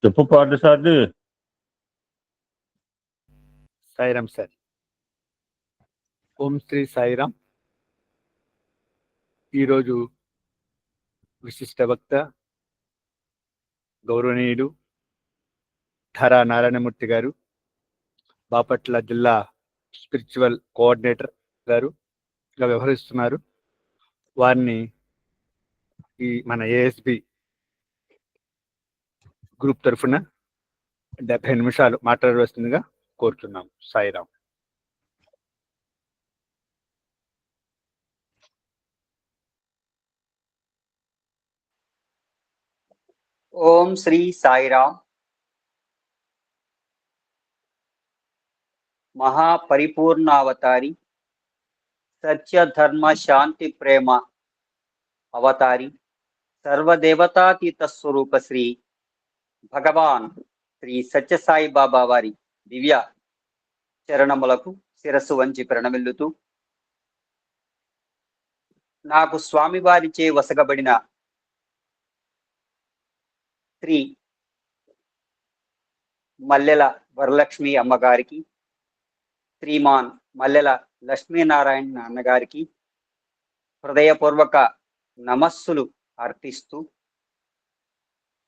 చెప్పు పార్థసారథి. సాయిరామ్ సార్. ఓం శ్రీ సాయిరామ్. ఈరోజు విశిష్ట వక్త గౌరవనీయుడు ధరా నారాయణమూర్తి గారు, బాపట్ల జిల్లా స్పిరిచువల్ కోఆర్డినేటర్ గారు వ్యవహరిస్తున్నారు. వారిని ఈ మన ఏఎస్బి గ్రూప్ తరఫున 70 నిమిషాలు మాట్లాడవలసిందిగా కోరుతున్నాం. సాయిరామ్. ఓం శ్రీ సాయిరామ్. మహాపరిపూర్ణావతారి, సత్య ధర్మ శాంతి ప్రేమ అవతారి, సర్వదేవతాతీత స్వరూప శ్రీ భగవాన్ శ్రీ సత్యసాయి బాబా వారి దివ్య చరణములకు శిరస్సు వంచి ప్రణమిల్లుతూ, నాకు స్వామివారిచే వసగబడిన శ్రీ మల్లెల వరలక్ష్మి అమ్మగారికి, శ్రీమాన్ మల్లెల లక్ష్మీనారాయణ నాన్నగారికి హృదయపూర్వక నమస్సులు అర్పిస్తూ,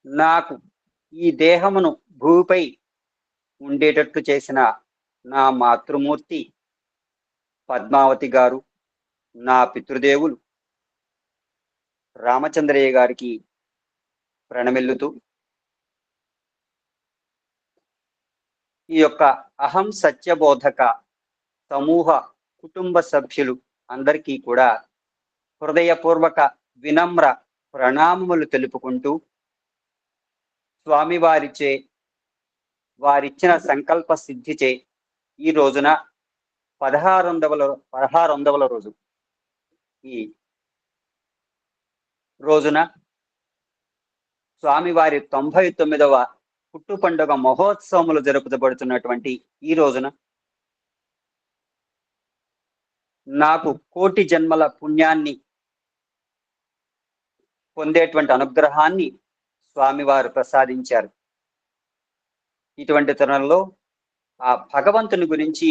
నాకు ఈ దేహమును భూమిపై ఉండేటట్లు చేసిన నా మాతృమూర్తి పద్మావతి గారు, నా పితృదేవులు రామచంద్రయ్య గారికి ప్రణమిల్లుతూ, ఈ యొక్క అహం సత్యబోధక సమూహ కుటుంబ సభ్యులు అందరికీ కూడా హృదయపూర్వక వినమ్ర ప్రణామములు తెలుపుకుంటూ, స్వామివారిచే వారిచ్చిన సంకల్ప సిద్ధిచే ఈ రోజున 1600వ రోజు, ఈ రోజున స్వామివారి 99వ పుట్టు పండుగ మహోత్సవములు జరుపుతబడుతున్నటువంటి ఈ రోజున నాకు కోటి జన్మల పుణ్యాన్ని పొందేటువంటి అనుగ్రహాన్ని స్వామివారు ప్రసాదించారు. ఇటువంటి తరుణంలో ఆ భగవంతుని గురించి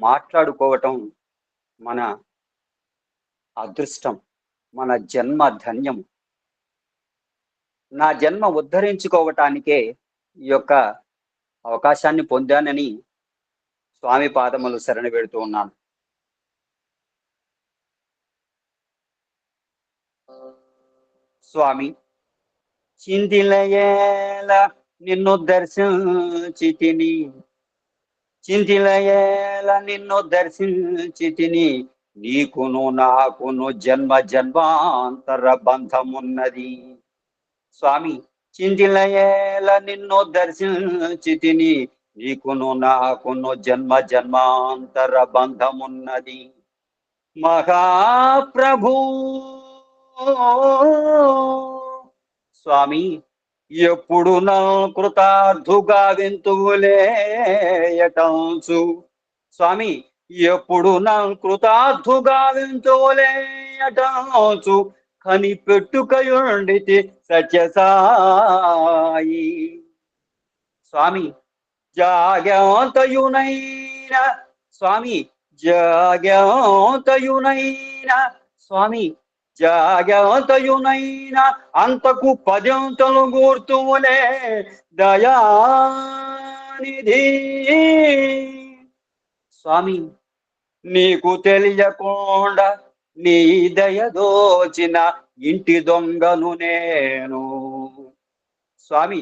మాట్లాడుకోవటం మన అదృష్టం, మన జన్మ ధన్యము. నా జన్మ ఉద్ధరించుకోవటానికే ఈ యొక్క అవకాశాన్ని పొందానని స్వామి పాదములు శరణ పెడుతూ ఉన్నాను. స్వామి, చింతిలయేల నిన్ను దర్శించితిని, చింతిలయేల నిన్ను దర్శించితిని, నీకును నాకును జన్మ జన్మాంతర బంధమున్నది. స్వామి, చింతిలయేల నిన్ను దర్శించితిని, నీకును నాకును జన్మ జన్మాంతర బంధమున్నది. మహాప్రభు స్వామి, ఎప్పుడు నా కృతార్థుగా వింతువులేయటంచు, స్వామి ఎప్పుడు నా కృతార్థుగా వింతువులేయటంచు, కనిపెట్టుకయుండితి సత్యసాయి. స్వామి, జాగ్యాంతయునైన స్వామి, జాగ్యాంతయునైన స్వామి, జాగ్యాంతయునైన అంతకు పద్యంతలు గూర్తువులే దయానిధి. స్వామి, నీకు తెలియకుండా నీ దయదోచిన ఇంటి దొంగను నేను. స్వామి,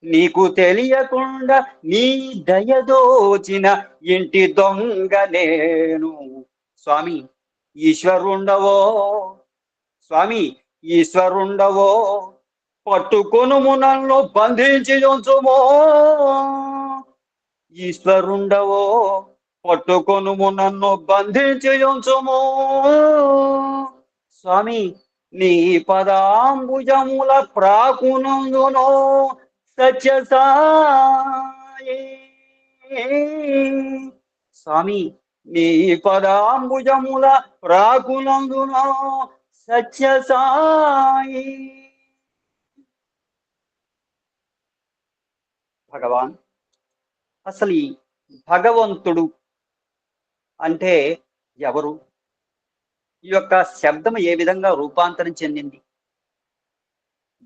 నీకు తెలియకుండా నీ దయదోచిన ఇంటి దొంగ నేను. స్వామి, ఈశ్వరుండవో స్వామి, ఈశ్వరుండవో పట్టుకొనుము నన్ను బంధించి ఉంచుమో. ఈశ్వరుండవో పట్టుకొనుము నన్ను బంధించి ఉంచుమో. స్వామి, నీ పదాంబుజముల ప్రాకునందునో సత్యసాయి. స్వామి, నీ పదాంబుజముల ప్రాకునందునో సత్యసాయి. భగవాన్. అసలు ఈ భగవంతుడు అంటే ఎవరు? ఈ యొక్క శబ్దం ఏ విధంగా రూపాంతరం చెందింది?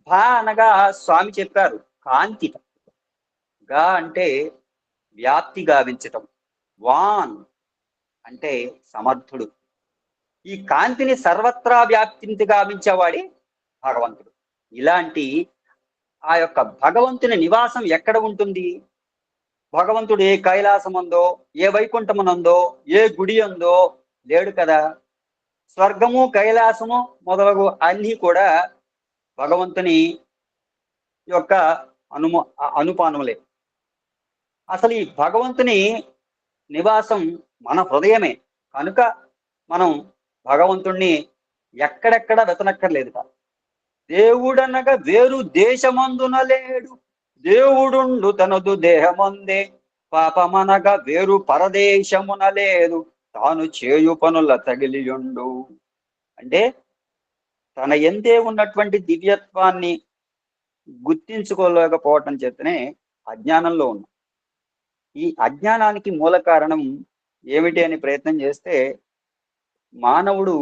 భా అనగా స్వామి చెప్పారు కాంతి. గా అంటే వ్యాప్తి గావించటం. వాన్ అంటే సమర్థుడు. ఈ కాంతిని సర్వత్రా వ్యాప్తించి గావించేవాడే భగవంతుడు. ఇలాంటి ఆ యొక్క భగవంతుని నివాసం ఎక్కడ ఉంటుంది? భగవంతుడు ఏ కైలాసం ఉందో, ఏ వైకుంఠమునందో, ఏ గుడి ఉందో లేడు కదా. స్వర్గము, కైలాసము మొదలగు అన్ని కూడా భగవంతుని యొక్క అనుపానములే. అసలు ఈ భగవంతుని నివాసం మన హృదయమే. కనుక మనం భగవంతుణ్ణి ఎక్కడెక్కడ వెతనక్కర్లేదు. దేవుడనగా వేరు దేశమందున లేడు, దేవుడుండు తనదు దేహమందే, పాపమనగా వేరు పరదేశమున లేదు, తాను చేయు పనుల తగిలియుండు. అంటే తన ఎందే ఉన్నటువంటి దివ్యత్వాన్ని గుర్తించుకోలేకపోవటం చేతనే అజ్ఞానంలో ఉన్నాం. ఈ అజ్ఞానానికి మూల కారణం ఏమిటి అని ప్రయత్నం చేస్తే, మానవుడు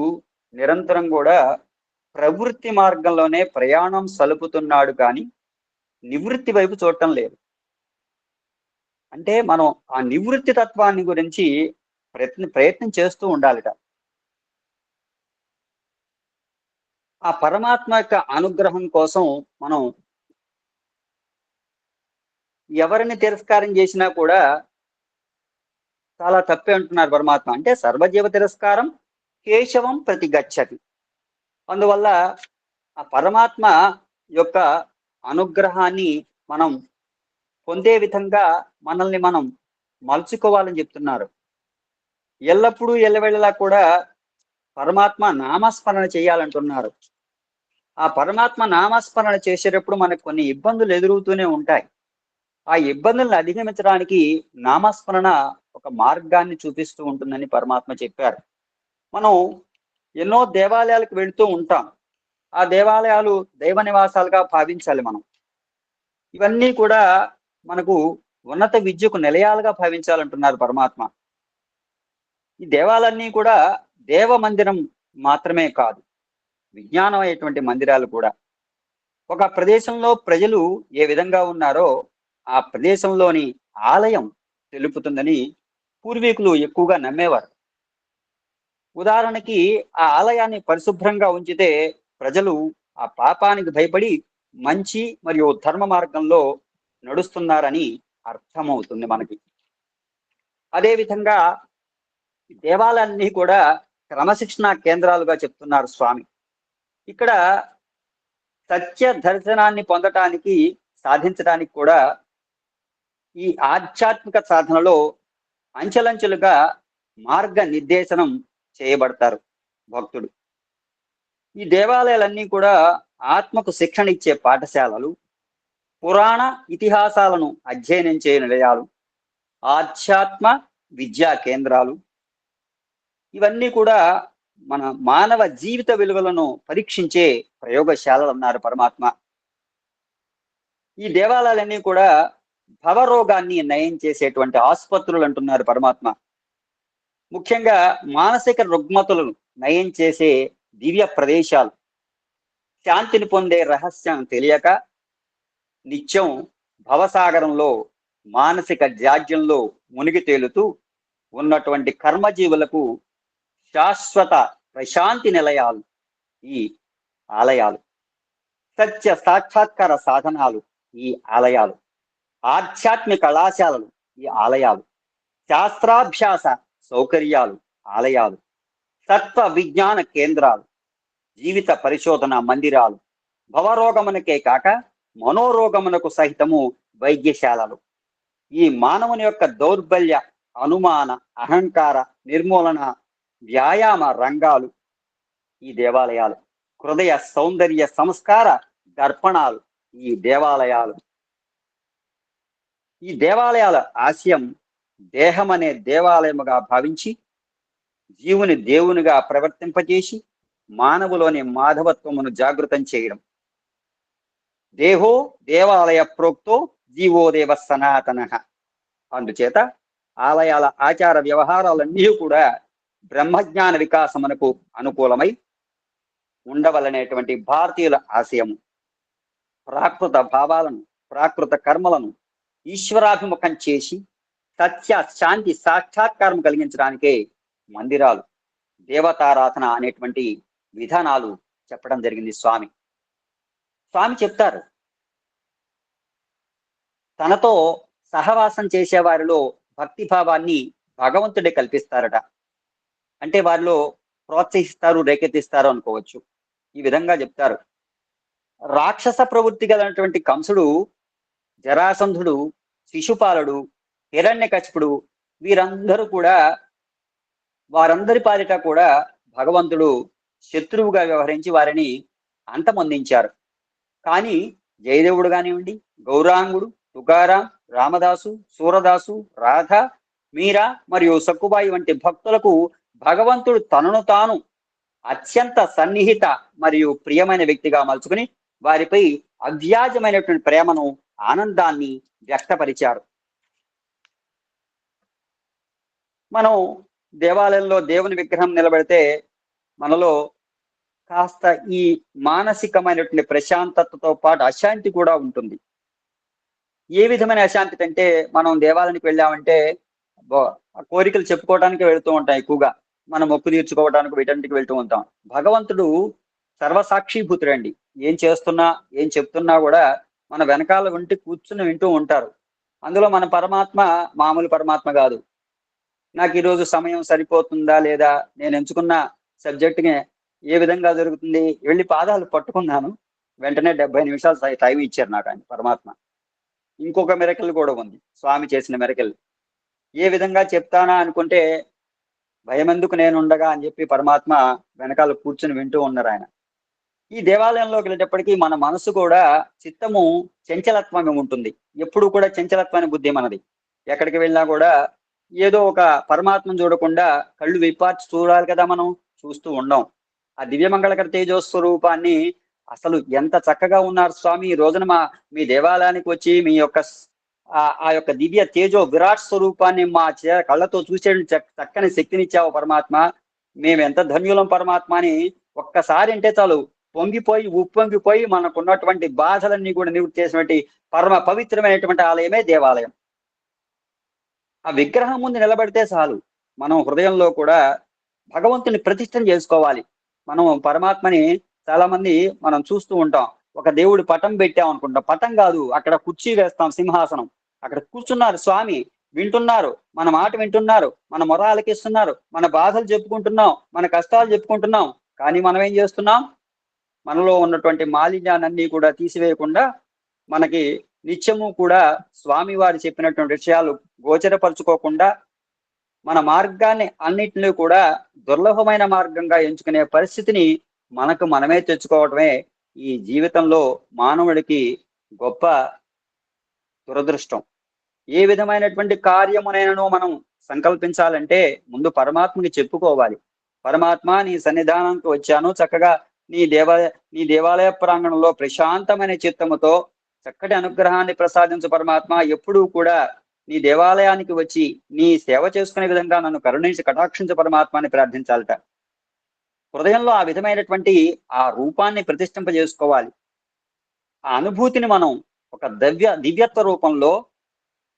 నిరంతరం కూడా ప్రవృత్తి మార్గంలోనే ప్రయాణం సలుపుతున్నాడు, కానీ నివృత్తి వైపు చూడటం లేదు. అంటే మనం ఆ నివృత్తి తత్వాన్ని గురించి ప్రయత్నం చేస్తూ ఉండాలిట. ఆ పరమాత్మ యొక్క అనుగ్రహం కోసం మనం ఎవరిని తిరస్కారం చేసినా కూడా చాలా తప్పే అంటున్నారు పరమాత్మ. అంటే సర్వజీవ తిరస్కారం కేశవం ప్రతిగచ్చతి. అందువల్ల ఆ పరమాత్మ యొక్క అనుగ్రహాన్ని మనం పొందే విధంగా మనల్ని మనం మలుచుకోవాలని చెప్తున్నారు. ఎల్లప్పుడూ ఎల్లవేళలా కూడా పరమాత్మ నామస్మరణ చేయాలంటున్నారు. ఆ పరమాత్మ నామస్మరణ చేసేటప్పుడు మనకు కొన్ని ఇబ్బందులు ఎదురవుతూనే ఉంటాయి. ఆ ఇబ్బందులను అధిగమించడానికి నామస్మరణ ఒక మార్గాన్ని చూపిస్తూ ఉంటుందని పరమాత్మ చెప్పారు. మనం ఎన్నో దేవాలయాలకు వెళుతూ ఉంటాం. ఆ దేవాలయాలు దైవ నివాసాలుగా భావించాలి మనం. ఇవన్నీ కూడా మనకు ఉన్నత విద్యకు నిలయాలుగా భావించాలంటున్నారు పరమాత్మ. ఈ దేవాలన్నీ కూడా దేవ మందిరం మాత్రమే కాదు, విజ్ఞానమైనటువంటి మందిరాలు కూడా. ఒక ప్రదేశంలో ప్రజలు ఏ విధంగా ఉన్నారో ఆ ప్రదేశంలోని ఆలయం తెలుపుతుందని పూర్వీకులు ఎక్కువగా నమ్మేవారు. ఉదాహరణకి ఆ ఆలయాన్ని పరిశుభ్రంగా ఉంచితే ప్రజలు ఆ పాపానికి భయపడి మంచి మరియు ధర్మ మార్గంలో నడుస్తున్నారని అర్థమవుతుంది మనకి. అదేవిధంగా దేవాలయాన్ని కూడా క్రమశిక్షణ కేంద్రాలుగా చెప్తున్నారు స్వామి. ఇక్కడ సత్య దర్శనాన్ని పొందటానికి, సాధించడానికి కూడా ఈ ఆధ్యాత్మిక సాధనలో అంచెలంచెలుగా మార్గ నిర్దేశనం చేయబడతారు భక్తుడు. ఈ దేవాలయాలన్నీ కూడా ఆత్మకు శిక్షణ ఇచ్చే పాఠశాలలు, పురాణ ఇతిహాసాలను అధ్యయనం చేయే నిలయాలు, ఆధ్యాత్మ విద్యా కేంద్రాలు, ఇవన్నీ కూడా మన మానవ జీవిత విలువలను పరీక్షించే ప్రయోగశాలలు అన్నారు పరమాత్మ. ఈ దేవాలయాలన్నీ కూడా భవరోగాన్ని నయం చేసేటువంటి ఆసుపత్రులు అంటున్నారు పరమాత్మ. ముఖ్యంగా మానసిక రుగ్మతులను నయం చేసే దివ్య ప్రదేశాలు. శాంతిని పొందే రహస్యం తెలియక నిత్యం భవసాగరంలో మానసిక జాడ్యంలో మునిగి తేలుతూ ఉన్నటువంటి కర్మజీవులకు శాశ్వత ప్రశాంతి నిలయాలు ఈ ఆలయాలు. సత్య సాక్షాత్కార సాధనాలు ఈ ఆలయాలు. ఆధ్యాత్మిక కళాశాలలు ఈ ఆలయాలు. శాస్త్రాభ్యాస సౌకర్యాలు ఆలయాలు. తత్వ విజ్ఞాన కేంద్రాలు, జీవిత పరిశోధన మందిరాలు. భవరోగమునకే కాక మనోరోగమునకు సహితము వైద్యశాలలు. ఈ మానవుని యొక్క దౌర్బల్య, అనుమాన, అహంకార నిర్మూలన వ్యాయామ రంగాలు ఈ దేవాలయాలు. హృదయ సౌందర్య సంస్కార దర్పణాలు ఈ దేవాలయాలు. ఈ దేవాలయాల ఆశయం దేహం అనే దేవాలయముగా భావించి జీవుని దేవునిగా ప్రవర్తింపజేసి మానవులోని మాధవత్వమును జాగృతం చేయడం. దేహో దేవాలయ ప్రోక్తో జీవోదేవ సనాతన. అందుచేత ఆలయాల ఆచార వ్యవహారాలన్నీ కూడా బ్రహ్మజ్ఞాన వికాసమునకు అనుకూలమై ఉండవలనేటువంటి భారతీయుల ఆశయము. ప్రాకృత భావాలను, ప్రాకృత కర్మలను ఈశ్వరాభిముఖం చేసి సత్య శాంతి సాక్షాత్కారం కలిగించడానికే మందిరాలు, దేవతారాధన అనేటువంటి విధానాలు చెప్పడం జరిగింది స్వామి. స్వామి చెప్తారు, తనతో సహవాసం చేసే వారిలో భక్తి భావాన్ని భగవంతుడే కల్పిస్తారట. అంటే వారిలో ప్రోత్సహిస్తారు, రేకెత్తిస్తారు అనుకోవచ్చు. ఈ విధంగా చెప్తారు. రాక్షస ప్రవృత్తి కలిగినటువంటి కంసుడు, జరాసంధుడు, శిశుపాలుడు, హిరణ్యకశిపుడు వీరందరూ కూడా, వారందరి పాలిట కూడా భగవంతుడు శత్రువుగా వ్యవహరించి వారిని అంతమొందించారు. కానీ జయదేవుడు కానివ్వండి, గౌరాంగుడు, తుకారాం, రామదాసు, సూరదాసు, రాధ, మీరా మరియు సక్కుబాయి వంటి భక్తులకు భగవంతుడు తనను తాను అత్యంత సన్నిహిత మరియు ప్రియమైన వ్యక్తిగా మలుచుకుని వారిపై అవ్యాజమైనటువంటి ప్రేమను, ఆనందాన్ని వ్యక్తపరిచారు. మనం దేవాలయంలో దేవుని విగ్రహం నిలబెడితే మనలో కాస్త ఈ మానసికమైనటువంటి ప్రశాంతతతో పాటు అశాంతి కూడా ఉంటుంది. ఏ విధమైన అశాంతి అంటే, మనం దేవాలయానికి వెళ్ళామంటే కోరికలు చెప్పుకోవడానికి వెళుతూ ఉంటాం. ఎక్కువగా మనం మొక్కు తీర్చుకోవడానికి వీటన్నిటికి వెళ్తూ ఉంటాం. భగవంతుడు సర్వసాక్షిభూతుడండి. ఏం చేస్తున్నా, ఏం చెప్తున్నా కూడా మన వెనకాల ఉండి కూర్చుని వింటూ ఉంటారు. అందులో మన పరమాత్మ మామూలు పరమాత్మ కాదు. నాకు ఈరోజు సమయం సరిపోతుందా లేదా, నేను ఎంచుకున్న సబ్జెక్ట్కి ఏ విధంగా జరుగుతుంది, వెళ్ళి పాదాలు పట్టుకున్నాను, వెంటనే 70 నిమిషాలు టైం ఇచ్చారు నాకు ఆయన పరమాత్మ. ఇంకొక మెరకల్ కూడా ఉంది, స్వామి చేసిన మెరకల్. ఏ విధంగా చెప్తానా అనుకుంటే, భయమెందుకు నేను ఉండగా అని చెప్పి పరమాత్మ వెనకాల కూర్చుని వింటూ ఉన్నారు ఆయన. ఈ దేవాలయంలోకి వెళ్ళేటప్పటికీ మన మనసు కూడా, చిత్తము చంచలత్వం ఉంటుంది. ఎప్పుడు కూడా చంచలత్వాన్ని బుద్ధి మనది. ఎక్కడికి వెళ్ళినా కూడా ఏదో ఒక పరమాత్మను చూడకుండా కళ్ళు విప్పార్చి చూడాలి కదా, మనం చూస్తూ ఉండం. ఆ దివ్యమంగళకర తేజోస్వరూపాన్ని అసలు ఎంత చక్కగా ఉన్నారు స్వామి. ఈ రోజున మీ దేవాలయానికి వచ్చి మీ యొక్క ఆ యొక్క దివ్య తేజో విరాట్ స్వరూపాన్ని మా కళ్ళతో చూసే చక్కని శక్తినిచ్చావు పరమాత్మ. మేము ఎంత ధన్యులం పరమాత్మ అని ఒక్కసారి అంటే చాలు పొంగిపోయి ఉప్పొంగిపోయి మనకున్నటువంటి బాధలన్నీ కూడా నివృత్తి చేసినటువంటి పరమ పవిత్రమైనటువంటి ఆలయమే దేవాలయం. ఆ విగ్రహం ముందు నిలబడితే చాలు మనం హృదయంలో కూడా భగవంతుని ప్రతిష్టం చేసుకోవాలి. మనం పరమాత్మని చాలా మంది మనం చూస్తూ ఉంటాం. ఒక దేవుడి పటం పెట్టాం అనుకుంటాం. పటం కాదు, అక్కడ కుర్చీ వేస్తాం, సింహాసనం. అక్కడ కూర్చున్నారు స్వామి, వింటున్నారు, మన మాట వింటున్నారు, మన మొర ఆలకిస్తున్నారు, మన బాధలు చెప్పుకుంటున్నాం, మన కష్టాలు చెప్పుకుంటున్నాం. కానీ మనం ఏం చేస్తున్నాం? మనలో ఉన్నటువంటి మాలిన్యాన్ని కూడా తీసివేయకుండా మనకి నిత్యము కూడా స్వామి వారు చెప్పినటువంటి విషయాలు గోచరపరుచుకోకుండా మన మార్గాన్ని అన్నింటినీ కూడా దుర్లభమైన మార్గంగా ఎంచుకునే పరిస్థితిని మనకు మనమే తెచ్చుకోవడమే ఈ జీవితంలో మానవుడికి గొప్ప దురదృష్టం. ఏ విధమైనటువంటి కార్యమునైనను మనం సంకల్పించాలంటే ముందు పరమాత్మని చెప్పుకోవాలి. పరమాత్మ, నీ సన్నిధానానికి వచ్చాను, చక్కగా నీ దేవాలయ ప్రాంగణంలో ప్రశాంతమైన చిత్తముతో చక్కటి అనుగ్రహాన్ని ప్రసాదించు పరమాత్మ. ఎప్పుడూ కూడా నీ దేవాలయానికి వచ్చి నీ సేవ చేసుకునే విధంగా నన్ను కరుణించి కటాక్షించు పరమాత్మ అని ప్రార్థించాలట. హృదయంలో ఆ విధమైనటువంటి ఆ రూపాన్ని ప్రతిష్ఠింపజేసుకోవాలి. ఆ అనుభూతిని మనం ఒక దివ్యత్వ రూపంలో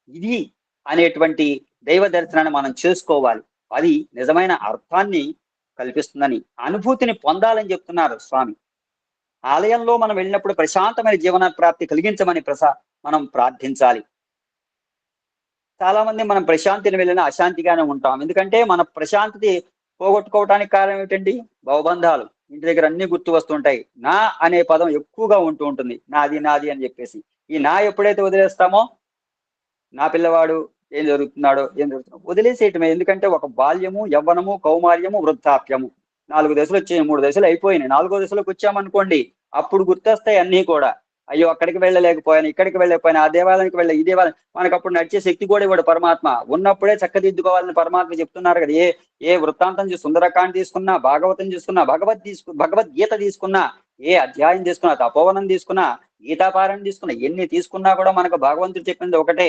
ఇది అనేటువంటి దైవ దర్శనాన్ని మనం చేసుకోవాలి. అది నిజమైన అర్థాన్ని కల్పిస్తుందని, అనుభూతిని పొందాలని చెప్తున్నారు స్వామి. ఆలయంలో మనం వెళ్ళినప్పుడు ప్రశాంతమైన జీవన ప్రాప్తి కలిగించమని మనం ప్రార్థించాలి. చాలా మంది మనం ప్రశాంతిని వెళ్ళినా అశాంతిగానే ఉంటాం. ఎందుకంటే మన ప్రశాంతి పోగొట్టుకోవటానికి కారణం ఏమిటండి? భవబంధాలు. ఇంటి దగ్గర అన్ని గుర్తు వస్తుంటాయి. నా అనే పదం ఎక్కువగా ఉంటూ ఉంటుంది. నాది నాది అని చెప్పేసి. ఈ నా ఎప్పుడైతే వదిలేస్తామో, నా పిల్లవాడు ఏం జరుగుతున్నాడో వదిలేసేయటమే. ఎందుకంటే ఒక బాల్యము, యవ్వనము, కౌమార్యము, వృద్ధాప్యము 4 దశలు వచ్చాయి, 3 దశలు అయిపోయినాయి. 4వ దశలోకి వచ్చామనుకోండి, అప్పుడు గుర్తొస్తాయి అన్నీ కూడా. అయ్యో అక్కడికి వెళ్ళలేకపోయాను, ఇక్కడికి వెళ్ళలేకపోయాను, ఆ దేవాలయానికి ఈ దేవాలయం. మనకు అప్పుడు నడిచే శక్తి కూడా ఇవ్వడు పరమాత్మ. ఉన్నప్పుడే చక్కదిద్దుకోవాలని పరమాత్మ చెప్తున్నారు కదా. ఏ వృత్తాంతం సుందరకాండ తీసుకున్నా, భాగవతం తీసుకున్నా, భగవద్గీత తీసుకున్నా, ఏ అధ్యాయం తీసుకున్నా, తపోవనం తీసుకున్నా, గీతాపారాయణ తీసుకున్నా, ఎన్ని తీసుకున్నా కూడా మనకు భగవంతుడు చెప్పింది ఒకటే.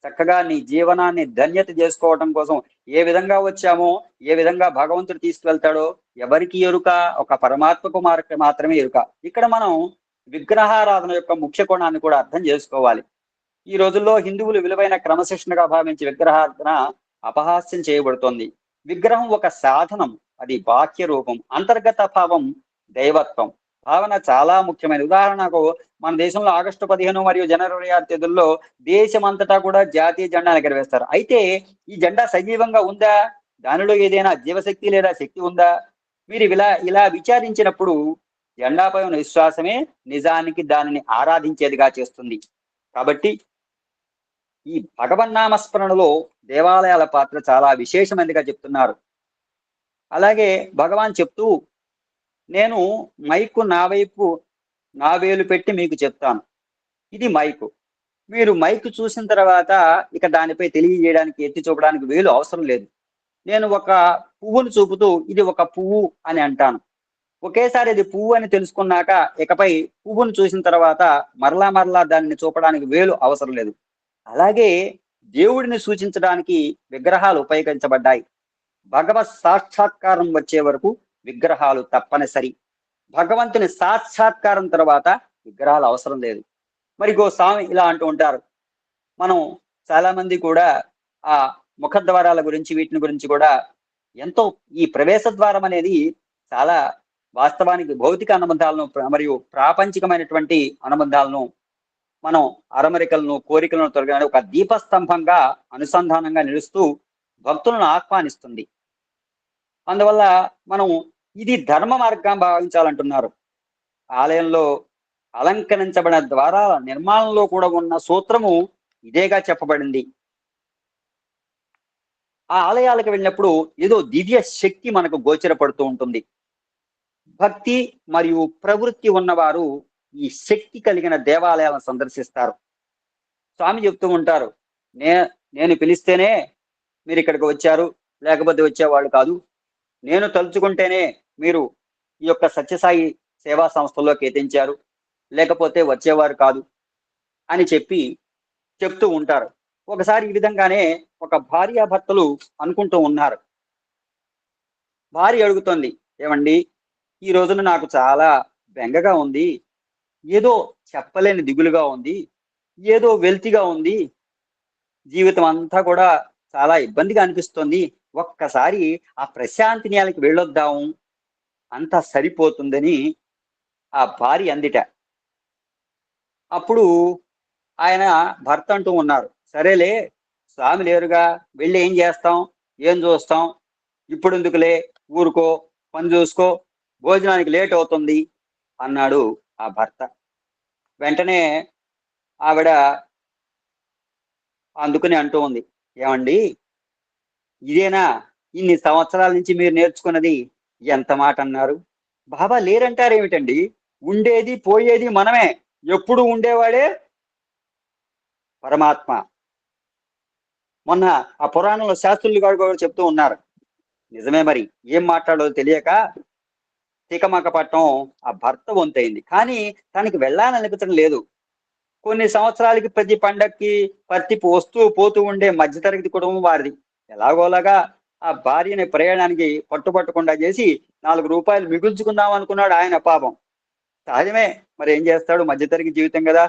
చక్కగా నీ జీవనాన్ని ధన్యత చేసుకోవటం కోసం ఏ విధంగా వచ్చామో, ఏ విధంగా భగవంతుడు తీసుకువెళ్తాడో ఎవరికి ఎరుక, ఒక పరమాత్మకు మాత్రమే ఎరుక. ఇక్కడ మనం విగ్రహారాధన యొక్క ముఖ్య కోణాన్ని కూడా అర్థం చేసుకోవాలి. ఈ రోజుల్లో హిందువులు విలువైన క్రమశిక్షణగా భావించి విగ్రహారాధన అపహాస్యం చేయబడుతోంది. విగ్రహం ఒక సాధనం, అది బాహ్య రూపం, అంతర్గత భావం దైవత్వం. భావన చాలా ముఖ్యమైన. ఉదాహరణకు మన దేశంలో ఆగస్టు 15 మరియు జనవరి 6 తేదీల్లో దేశమంతటా కూడా జాతీయ జెండాను ఎగరవేస్తారు. అయితే ఈ జెండా సజీవంగా ఉందా? దానిలో ఏదైనా జీవశక్తి లేదా శక్తి ఉందా? మీరు ఇలా విచారించినప్పుడు జెండాపై ఉన్న విశ్వాసమే నిజానికి దానిని ఆరాధించేదిగా చేస్తుంది. కాబట్టి ఈ భగవన్నామస్మరణలో దేవాలయాల పాత్ర చాలా విశేషమైనదిగా చెప్తున్నారు. అలాగే భగవాన్ చెప్తూ, నేను మైకు నా వేలు పెట్టి మీకు చెప్తాను. ఇది మైకు. మీరు మైకు చూసిన తర్వాత ఇక దానిపై తెలియజేయడానికి, ఎత్తి చూపడానికి వేలు అవసరం లేదు. నేను ఒక పువ్వును చూపుతూ ఇది ఒక పువ్వు అని అంటాను. ఒకేసారి ఇది పువ్వు అని తెలుసుకున్నాక ఇకపై పువ్వును చూసిన తర్వాత మరలా దానిని చూపడానికి వేలు అవసరం లేదు. అలాగే దేవుడిని సూచించడానికి విగ్రహాలు ఉపయోగించబడ్డాయి. భగవత్ సాక్షాత్కారం వచ్చే వరకు విగ్రహాలు తప్పనిసరి. భగవంతుని సాక్షాత్కారం తర్వాత విగ్రహాలు అవసరం లేదు. మరి స్వామి ఇలా అంటూ ఉంటారు. మనం చాలా మంది కూడా ఆ ముఖద్వారాల గురించి, వీటిని గురించి కూడా ఎంతో, ఈ ప్రవేశ ద్వారం అనేది చాలా వాస్తవానికి భౌతిక అనుబంధాలను మరియు ప్రాపంచికమైనటువంటి అనుబంధాలను, మనం అరమరికలను, కోరికలను తొలగడానికి ఒక దీపస్తంభంగా అనుసంధానంగా నిలుస్తూ భక్తులను ఆహ్వానిస్తుంది. అందువల్ల మనం ఇది ధర్మ మార్గం భావించాలంటున్నారు. ఆలయంలో అలంకరించబడిన ద్వారాల నిర్మాణంలో కూడా ఉన్న సూత్రము ఇదేగా చెప్పబడింది. ఆ ఆలయాలకు వెళ్ళినప్పుడు ఏదో దివ్య శక్తి మనకు గోచరపడుతూ ఉంటుంది. భక్తి మరియు ప్రవృత్తి ఉన్నవారు ఈ శక్తి కలిగిన దేవాలయాలను సందర్శిస్తారు. స్వామి చెప్తూ ఉంటారు, నేను పిలిస్తేనే మీరు ఇక్కడికి వచ్చారు, లేకపోతే వచ్చేవాళ్ళు కాదు. నేను తలుచుకుంటేనే మీరు ఈ యొక్క సత్యసాయి సేవా సంస్థల్లోకి ఎత్తించారు, లేకపోతే వచ్చేవారు కాదు అని చెప్తూ ఉంటారు. ఒకసారి ఈ విధంగానే ఒక భార్యాభర్తలు అనుకుంటూ ఉన్నారు. భార్య అడుగుతోంది, ఏమండి, ఈ రోజున నాకు చాలా బెంగగా ఉంది, ఏదో చెప్పలేని దిగులుగా ఉంది, ఏదో వెల్తిగా ఉంది, జీవితం అంతా కూడా చాలా ఇబ్బందిగా అనిపిస్తుంది. ఒక్కసారి ఆ ప్రశాంతి నేలకి వెళ్ళొద్దాము, అంతా సరిపోతుందని ఆ భార్య అందిట. అప్పుడు ఆయన భర్త అంటూ ఉన్నారు, సరేలే, స్వామి లేరుగా, వెళ్ళి ఏం చేస్తాం, ఏం చూస్తాం, ఇప్పుడు ఎందుకులే, ఊరుకో, పని చూసుకో, భోజనానికి లేట్ అవుతుంది అన్నాడు ఆ భర్త. వెంటనే ఆవిడ అందుకని అంటూ ఉంది, ఏమండి, ఇదేనా ఇన్ని సంవత్సరాల నుంచి మీరు నేర్చుకున్నది? ఎంత మాట అన్నారు! బాబా లేరంటారేమిటండి? ఉండేది పోయేది మనమే. ఎప్పుడు ఉండేవాడే పరమాత్మ. మొన్న ఆ పురాణంలో శాస్త్రులు గారు కూడా చెప్తూ ఉన్నారు. నిజమే, మరి ఏం మాట్లాడో తెలియక తికమక పట్టం ఆ భర్త వంతైంది. కానీ తనకి వెళ్ళాలనిపించడం లేదు. కొన్ని సంవత్సరాలకి ప్రతి పండక్కి పత్తి వస్తూ పోతూ ఉండే మధ్యతరగతి కుటుంబం వారిది. ఎలాగోలాగా ఆ భార్యని ప్రయాణానికి పట్టుబట్టకుండా చేసి 4 రూపాయలు మిగుల్చుకుందాం అనుకున్నాడు ఆయన. పాపం సహజమే, మరి ఏం చేస్తాడు, మధ్యతరగతి జీవితం కదా.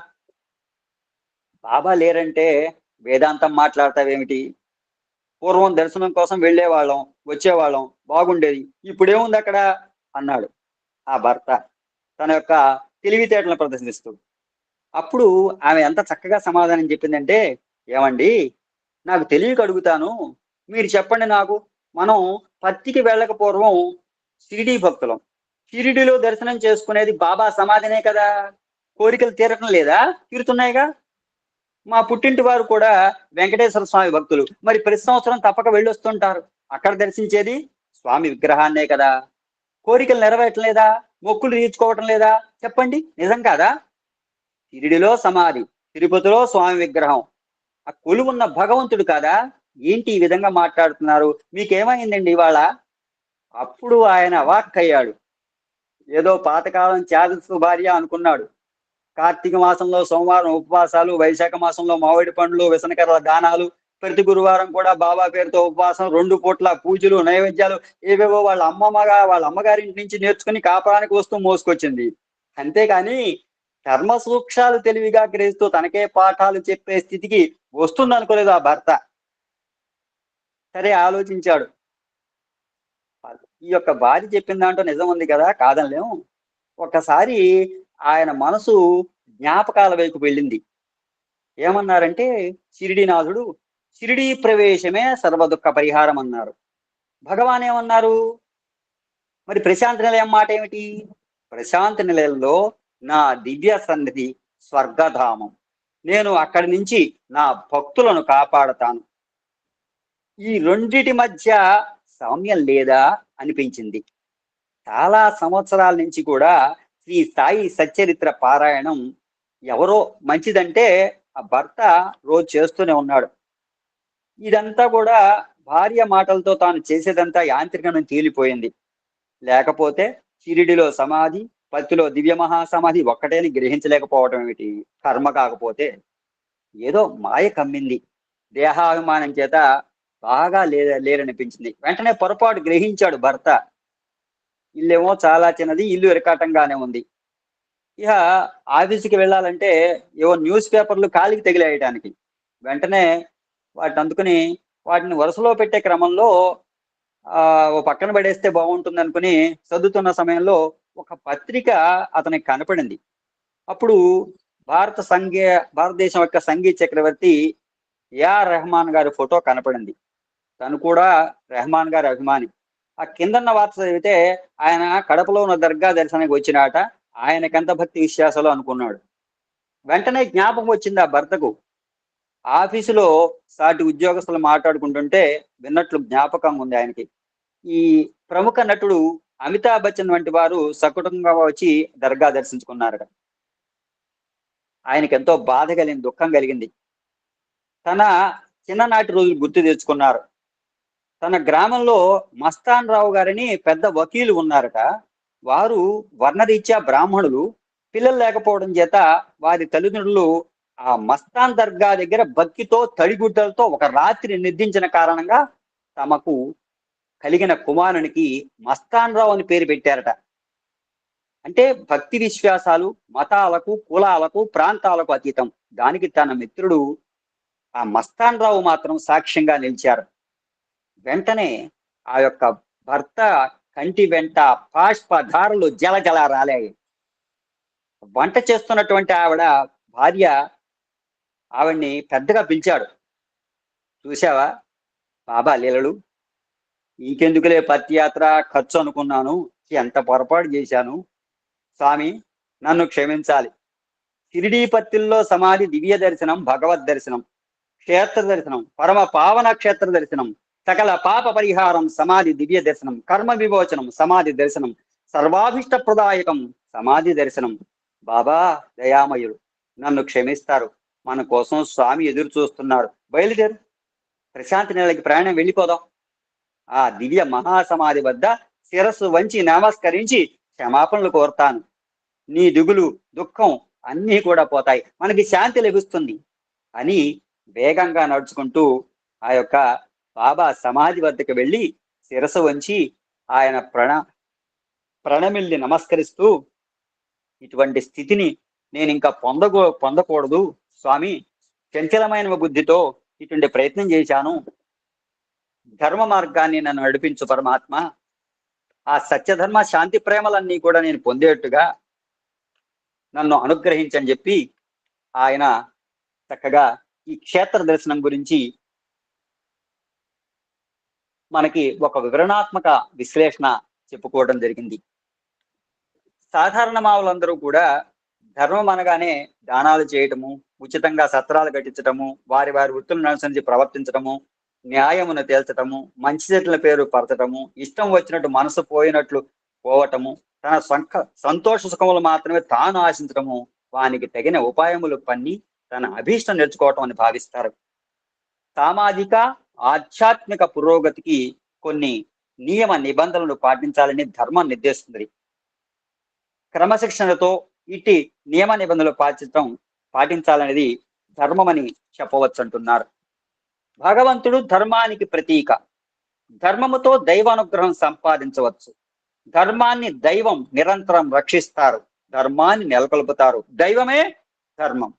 బాబా లేరంటే వేదాంతం మాట్లాడతావేమిటి? పూర్వం దర్శనం కోసం వెళ్ళేవాళ్ళం, వచ్చేవాళ్ళం, బాగుండేది, ఇప్పుడేముంది అక్కడ అన్నాడు ఆ భర్త తన యొక్క తెలివితేటలను ప్రదర్శిస్తూ. అప్పుడు ఆమె ఎంత చక్కగా సమాధానం చెప్పిందంటే, ఏమండి, నాకు తెలియక అడుగుతాను, మీరు చెప్పండి నాకు. మనం పత్తికి వెళ్ళక పూర్వం షిరిడీ భక్తులం. షిరిడీలో దర్శనం చేసుకునేది బాబా సమాధినే కదా. కోరికలు తీరటం లేదా? తీరుతున్నాయిగా. మా పుట్టింటి వారు కూడా వెంకటేశ్వర స్వామి భక్తులు. మరి ప్రతి సంవత్సరం తప్పక వెళ్ళొస్తుంటారు. అక్కడ దర్శించేది స్వామి విగ్రహాన్నే కదా. కోరికలు నెరవేరట్లేదా? మొక్కులు తీర్చుకోవటం లేదా? చెప్పండి, నిజం కాదా? షిరిడిలో సమాధి, తిరుపతిలో స్వామి విగ్రహం, ఆ కొలువున్న భగవంతుడు కాదా? ఏంటి ఈ విధంగా మాట్లాడుతున్నారు? మీకేమైందండి ఇవాళ? అప్పుడు ఆయన అవాక్కయ్యాడు. ఏదో పాతకాలం ఛాదస్తు భార్య అనుకున్నాడు. కార్తీక మాసంలో సోమవారం ఉపవాసాలు, వైశాఖ మాసంలో మామిడి పండ్లు, విసనకర్ర దానాలు, ప్రతి గురువారం కూడా బాబా పేరుతో ఉపవాసం, 2 పూట్ల పూజలు, నైవేద్యాలు, ఏవేవో వాళ్ళ అమ్మగారింటి నుంచి నేర్చుకుని కాపురానికి వస్తూ మోసుకొచ్చింది. అంతేకాని ధర్మ సూక్ష్మాలు తెలివిగా గ్రహిస్తూ తనకే పాఠాలు చెప్పే స్థితికి వస్తుంది అనుకోలేదు ఆ భర్త. సరే ఆలోచించాడు, ఈ యొక్క భార్య చెప్పిన దాంట్లో నిజం ఉంది కదా, కాదనలేము. ఒక్కసారి ఆయన మనసు జ్ఞాపకాల వైపు వెళ్ళింది. ఏమన్నారంటే, షిరిడీనాథుడు షిరిడీ ప్రవేశమే సర్వ దుఃఖ పరిహారం అన్నారు. భగవాన్ ఏమన్నారు? మరి ప్రశాంతి నిలయం మాట ఏమిటి? ప్రశాంతి నిలయంలో నా దివ్య సన్నిధి స్వర్గధామం, నేను అక్కడి నుంచి నా భక్తులను కాపాడతాను. ఈ రెండిటి మధ్య సామ్యం లేదా అనిపించింది. చాలా సంవత్సరాల నుంచి కూడా శ్రీ సాయి సచ్చరిత్ర పారాయణం ఎవరో మంచిదంటే ఆ భర్త రోజు చేస్తూనే ఉన్నాడు. ఇదంతా కూడా భార్య మాటలతో తాను చేసేదంతా యాంత్రికంగా తేలిపోయింది. లేకపోతే షిరిడిలో సమాధి, పత్తిలో దివ్య మహాసమాధి ఒక్కటేని గ్రహించలేకపోవటం ఏమిటి? కర్మ కాకపోతే ఏదో మాయ కమ్మింది. దేహాభిమానం చేత బాగా లేరనిపించింది. వెంటనే పొరపాటు గ్రహించాడు భర్త. ఇల్లేమో చాలా చిన్నది, ఇల్లు ఇరకాటంగానే ఉంది. ఇక ఆఫీసుకి వెళ్ళాలంటే ఏవో న్యూస్ పేపర్లు కాలికి తగిలేయటానికి. వెంటనే వాటిని అందుకుని వాటిని వరుసలో పెట్టే క్రమంలో ఓ పక్కన పడేస్తే బాగుంటుంది అనుకుని చదువుతున్న సమయంలో ఒక పత్రిక అతనికి కనపడింది. అప్పుడు భారతదేశం యొక్క సంగీత చక్రవర్తి ఏఆర్ రెహమాన్ గారి ఫోటో కనపడింది. తను కూడా రెహమాన్ గారి అభిమాని. ఆ కిందన్న వార్త చదివితే ఆయన కడపలో ఉన్న దర్గా దర్శనానికి వచ్చినాట, ఆయనకెంత భక్తి విశ్వాసాలు అనుకున్నాడు. వెంటనే జ్ఞాపకం వచ్చింది ఆ భర్తకు. ఆఫీసులో సాటి ఉద్యోగస్తులు మాట్లాడుకుంటుంటే విన్నట్లు జ్ఞాపకం ఉంది ఆయనకి. ఈ ప్రముఖ నటుడు అమితాబ్ బచ్చన్ వంటి వారు సకుటుంబంగా వచ్చి దర్గా దర్శించుకున్నారు. ఆయనకి ఎంతో బాధ కలిగింది, దుఃఖం కలిగింది. తన చిన్ననాటి రోజులు గుర్తు తెచ్చుకున్నారు. తన గ్రామంలో మస్తాన్ రావు గారని పెద్ద వకీలు ఉన్నారట. వారు వర్ణరీత్యా బ్రాహ్మణులు. పిల్లలు లేకపోవడం చేత వారి తల్లిదండ్రులు ఆ మస్తాన్ దర్గా దగ్గర భక్తితో తడిగుడ్డలతో ఒక రాత్రి నిద్రించిన కారణంగా తమకు కలిగిన కుమారునికి మస్తాన్ రావు అని పేరు పెట్టారట. అంటే భక్తి విశ్వాసాలు మతాలకు, కులాలకు, ప్రాంతాలకు అతీతం. దానికి తన మిత్రుడు ఆ మస్తాన్ రావు మాత్రం సాక్ష్యంగా నిలిచారు. వెంటనే ఆ యొక్క భర్త కంటి వెంట బాష్పధారలు జలజల రాలాయి. వంట చేస్తున్నటువంటి భార్య ఆవిడ్ని పెద్దగా పిలిచాడు. చూసావా బాబా లీలలు, ఇంకెందుకులే పత్యాత్ర ఖర్చు అనుకున్నాను, ఎంత పొరపాటు చేశాను. స్వామి నన్ను క్షమించాలి. షిరిడీ పత్తిల్లో సమాధి దివ్య దర్శనం, భగవద్ దర్శనం, క్షేత్ర దర్శనం, పరమ పావన క్షేత్ర దర్శనం, సకల పాప పరిహారం సమాధి దివ్య దర్శనం, కర్మ విమోచనం సమాధి దర్శనం, సర్వాభిష్ట ప్రదాయకం సమాధి దర్శనం. బాబా దయామయుడు, నన్ను క్షమిస్తారు. మన కోసం స్వామి ఎదురు చూస్తున్నారు. బయలుదేరు, ప్రశాంతి నెలకి ప్రయాణం వెళ్ళిపోదాం. ఆ దివ్య మహాసమాధి వద్ద శిరస్సు వంచి నమస్కరించి క్షమాపణలు కోరుతాను. నీ దిగులు, దుఃఖం అన్నీ కూడా పోతాయి, మనకి శాంతి లభిస్తుంది అని వేగంగా నడుచుకుంటూ ఆ యొక్క బాబా సమాధి వద్దకు వెళ్ళి శిరస్సు వంచి ఆయన ప్రణమిల్లి నమస్కరిస్తూ, ఇటువంటి స్థితిని నేను ఇంకా పొందకూడదు స్వామి. చంచలమైన బుద్ధితో ఇటువంటి ప్రయత్నం చేశాను. ధర్మ మార్గాన్ని నన్ను నడిపించు పరమాత్మ. ఆ సత్యధర్మ శాంతి ప్రేమలన్నీ కూడా నేను పొందేట్టుగా నన్ను అనుగ్రహించని చెప్పి ఆయన చక్కగా ఈ క్షేత్ర దర్శనం గురించి మనకి ఒక వివరణాత్మక విశ్లేషణ చెప్పుకోవడం జరిగింది. సాధారణ మావులందరూ కూడా ధర్మం అనగానే దానాలు చేయటము, ఉచితంగా సత్రాలు కట్టించటము, వారి వృత్తులను అనుసరించి ప్రవర్తించటము, న్యాయమును తేల్చటము, మంచి చెట్ల పేరు పరచటము, ఇష్టం వచ్చినట్టు మనసు పోయినట్లు పోవటము, తన సంతోష సుఖములు మాత్రమే తాను ఆశించటము, వానికి తగిన ఉపాయములు పన్ని తన అభీష్టం నేర్చుకోవటం అని భావిస్తారు. సామాజిక ఆధ్యాత్మిక పురోగతికి కొన్ని నియమ నిబంధనలు పాటించాలని ధర్మం నిర్దేశిస్తుంది. క్రమశిక్షణతో ఇట్టి నియమ నిబంధనలు పాటించాలనేది ధర్మమని చెప్పవచ్చు అంటున్నారు. భగవంతుడు ధర్మానికి ప్రతీక. ధర్మముతో దైవానుగ్రహం సంపాదించవచ్చు. ధర్మాన్ని దైవం నిరంతరం రక్షిస్తారు, ధర్మాన్ని నెలకొల్పుతారు. దైవమే ధర్మం.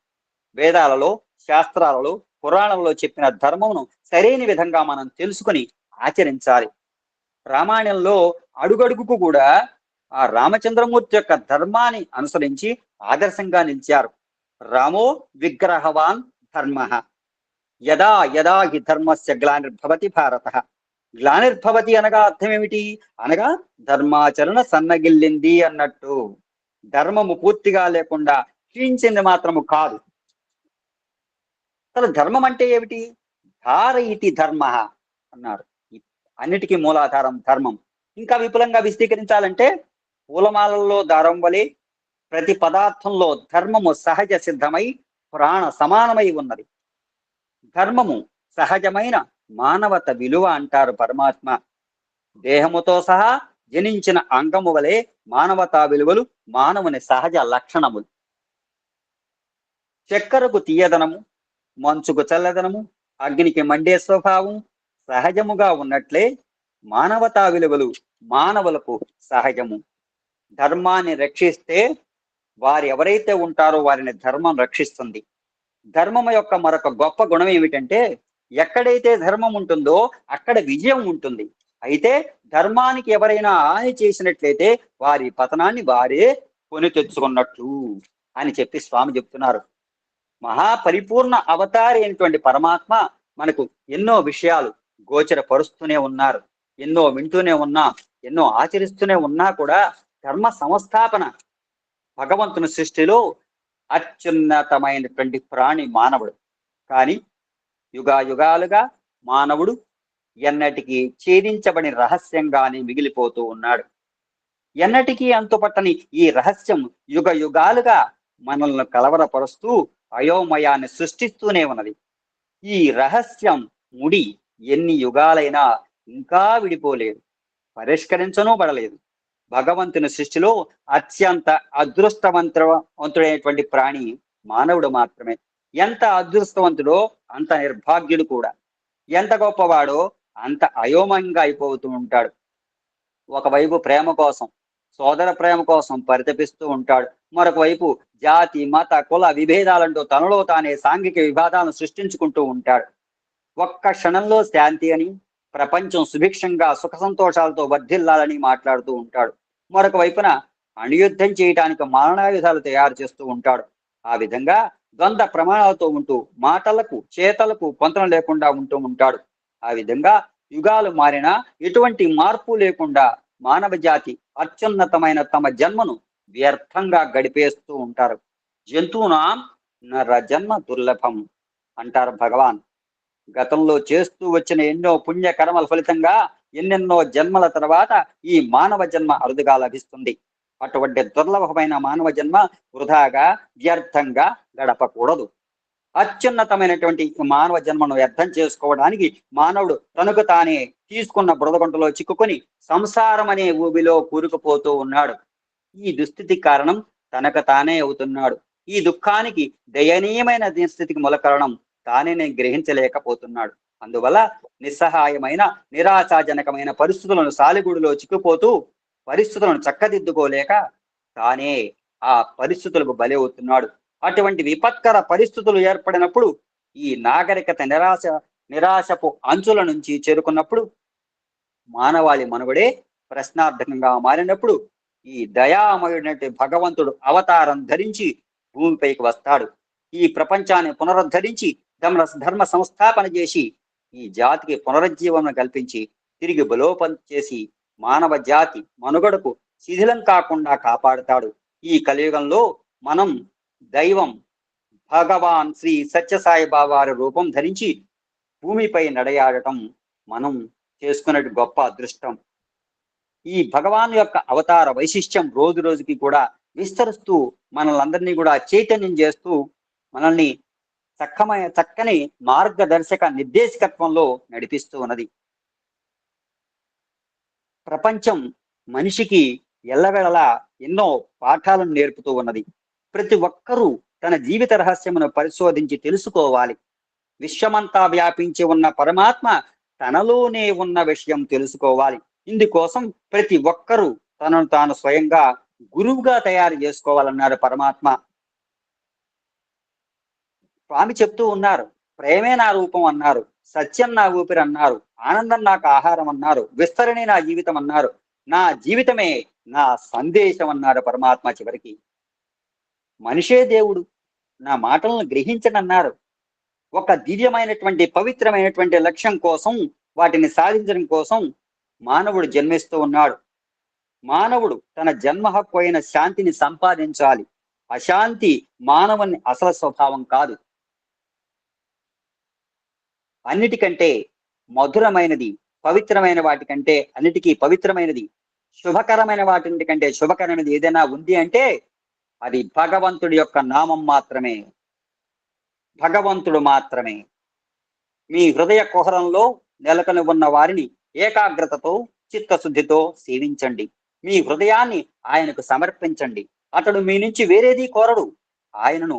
వేదాలలో, శాస్త్రాలలో, పురాణంలో చెప్పిన ధర్మమును సరైన విధంగా మనం తెలుసుకుని ఆచరించాలి. రామాయణంలో అడుగడుగుకు కూడా ఆ రామచంద్రమూర్తి యొక్క ధర్మాన్ని అనుసరించి ఆదర్శంగా నిలిచారు. రామో విగ్రహవాన్ ధర్మ యదా యదా హి ధర్మస్య గ్లానిర్భవతి భారత. గ్లానిర్భవతి అనగా అర్థం ఏమిటి? అనగా ధర్మాచరణ సన్నగిల్లింది అన్నట్టు. ధర్మము పూర్తిగా లేకుండా క్షీణించింది మాత్రము కాదు. అసలు ధర్మం అంటే ఏమిటి? ధారయితి ధర్మ అన్నారు. అన్నిటికీ మూలాధారం ధర్మం. ఇంకా విపులంగా విశదీకరించాలంటే పూలమాలల్లో దారం వలె ప్రతి పదార్థంలో ధర్మము సహజ సిద్ధమై ప్రాణ సమానమై ఉన్నది. ధర్మము సహజమైన మానవత విలువ అంటారు పరమాత్మ. దేహముతో సహా జనించిన అంగము వలె మానవతా విలువలు మానవుని సహజ లక్షణములు. చక్కెరకు తీయదనము, మంచుకు చల్లదనము, అగ్నికి మండే స్వభావం సహజముగా ఉన్నట్లే మానవతా విలువలు మానవులకు సహజము. ధర్మాన్ని రక్షిస్తే వారు ఎవరైతే ఉంటారో వారిని ధర్మం రక్షిస్తుంది. ధర్మం యొక్క మరొక గొప్ప గుణం ఏమిటంటే ఎక్కడైతే ధర్మం ఉంటుందో అక్కడ విజయం ఉంటుంది. అయితే ధర్మానికి ఎవరైనా హాని చేసినట్లయితే వారి పతనాన్ని వారే కొని తెచ్చుకున్నట్లు అని చెప్పి స్వామి చెప్తున్నారు. మహాపరిపూర్ణ అవతారి అయినటువంటి పరమాత్మ మనకు ఎన్నో విషయాలు గోచరపరుస్తూనే ఉన్నారు. ఎన్నో వింటూనే ఉన్నా, ఎన్నో ఆచరిస్తూనే ఉన్నా కూడా ధర్మ సంస్థాపన భగవంతుని సృష్టిలో అత్యున్నతమైనటువంటి ప్రాణి మానవుడు. కానీ యుగాలుగా మానవుడు ఎన్నటికీ ఛేదించబడి రహస్యంగానే మిగిలిపోతూ ఉన్నాడు. ఎన్నటికీ అంతుపట్టని ఈ రహస్యం యుగాలుగా మనల్ని కలవరపరుస్తూ అయోమయాన్ని సృష్టిస్తూనే ఉన్నది. ఈ రహస్యం ముడి ఎన్ని యుగాలైనా ఇంకా విడిపోలేదు, పరిష్కరించనూ పడలేదు. భగవంతుని సృష్టిలో అత్యంత అదృష్టవంతుడైనటువంటి ప్రాణి మానవుడు మాత్రమే. ఎంత అదృష్టవంతుడో అంత నిర్భాగ్యుడు కూడా. ఎంత గొప్పవాడో అంత అయోమయంగా అయిపోతూ ఉంటాడు. ఒకవైపు ప్రేమ కోసం, సోదర ప్రేమ కోసం పరితపిస్తూ ఉంటాడు. మరొక వైపు జాతి, మత, కుల విభేదాలంటూ తనలో తానే సాంఘిక విభేదాలను సృష్టించుకుంటూ ఉంటాడు. ఒక్క క్షణంలో శాంతి అని, ప్రపంచం సుభిక్షంగా సుఖ సంతోషాలతో వర్ధిల్లాలని మాట్లాడుతూ ఉంటాడు. మరొక వైపున అణుయుద్ధం చేయడానికి మారణాయుధాలు తయారు చేస్తూ ఉంటాడు. ఆ విధంగా ద్వంద్వ ప్రమాణాలతో ఉంటూ మాటలకు చేతలకు పొంతన లేకుండా ఉంటూ ఉంటాడు. ఆ విధంగా యుగాలు మారినా ఎటువంటి మార్పు లేకుండా మానవ జాతి అత్యున్నతమైన తమ జన్మను వ్యర్థంగా గడిపేస్తూ ఉంటారు. జంతువునాం నర జన్మ దుర్లభం అంటారు భగవాన్. గతంలో చేస్తూ వచ్చిన ఎన్నో పుణ్య కర్మల ఫలితంగా ఎన్నెన్నో జన్మల తర్వాత ఈ మానవ జన్మ అరుదుగా లభిస్తుంది. అటువంటి దుర్లభమైన మానవ జన్మ వృధాగా వ్యర్థంగా గడపకూడదు. అత్యున్నతమైనటువంటి మానవ జన్మను వ్యర్థం చేసుకోవడానికి మానవుడు తనకు తానే తీసుకున్న బురదగుంటలో చిక్కుకొని సంసారం అనే ఊబిలో కూరుకుపోతూ ఉన్నాడు. ఈ దుస్థితి కారణం తనకు తానే అవుతున్నాడు. ఈ దుఃఖానికి దయనీయమైన స్థితికి మూల కారణం తానే గ్రహించలేకపోతున్నాడు. అందువల్ల నిస్సహాయమైన నిరాశాజనకమైన పరిస్థితులను సాలిగూడులో చిక్కుపోతూ పరిస్థితులను చక్కదిద్దుకోలేక తానే ఆ పరిస్థితులకు బలి అవుతున్నాడు. అటువంటి విపత్కర పరిస్థితులు ఏర్పడినప్పుడు ఈ నాగరికత నిరాశపు అంచుల నుంచి చేరుకున్నప్పుడు మానవాళి మనుగడే ప్రశ్నార్థకంగా మారినప్పుడు ఈ దయామయుడైన భగవంతుడు అవతారం ధరించి భూమిపైకి వస్తాడు. ఈ ప్రపంచాన్ని పునరుద్ధరించి ధర్మ సంస్థాపన చేసి ఈ జాతికి పునరుజ్జీవనం కల్పించి తిరిగి బలోపం చేసి మానవ జాతి మనుగడకు శిథిలం కాకుండా కాపాడుతాడు. ఈ కలియుగంలో మనం దైవం భగవాన్ శ్రీ సత్యసాయి బాబా వారి రూపం ధరించి భూమిపై నడయాడటం మనం చేసుకునే గొప్ప అదృష్టం. ఈ భగవాన్ యొక్క అవతార వైశిష్ట్యం రోజు రోజుకి కూడా విస్తరిస్తూ మనల్ని కూడా చైతన్యం చేస్తూ మనల్ని చక్కని మార్గదర్శక నిర్దేశకత్వంలో నడిపిస్తూ ఉన్నది. ప్రపంచం మనిషికి ఎల్లవేళలా ఎన్నో పాఠాలను నేర్పుతూ ఉన్నది. ప్రతి ఒక్కరూ తన జీవిత రహస్యమును పరిశోధించి తెలుసుకోవాలి. విశ్వమంతా వ్యాపించి ఉన్న పరమాత్మ తనలోనే ఉన్న విషయం తెలుసుకోవాలి. ఇందుకోసం ప్రతి ఒక్కరూ తనను తాను స్వయంగా గురువుగా తయారు చేసుకోవాలన్నాడు పరమాత్మ. స్వామి చెప్తూ ఉన్నారు, ప్రేమే నా రూపం అన్నారు, సత్యం నా ఊపిరి అన్నారు, ఆనందం నాకు ఆహారం అన్నారు, విస్తరణే నా జీవితం అన్నారు, నా జీవితమే నా సందేశం అన్నారు పరమాత్మ. చివరికి మనిషే దేవుడు, నా మాటలను గ్రహించనన్నారు. ఒక దివ్యమైనటువంటి పవిత్రమైనటువంటి లక్ష్యం కోసం, వాటిని సాధించడం కోసం మానవుడు జన్మిస్తూ ఉన్నాడు. మానవుడు తన జన్మ హక్కు అయిన శాంతిని సంపాదించాలి. అశాంతి మానవుని అసలు స్వభావం కాదు. అన్నిటికంటే మధురమైనది, పవిత్రమైన వాటికంటే అన్నిటికీ పవిత్రమైనది, శుభకరమైన వాటి కంటే శుభకరమైనది ఏదైనా ఉంది అంటే అది భగవంతుడి యొక్క నామం మాత్రమే, భగవంతుడు మాత్రమే. మీ హృదయ కుహరంలో నెలకొని ఉన్న వారిని ఏకాగ్రతతో చిత్తశుద్ధితో సేవించండి. మీ హృదయాన్ని ఆయనకు సమర్పించండి. అతడు మీ నుంచి వేరేది కోరడు. ఆయనను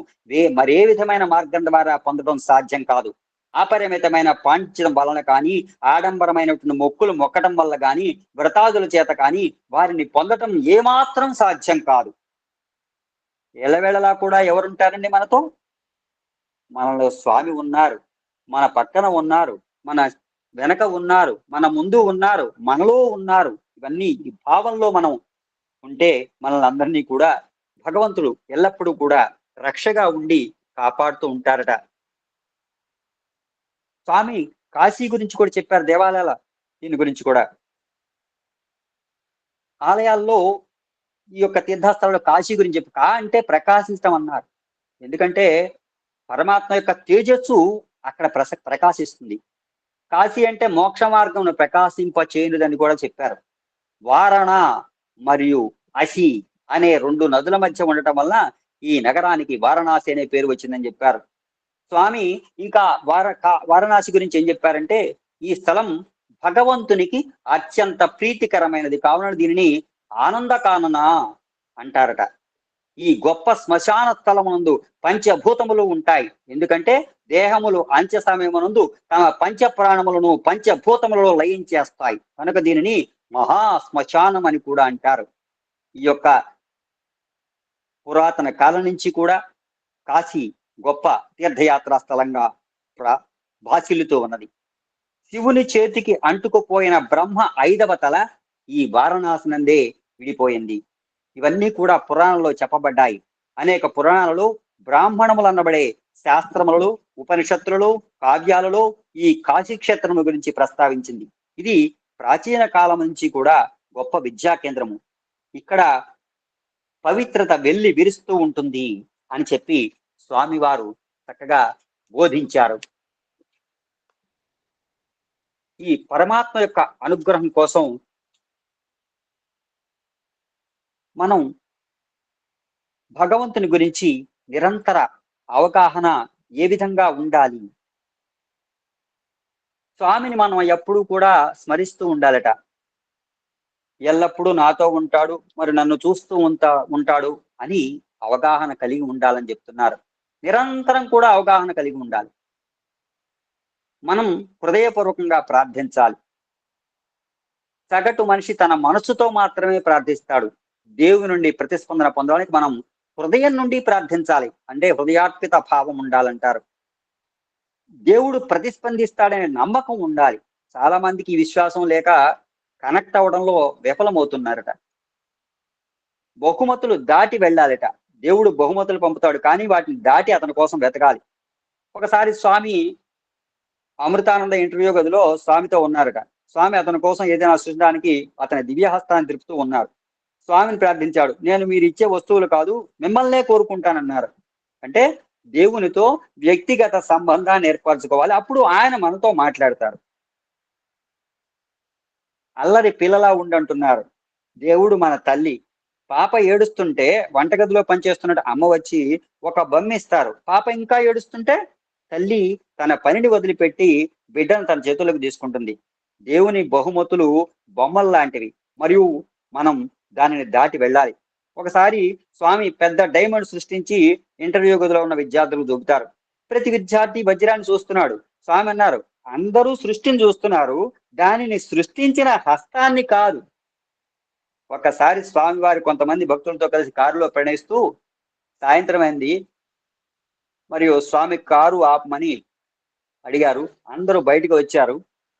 మరే విధమైన మార్గం ద్వారా పొందడం సాధ్యం కాదు. అపరిమితమైన పాండ్యం వలన కానీ, ఆడంబరమైనటువంటి మొక్కులు మొక్కడం వల్ల కానీ, వ్రతాదుల చేత కానీ వారిని పొందటం ఏమాత్రం సాధ్యం కాదు. ఎలవేళలా కూడా ఎవరుంటారండి మనతో? మనలో స్వామి ఉన్నారు, మన పక్కన ఉన్నారు, మన వెనక ఉన్నారు, మన ముందు ఉన్నారు, మనలో ఉన్నారు. ఇవన్నీ ఈ భావంలో మనం ఉంటే మనల్ని అందరినీ కూడా భగవంతుడు ఎల్లప్పుడూ కూడా రక్షగా ఉండి కాపాడుతూ ఉంటారట. స్వామి కాశీ గురించి కూడా చెప్పారు, దేవాలయాల దీని గురించి కూడా. ఆలయాల్లో ఈ యొక్క తీర్థస్థలంలో కాశీ గురించి చెప్పి, అంటే ప్రకాశించడం అన్నారు. ఎందుకంటే పరమాత్మ యొక్క తేజస్సు అక్కడ ప్రకాశిస్తుంది. కాశీ అంటే మోక్ష మార్గం ప్రకాశింప చేయుదని కూడా చెప్పారు. వారణ మరియు అసి అనే 2 నదుల మధ్య ఉండటం వల్ల ఈ నగరానికి వారణాసి అనే పేరు వచ్చిందని చెప్పారు స్వామి. ఇంకా వారణాసి గురించి ఏం చెప్పారంటే, ఈ స్థలం భగవంతునికి అత్యంత ప్రీతికరమైనది కావున దీనిని ఆనందకానన అంటారట. ఈ గొప్ప శ్మశాన స్థలమునందు పంచభూతములు ఉంటాయి. ఎందుకంటే దేహములు అంత్య సమయమునందు తమ పంచప్రాణములను పంచభూతములలో లయించేస్తాయి కనుక దీనిని మహా శ్మశానం అని కూడా అంటారు. ఈ యొక్క పురాతన కాలం నుంచి కూడా కాశీ గొప్ప తీర్థయాత్రా స్థలంగా భాసిల్లుతూ ఉన్నది. శివుని చేతికి అంటుకుపోయిన బ్రహ్మ 5వ తల ఈ వారణాసి నందే విడిపోయింది. ఇవన్నీ కూడా పురాణంలో చెప్పబడ్డాయి. అనేక పురాణాలలో బ్రాహ్మణములు అనబడే శాస్త్రములలో, ఉపనిషత్తులలో, కావ్యాలలో ఈ కాశీ క్షేత్రము గురించి ప్రస్తావించింది. ఇది ప్రాచీన కాలం నుంచి కూడా గొప్ప విద్యా కేంద్రము. ఇక్కడ పవిత్రత వెళ్లి విరుస్తూ ఉంటుంది అని చెప్పి స్వామివారు చక్కగా బోధించారు. ఈ పరమాత్మ యొక్క అనుగ్రహం కోసం మనం భగవంతుని గురించి నిరంతర అవగాహన ఏ విధంగా ఉండాలి? స్వామిని మనం ఎప్పుడూ కూడా స్మరిస్తూ ఉండాలట. ఎల్లప్పుడూ నాతో ఉంటాడు, మరి నన్ను చూస్తూ ఉంటాడు అని అవగాహన కలిగి ఉండాలని చెప్తున్నారు. నిరంతరం కూడా అవగాహన కలిగి ఉండాలి. మనం హృదయపూర్వకంగా ప్రార్థించాలి. సగటు మనిషి తన మనసుతో మాత్రమే ప్రార్థిస్తాడు. దేవుని నుండి ప్రతిస్పందన పొందడానికి మనం హృదయం నుండి ప్రార్థించాలి. అంటే హృదయార్పిత భావం ఉండాలంటారు. దేవుడు ప్రతిస్పందిస్తాడనే నమ్మకం ఉండాలి. చాలా మందికి ఈ విశ్వాసం లేక కనెక్ట్ అవడంలో విఫలమవుతున్నారట. బహుమతులు దాటి వెళ్ళాలట. దేవుడు బహుమతులు పంపుతాడు, కానీ వాటిని దాటి అతని కోసం వెతకాలి. ఒకసారి స్వామి అమృతానంద ఇంటర్వ్యూ గదిలో స్వామితో ఉన్నారట. స్వామి అతని కోసం ఏదైనా సృష్టించడానికి అతని దివ్యహస్తాన్ని తిరుపుతూ ఉన్నారు. స్వామిని ప్రార్థించాడు. నేను మీరు ఇచ్చే వస్తువులు కాదు, మిమ్మల్నే కోరుకుంటానన్నారు. అంటే దేవునితో వ్యక్తిగత సంబంధాన్ని ఏర్పరచుకోవాలి. అప్పుడు ఆయన మనతో మాట్లాడతాడు. అల్లరి పిల్లలా ఉండంటున్నారు. దేవుడు మన తల్లి. పాప ఏడుస్తుంటే వంటగదిలో పనిచేస్తున్నట్టు అమ్మ వచ్చి ఒక బొమ్మ ఇస్తారు. పాప ఇంకా ఏడుస్తుంటే తల్లి తన పనిని వదిలిపెట్టి బిడ్డను తన చేతులకు తీసుకుంటుంది. దేవుని బహుమతులు బొమ్మలు లాంటివి, మరియు మనం దానిని దాటి వెళ్ళాలి. ఒకసారి స్వామి పెద్ద డైమండ్ సృష్టించి ఇంటర్వ్యూ గదిలో ఉన్న విద్యార్థులకు చూపుతారు. ప్రతి విద్యార్థి వజ్రాన్ని చూస్తున్నాడు. స్వామి అన్నారు, అందరూ సృష్టిని చూస్తున్నారు, దానిని సృష్టించిన హస్తాన్ని కాదు. ఒకసారి స్వామి వారి కొంతమంది భక్తులతో కలిసి కారులో ప్రయాణిస్తూ సాయంత్రం అయింది, మరియు స్వామి కారు ఆపమని అడిగారు. అందరూ బయటకు వచ్చారు.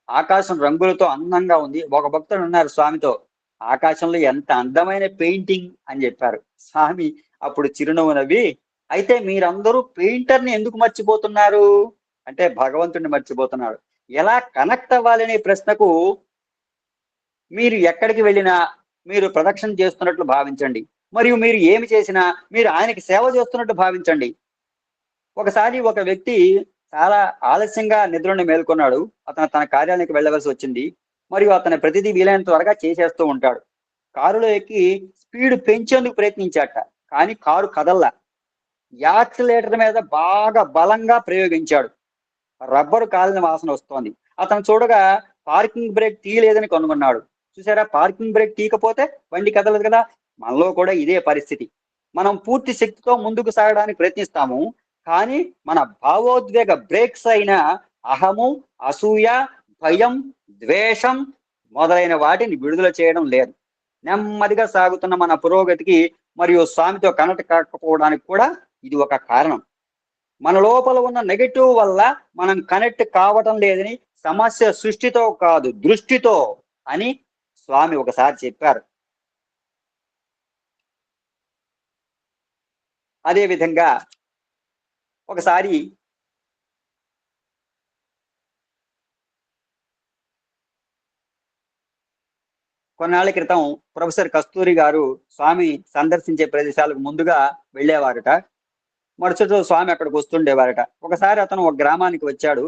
ఆకాశం రంగులతో అందంగా ఉంది. ఒక భక్తుడు ఉన్నారు స్వామితో, ఆకాశంలో ఎంత అందమైన పెయింటింగ్ అని చెప్పారు. స్వామి అప్పుడు చిరునవ్వు నవ్వి, అయితే మీరందరూ పెయింటర్ని ఎందుకు మర్చిపోతున్నారు అంటే భగవంతుడిని మర్చిపోతున్నారు. ఎలా కనెక్ట్ అవ్వాలనే ప్రశ్నకు మీరు ఎక్కడికి వెళ్ళినా మీరు ప్రదక్షిణ చేస్తున్నట్లు భావించండి, మరియు మీరు ఏమి చేసినా మీరు ఆయనకి సేవ చేస్తున్నట్టు భావించండి. ఒకసారి ఒక వ్యక్తి చాలా ఆలస్యంగా నిద్రని మేల్కొన్నాడు. అతను తన కార్యాలయానికి వెళ్ళవలసి వచ్చింది, మరియు అతను ప్రతిదీ వీలైనంత త్వరగా చేసేస్తూ ఉంటాడు. కారులో ఎక్కి స్పీడ్ పెంచేందుకు ప్రయత్నించాట, కానీ కారు కదల్లా. యాక్సిలేటర్ మీద బాగా బలంగా ప్రయోగించాడు. రబ్బరు కాలిన వాసన వస్తోంది. అతను చూడగా పార్కింగ్ బ్రేక్ తీయలేదని కనుగొన్నాడు. చూసారా, పార్కింగ్ బ్రేక్ తీయకపోతే బండి కదలదు కదా. మనలో కూడా ఇదే పరిస్థితి. మనం పూర్తి శక్తితో ముందుకు సాగడానికి ప్రయత్నిస్తాము, కానీ మన భావోద్వేగ బ్రేక్స్ అయిన అహము, అసూయ, భయం, ద్వేషం మొదలైన వాటిని విడుదల చేయడం లేదు. నెమ్మదిగా సాగుతున్న మన పురోగతికి మరియు స్వామితో కనెక్ట్ కాకపోవడానికి కూడా ఇది ఒక కారణం. మన లోపల ఉన్న నెగటివ్ వల్ల మనం కనెక్ట్ కావటం లేదని, సమస్య సృష్టితో కాదు దృష్టితో అని స్వామి ఒకసారి చెప్పారు. అదే విధంగా ఒకసారి కొన్నాళ్ల క్రితం ప్రొఫెసర్ కస్తూరి గారు స్వామి సందర్శించే ప్రదేశాలకు ముందుగా వెళ్ళేవారట. మరుసటి రోజు స్వామి అక్కడికి వస్తుండేవారట. ఒకసారి అతను ఒక గ్రామానికి వచ్చాడు.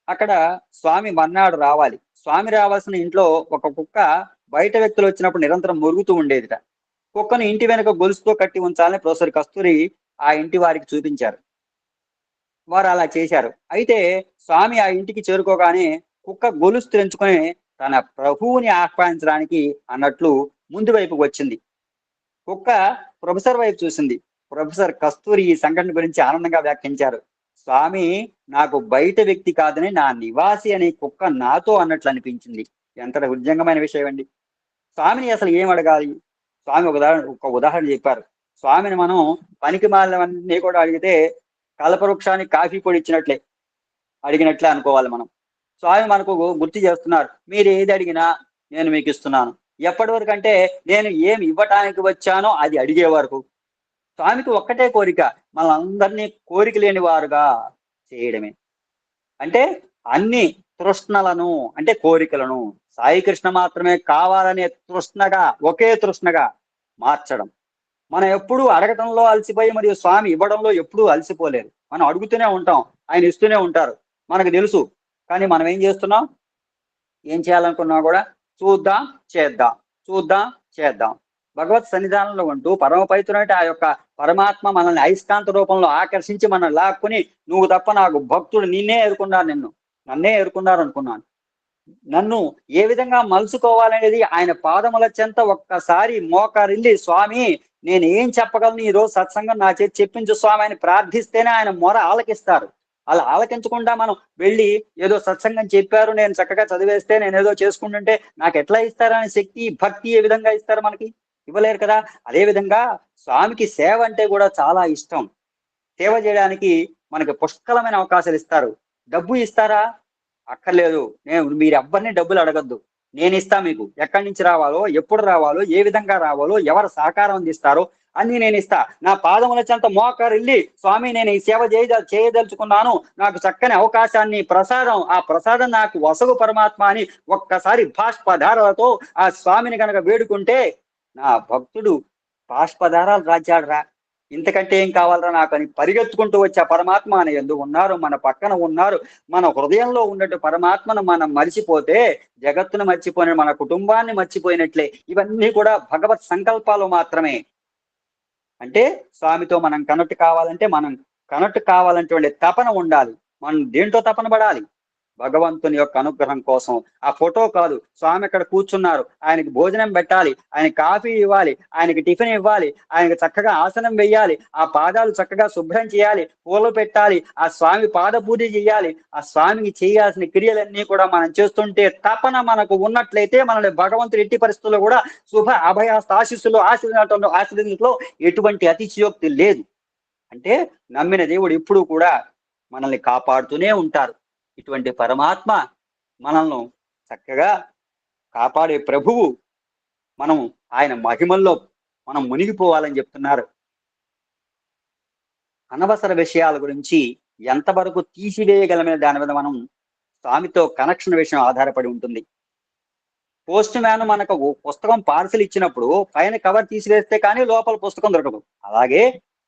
అక్కడ స్వామి మర్నాడు రావాలి. స్వామి రావాల్సిన ఇంట్లో ఒక కుక్క బయట వ్యక్తులు వచ్చినప్పుడు నిరంతరం మురుగుతూ ఉండేదిట. కుక్కను ఇంటి వెనుక గొలుసుతో కట్టి ఉంచాలని ప్రొఫెసర్ కస్తూరి ఆ ఇంటి వారికి చూపించారు. వారు అలా చేశారు. అయితే స్వామి ఆ ఇంటికి చేరుకోగానే కుక్క గొలుసు తెంచుకొని తన ప్రభువుని ఆహ్వానించడానికి అన్నట్లు ముందు వైపుకు వచ్చింది. కుక్క ప్రొఫెసర్ వైపు చూసింది. ప్రొఫెసర్ కస్తూరి ఈ సంఘటన గురించి ఆనందంగా వ్యాఖ్యానించారు. స్వామి నాకు బయట వ్యక్తి కాదని నా నివాసి అనే కుక్క నాతో అన్నట్లు అనిపించింది. ఎంత ఉద్యంగమైన విషయం అండి. స్వామిని అసలు ఏం అడగాలి? స్వామి ఒక ఉదాహరణ చెప్పారు. స్వామిని మనం పనికి మాలవన్నీ కూడా అడిగితే కల్పవృక్షానికి కాఫీ పొడి ఇచ్చినట్లే అడిగినట్లే అనుకోవాలి మనం. స్వామి మనకు గుర్తు చేస్తున్నారు, మీరు ఏది అడిగినా నేను మీకు ఇస్తున్నాను. ఎప్పటి వరకు అంటే నేను ఏమి ఇవ్వటానికి వచ్చానో అది అడిగే వరకు. స్వామికి ఒక్కటే కోరిక, మనందరినీ కోరిక లేని వారుగా చేయడమే. అంటే అన్ని తృష్ణలను అంటే కోరికలను సాయి కృష్ణ మాత్రమే కావాలనే తృష్ణగా, ఒకే తృష్ణగా మార్చడం. మనం ఎప్పుడూ అడగటంలో అలసిపోయి మరియు స్వామి ఇవ్వడంలో ఎప్పుడూ అలసిపోలేరు. మనం అడుగుతూనే ఉంటాం, ఆయన ఇస్తూనే ఉంటారు, మనకు తెలుసు. కానీ మనం ఏం చేస్తున్నాం? ఏం చేయాలనుకున్నా కూడా చూద్దాం చేద్దాం, చూద్దాం చేద్దాం. భగవత్ సన్నిధానంలో ఉంటూ పరమపైతునైతే ఆ యొక్క పరమాత్మ మనల్ని అయస్కాంత రూపంలో ఆకర్షించి మనల్ని లాక్కుని, నువ్వు తప్ప నాకు భక్తుడు నన్నే ఎరుకున్నారు అనుకున్నాను. నన్ను ఏ విధంగా మలుచుకోవాలనేది ఆయన పాదముల చెంత ఒక్కసారి మోకరిల్లి, స్వామి నేను ఏం చెప్పగలను ఈ రోజు సత్సంగం నా చేతి చెప్పించు స్వామి అని ప్రార్థిస్తేనే ఆయన మొర ఆలకిస్తారు. అలా ఆలకించకుండా మనం వెళ్ళి ఏదో సత్సంగం చెప్పారు, నేను చక్కగా చదివేస్తే, నేను ఏదో చేసుకుంటుంటే నాకు ఎట్లా ఇస్తారనే శక్తి, భక్తి ఏ విధంగా ఇస్తారు? మనకి ఇవ్వలేరు కదా. అదే విధంగా స్వామికి సేవ అంటే కూడా చాలా ఇష్టం. సేవ చేయడానికి మనకి పుష్కలమైన అవకాశాలు ఇస్తారు. డబ్బు ఇస్తారా? అక్కర్లేదు. మీరు ఎవ్వరిని డబ్బులు అడగద్దు, నేను ఇస్తా. మీకు ఎక్కడి నుంచి రావాలో, ఎప్పుడు రావాలో, ఏ విధంగా రావాలో, ఎవరు సహకారం అందిస్తారో అన్ని నేను ఇస్తా. నా పాదముల చెంత మోకరిల్లి, స్వామి నేను ఈ సేవ చేయదలుచుకున్నాను, నాకు చక్కని అవకాశాన్ని, ఆ ప్రసాదం నాకు వసగు పరమాత్మ అని ఒక్కసారి బాష్పధారాలతో ఆ స్వామిని కనుక వేడుకుంటే, నా భక్తుడు బాష్పధారాలు రాజ్యాడురా, ఇంతకంటే ఏం కావాలరా నాకు అని పరిగెత్తుకుంటూ వచ్చే పరమాత్మ మన యందు ఉన్నారు, మన పక్కన ఉన్నారు. మన హృదయంలో ఉన్నట్టు పరమాత్మను మనం మర్చిపోతే జగత్తును మర్చిపోయిన, మన కుటుంబాన్ని మర్చిపోయినట్లే. ఇవన్నీ కూడా భగవత్ సంకల్పాలు మాత్రమే. అంటే స్వామితో మనం కనెక్ట్ కావాలంటే, మనం కనెక్ట్ కావాలంటే తపన ఉండాలి. మనం దేంట్లో తపన పడాలి? భగవంతుని యొక్క అనుగ్రహం కోసం. ఆ ఫోటో కాదు, స్వామి అక్కడ కూర్చున్నారు, ఆయనకి భోజనం పెట్టాలి, ఆయనకి కాఫీ ఇవ్వాలి, ఆయనకి టిఫిన్ ఇవ్వాలి, ఆయనకి చక్కగా ఆసనం వెయ్యాలి, ఆ పాదాలు చక్కగా శుభ్రం చేయాలి, పూలు పెట్టాలి, ఆ స్వామి పాద పూజ చేయాలి. ఆ స్వామికి చేయాల్సిన క్రియలన్నీ కూడా మనం చేస్తుంటే తపన మనకు ఉన్నట్లయితే మనల్ని భగవంతుడు ఎట్టి పరిస్థితుల్లో కూడా శుభ అభయాస్త ఆశీస్సులు ఆశీర్వదించడంలో ఎటువంటి అతిశయోక్తి లేదు. అంటే నమ్మిన దేవుడు ఎప్పుడూ కూడా మనల్ని కాపాడుతూనే ఉంటారు. ఇటువంటి పరమాత్మ మనల్ని చక్కగా కాపాడే ప్రభువు. మనం ఆయన మహిమల్లో మనం మునిగిపోవాలని చెప్తున్నారు. అనవసర విషయాల గురించి ఎంతవరకు తీసివేయగలమే దాని మీద మనం స్వామితో కనెక్షన్ విషయం ఆధారపడి ఉంటుంది. పోస్ట్ మ్యాన్ మనకు పుస్తకం పార్సిల్ ఇచ్చినప్పుడు పైన కవర్ తీసివేస్తే కానీ లోపల పుస్తకం దొరకదు. అలాగే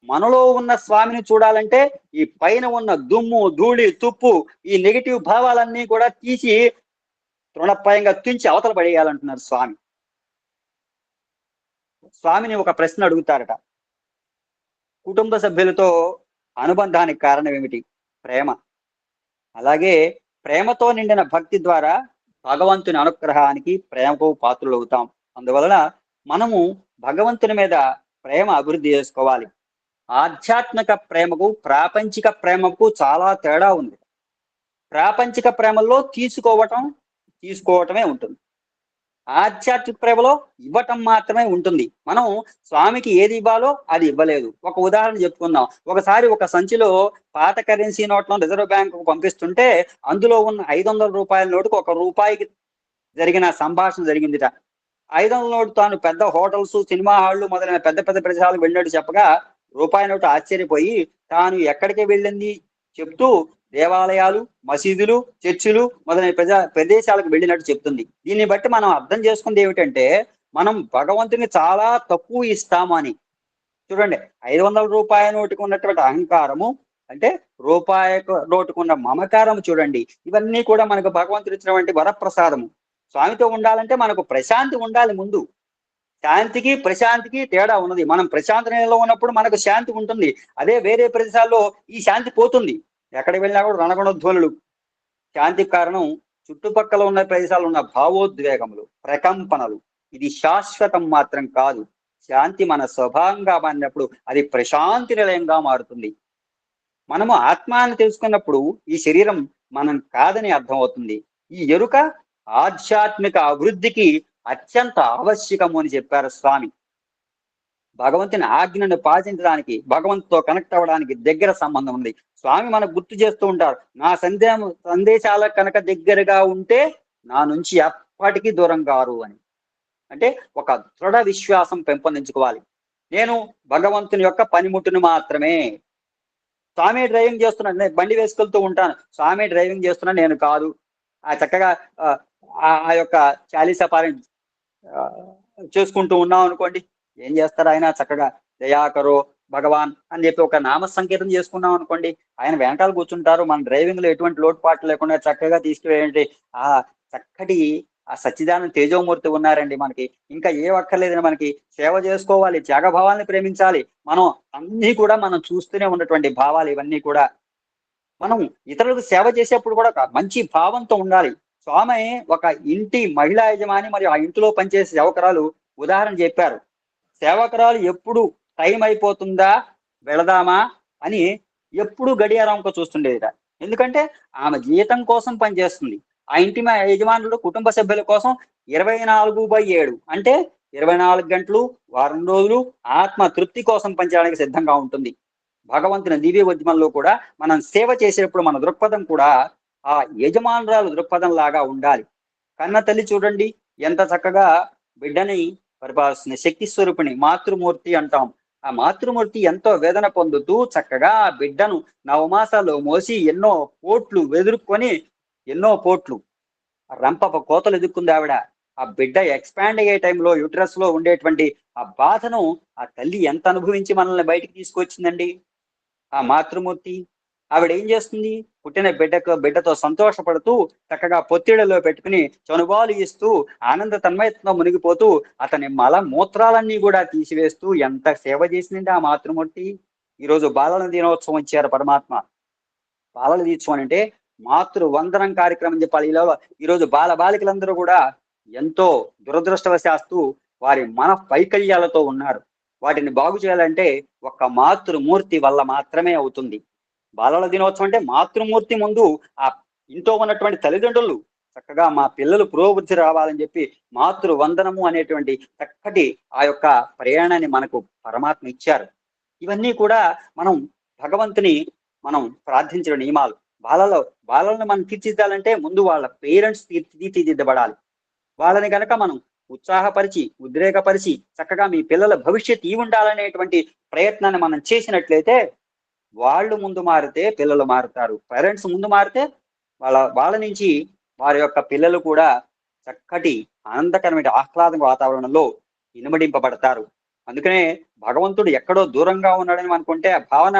మనలో ఉన్న స్వామిని చూడాలంటే ఈ పైన ఉన్న దుమ్ము, ధూళి, తుప్పు, ఈ నెగిటివ్ భావాలన్నీ కూడా తీసి తృణప్రాయంగా తుంచి అవతల పడేయాలంటున్నారు స్వామి. స్వామిని ఒక ప్రశ్న అడుగుతారట. కుటుంబ సభ్యులతో అనుబంధానికి కారణం ఏమిటి? ప్రేమ. అలాగే ప్రేమతో నిండిన భక్తి ద్వారా భగవంతుని అనుగ్రహానికి, ప్రేమకు పాత్రులవుతాం. అందువలన మనము భగవంతుని మీద ప్రేమ అభివృద్ధి చేసుకోవాలి. ఆధ్యాత్మిక ప్రేమకు, ప్రాపంచిక ప్రేమకు చాలా తేడా ఉంది. ప్రాపంచిక ప్రేమలో తీసుకోవటమే ఉంటుంది. ఆధ్యాత్మిక ప్రేమలో ఇవ్వటం మాత్రమే ఉంటుంది. మనం స్వామికి ఏది ఇవ్వాలో అది ఇవ్వలేదు. ఒక ఉదాహరణ చెప్పుకుందాం. ఒకసారి ఒక సంచిలో పాత కరెన్సీ నోట్లను రిజర్వ్ బ్యాంకు పంపిస్తుంటే అందులో ఉన్న 500 రూపాయల నోటుకు ₹1 జరిగిన సంభాషణ జరిగిందిట. 500 నోటు తాను పెద్ద హోటల్స్, సినిమా హాళ్లు మొదలైన పెద్ద పెద్ద ప్రదేశాలకు వెళ్ళినట్టు చెప్పగా రూపాయి నోటు ఆశ్చర్యపోయి తాను ఎక్కడికి వెళ్ళింది చెప్తూ దేవాలయాలు, మసీదులు, చర్చిలు మొదలైన ప్రదేశాలకు వెళ్ళినట్టు చెప్తుంది. దీన్ని బట్టి మనం అర్థం చేసుకుంది ఏమిటంటే మనం భగవంతుని చాలా తక్కువ ఇస్తాము అని. చూడండి, 500 రూపాయల నోటుకు ఉన్నటువంటి అహంకారము, అంటే రూపాయి నోటుకున్న మమకారం చూడండి. ఇవన్నీ కూడా మనకు భగవంతుడు ఇచ్చినటువంటి వరప్రసాదము. స్వామితో ఉండాలంటే మనకు ప్రశాంతి ఉండాలి ముందు. శాంతికి ప్రశాంతికి తేడా ఉన్నది. మనం ప్రశాంత నిலைలో ఉన్నప్పుడు మనకు శాంతి ఉంటుంది. అదే వేరే ప్రదేశాల్లో ఈ శాంతి పోతుంది. ఎక్కడికి వెళ్ళినా కూడా రణగుణధ్వనులు. శాంతికి కారణం చుట్టుపక్కల ఉన్న ప్రదేశాలు ఉన్న భావోద్వేగములు, ప్రకంపనలు. ఇది శాశ్వతం మాత్రం కాదు. శాంతి మన స్వభావంగా మారినప్పుడు అది ప్రశాంతి నిలయంగా మారుతుంది. మనము ఆత్మాన్ని తెలుసుకున్నప్పుడు ఈ శరీరం మనం కాదని అర్థమవుతుంది. ఈ ఎరుక ఆధ్యాత్మిక అభివృద్ధికి అత్యంత ఆవశ్యకము అని చెప్పారు స్వామి. భగవంతుని ఆజ్ఞను పాటించడానికి, భగవంతుతో కనెక్ట్ అవ్వడానికి దగ్గర సంబంధం ఉంది. స్వామి మనకు గుర్తు చేస్తూ ఉంటారు, నా సందేశాలకు కనుక దగ్గరగా ఉంటే నా నుంచి ఎప్పటికీ దూరం కారు అని. అంటే ఒక దృఢ విశ్వాసం పెంపొందించుకోవాలి. నేను భగవంతుని యొక్క పనిముట్టును మాత్రమే. స్వామి డ్రైవింగ్ చేస్తున్నాడు, నేను బండి వేసుకెళ్తూ ఉంటాను, స్వామి డ్రైవింగ్ చేస్తున్నా, నేను కాదు. ఆ చక్కగా ఆ యొక్క చాలీసపారం చేసుకుంటూ ఉన్నాం అనుకోండి, ఏం చేస్తారు ఆయన? చక్కగా దయాకరో భగవాన్ అని చెప్పి ఒక నామ సంకీర్తం చేసుకున్నాం అనుకోండి, ఆయన వెనకాల కూర్చుంటారు. మన డ్రైవింగ్ లో ఎటువంటి లోటుపాట్లు లేకుండా చక్కగా తీసుకువేయండి. ఆ చక్కటి ఆ సచ్చిదానంద తేజోమూర్తి ఉన్నారండి మనకి. ఇంకా ఏ అక్కర్లేదని మనకి సేవ చేసుకోవాలి, త్యాగభావాన్ని ప్రేమించాలి. మనం అన్ని కూడా మనం చూస్తూనే ఉన్నటువంటి భావాలు ఇవన్నీ కూడా. మనం ఇతరులకు సేవ చేసేప్పుడు కూడా ఒక మంచి భావంతో ఉండాలి. స్వామి ఒక ఇంటి మహిళా యజమాని మరియు ఆ ఇంటిలో పనిచేసే సేవకురాలు ఉదాహరణ చెప్పారు. సేవకురాలు ఎప్పుడు టైం అయిపోతుందా, వెళదామా అని ఎప్పుడు గడియారంతో చూస్తుండేదిట. ఎందుకంటే ఆమె జీతం కోసం పనిచేస్తుంది. ఆ ఇంటి యజమానులు కుటుంబ సభ్యుల కోసం 24/7 అంటే 24 గంటలు, వారం రోజులు ఆత్మ తృప్తి కోసం పనిచేయడానికి సిద్ధంగా ఉంటుంది. భగవంతుని దివ్య ఉద్యమంలో కూడా మనం సేవ చేసేటప్పుడు మన దృక్పథం కూడా ఆ యజమానురాలు దృక్పథం లాగా ఉండాలి. కన్న తల్లి చూడండి ఎంత చక్కగా బిడ్డని పరిపాలిస్తుంది. శక్తి స్వరూపిణి, మాతృమూర్తి అంటాం. ఆ మాతృమూర్తి ఎంతో వేదన పొందుతూ చక్కగా ఆ బిడ్డను నవమాసాల్లో మోసి ఎన్నో పోట్లు ఎదుర్కొని, ఎన్నో పోట్లు రంప కోతలు ఎదుర్కొంది ఆవిడ. ఆ బిడ్డ ఎక్స్పాండ్ అయ్యే టైంలో యూట్రస్ లో ఉండేటువంటి ఆ బాధను ఆ తల్లి ఎంత అనుభవించి మనల్ని బయటికి తీసుకొచ్చిందండి. ఆ మాతృమూర్తి ఆవిడ ఏం చేస్తుంది? పుట్టిన బిడ్డతో సంతోషపడుతూ చక్కగా పొత్తిళ్లలో పెట్టుకుని చనుబాలు ఇస్తూ ఆనంద తన్మయత్వంలో మునిగిపోతూ అతని మల మూత్రాలన్నీ కూడా తీసివేస్తూ ఎంత సేవ చేసిందండి ఆ మాతృమూర్తి. ఈరోజు బాలల దినోత్సవం ఇచ్చారు పరమాత్మ. బాలల దినోత్సవం అంటే మాతృ వందనం కార్యక్రమం చెప్పాలి. ఈరోజు బాలికలందరూ కూడా ఎంతో దురదృష్టవశాస్తు వారి మన వైకల్యాలతో ఉన్నారు. వాటిని బాగు చేయాలంటే ఒక్క మాతృమూర్తి వల్ల మాత్రమే అవుతుంది. బాలల దినోత్సవం అంటే మాతృమూర్తి ముందు ఆ ఇంట్లో ఉన్నటువంటి తల్లిదండ్రులు చక్కగా మా పిల్లలు పురోభివృద్ధి రావాలని చెప్పి మాతృ వందనము అనేటువంటి చక్కటి ఆ యొక్క ప్రయాణాన్ని మనకు పరమాత్మ ఇచ్చారు. ఇవన్నీ కూడా మనం భగవంతుని మనం ప్రార్థించిన నియమాలు. బాలలను మనం తీర్చిదిద్దాలంటే ముందు వాళ్ళ పేరెంట్స్ తీర్చిదిద్దబడాలి. వాళ్ళని గనక మనం ఉత్సాహపరిచి ఉద్రేకపరిచి చక్కగా మీ పిల్లల భవిష్యత్ ఈ ఉండాలనేటువంటి ప్రయత్నాన్ని మనం చేసినట్లయితే వాళ్ళు ముందు మారితే పిల్లలు మారుతారు. పేరెంట్స్ ముందు మారితే వాళ్ళ నుంచి వారి యొక్క పిల్లలు కూడా చక్కటి ఆనందకరమైన ఆహ్లాద వాతావరణంలో ఇనుమడింపబడతారు. అందుకనే భగవంతుడు ఎక్కడో దూరంగా ఉన్నాడని అనుకుంటే ఆ భావన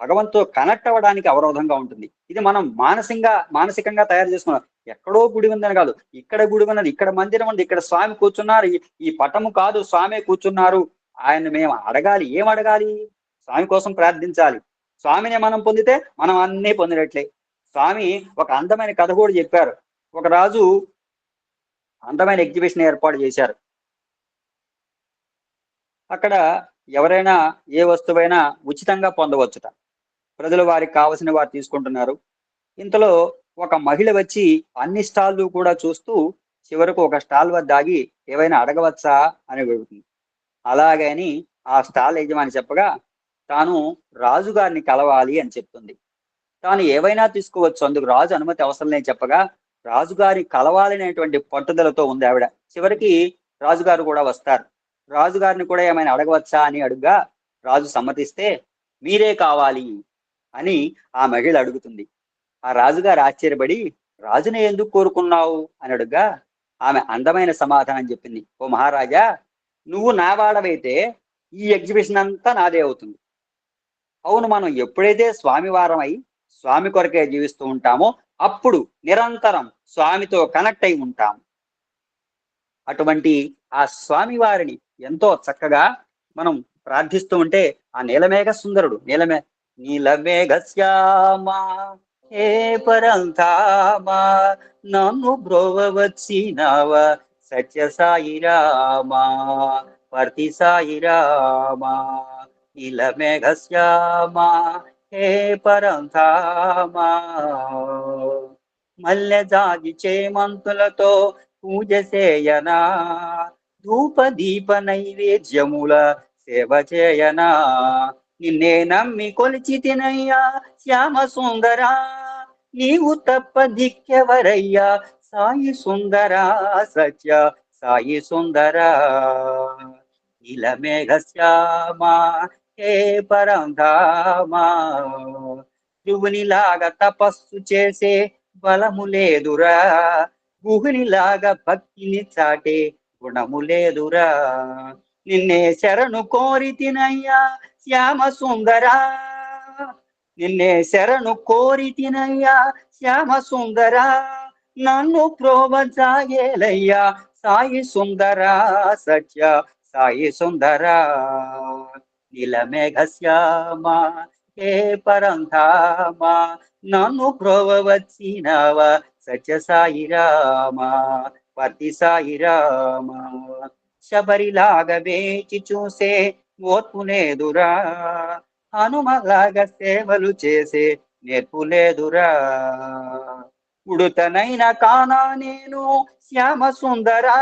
భగవంతుడు కనెక్ట్ అవ్వడానికి అవరోధంగా ఉంటుంది. ఇది మనం మానసికంగా తయారు చేసుకున్నాం. ఎక్కడో గుడి ఉందని కాదు, ఇక్కడ గుడి ఉన్నది, ఇక్కడ మందిరం ఉంది, ఇక్కడ స్వామి కూర్చున్నారు, ఈ పటము కాదు స్వామి కూర్చున్నారు. ఆయన మేము అడగాలి. ఏం అడగాలి? స్వామి కోసం ప్రార్థించాలి. స్వామిని మనం పొందితే మనం అన్నీ పొందినట్లే. స్వామి ఒక అందమైన కథ కూడా చెప్పారు. ఒక రాజు అందమైన ఎగ్జిబిషన్ ఏర్పాటు చేశారు. అక్కడ ఎవరైనా ఏ వస్తువైనా ఉచితంగా పొందవచ్చుట. ప్రజలు వారికి కావలసిన వారు తీసుకుంటున్నారు. ఇంతలో ఒక మహిళ వచ్చి అన్ని స్టాళ్ళు కూడా చూస్తూ చివరకు ఒక స్టాల్ వద్ద ఆగి ఏవైనా అడగవచ్చా అని అడుగుతుంది. అలాగని ఆ స్టాల్ యజమాని చెప్పగా తాను రాజుగారిని కలవాలి అని చెప్తుంది. తాను ఏవైనా తీసుకోవచ్చు, అందుకు రాజు అనుమతి అవసరం లేని చెప్పగా రాజుగారి కలవాలనేటువంటి పట్టుదలతో ఉంది ఆవిడ. చివరికి రాజుగారు కూడా వస్తారు. రాజుగారిని కూడా ఏమైనా అడగవచ్చా అని అడుగుగా రాజు సమ్మతిస్తే మీరే కావాలి అని ఆ మహిళ అడుగుతుంది. ఆ రాజుగారు ఆశ్చర్యపడి రాజుని ఎందుకు కోరుకున్నావు అని అడుగుగా ఆమె అందమైన సమాధానం చెప్పింది. ఓ మహారాజా, నువ్వు నా వాడవైతే ఈ ఎగ్జిబిషన్ అంతా నాదే అవుతుంది. అవును, మనం ఎప్పుడైతే స్వామివారమై స్వామి కొరకే జీవిస్తూ ఉంటామో అప్పుడు నిరంతరం స్వామితో కనెక్ట్ అయి ఉంటాం. అటువంటి ఆ స్వామి వారిని ఎంతో చక్కగా మనం ప్రార్థిస్తూ ఉంటే ఆ నీలమేఘ సుందరుడు నీలమేఘ శ్యామ హే పరంధామా నన్ను బ్రోవచ్చినవ సత్య సాయి రామా పర్తి సాయి రామా నీలమేఘ శ్యామ హే పరంధామా మల్లె జాజి చేమంతులతో పూజ చేయనా ధూప దీప నైవేద్యముల సేవ చేయనా నిన్నే నమ్మి కొలిచి తినయ్యా శ్యామ సుందరా నీవు తప్ప దిక్కెవరయ్యా సాయి సుందరా సత్య సాయి సుందరా నీలమేఘ శ్యామ హే పరంధామా ధ్రువునిలాగా తపస్సు చేసే బలము లేదురా గుహునిలాగా భక్తిని చాటే గుణము లేదురా నిన్నే శరణు కోరి తినయ్యా శ్యామ సుందరా నిన్నే శరణు కోరి తినయ్యా శ్యామ సుందరా నన్ను ప్రోవజాయేలయ్యా సాయి సుందరా సత్య సాయి సుందరా నీలమేఘ శ్యామ హే పరంధామా నన్ను ప్రోవచ్చినవ సత్య సాయి రామా పతి సాయి రామా శబరిలాగా వేచి చూసే ఓర్పు లేదురా హనుమలాగా సేవలు చేసే నేర్పు లేదురా ఉడుతనైన కానా నేను శ్యామ సుందరా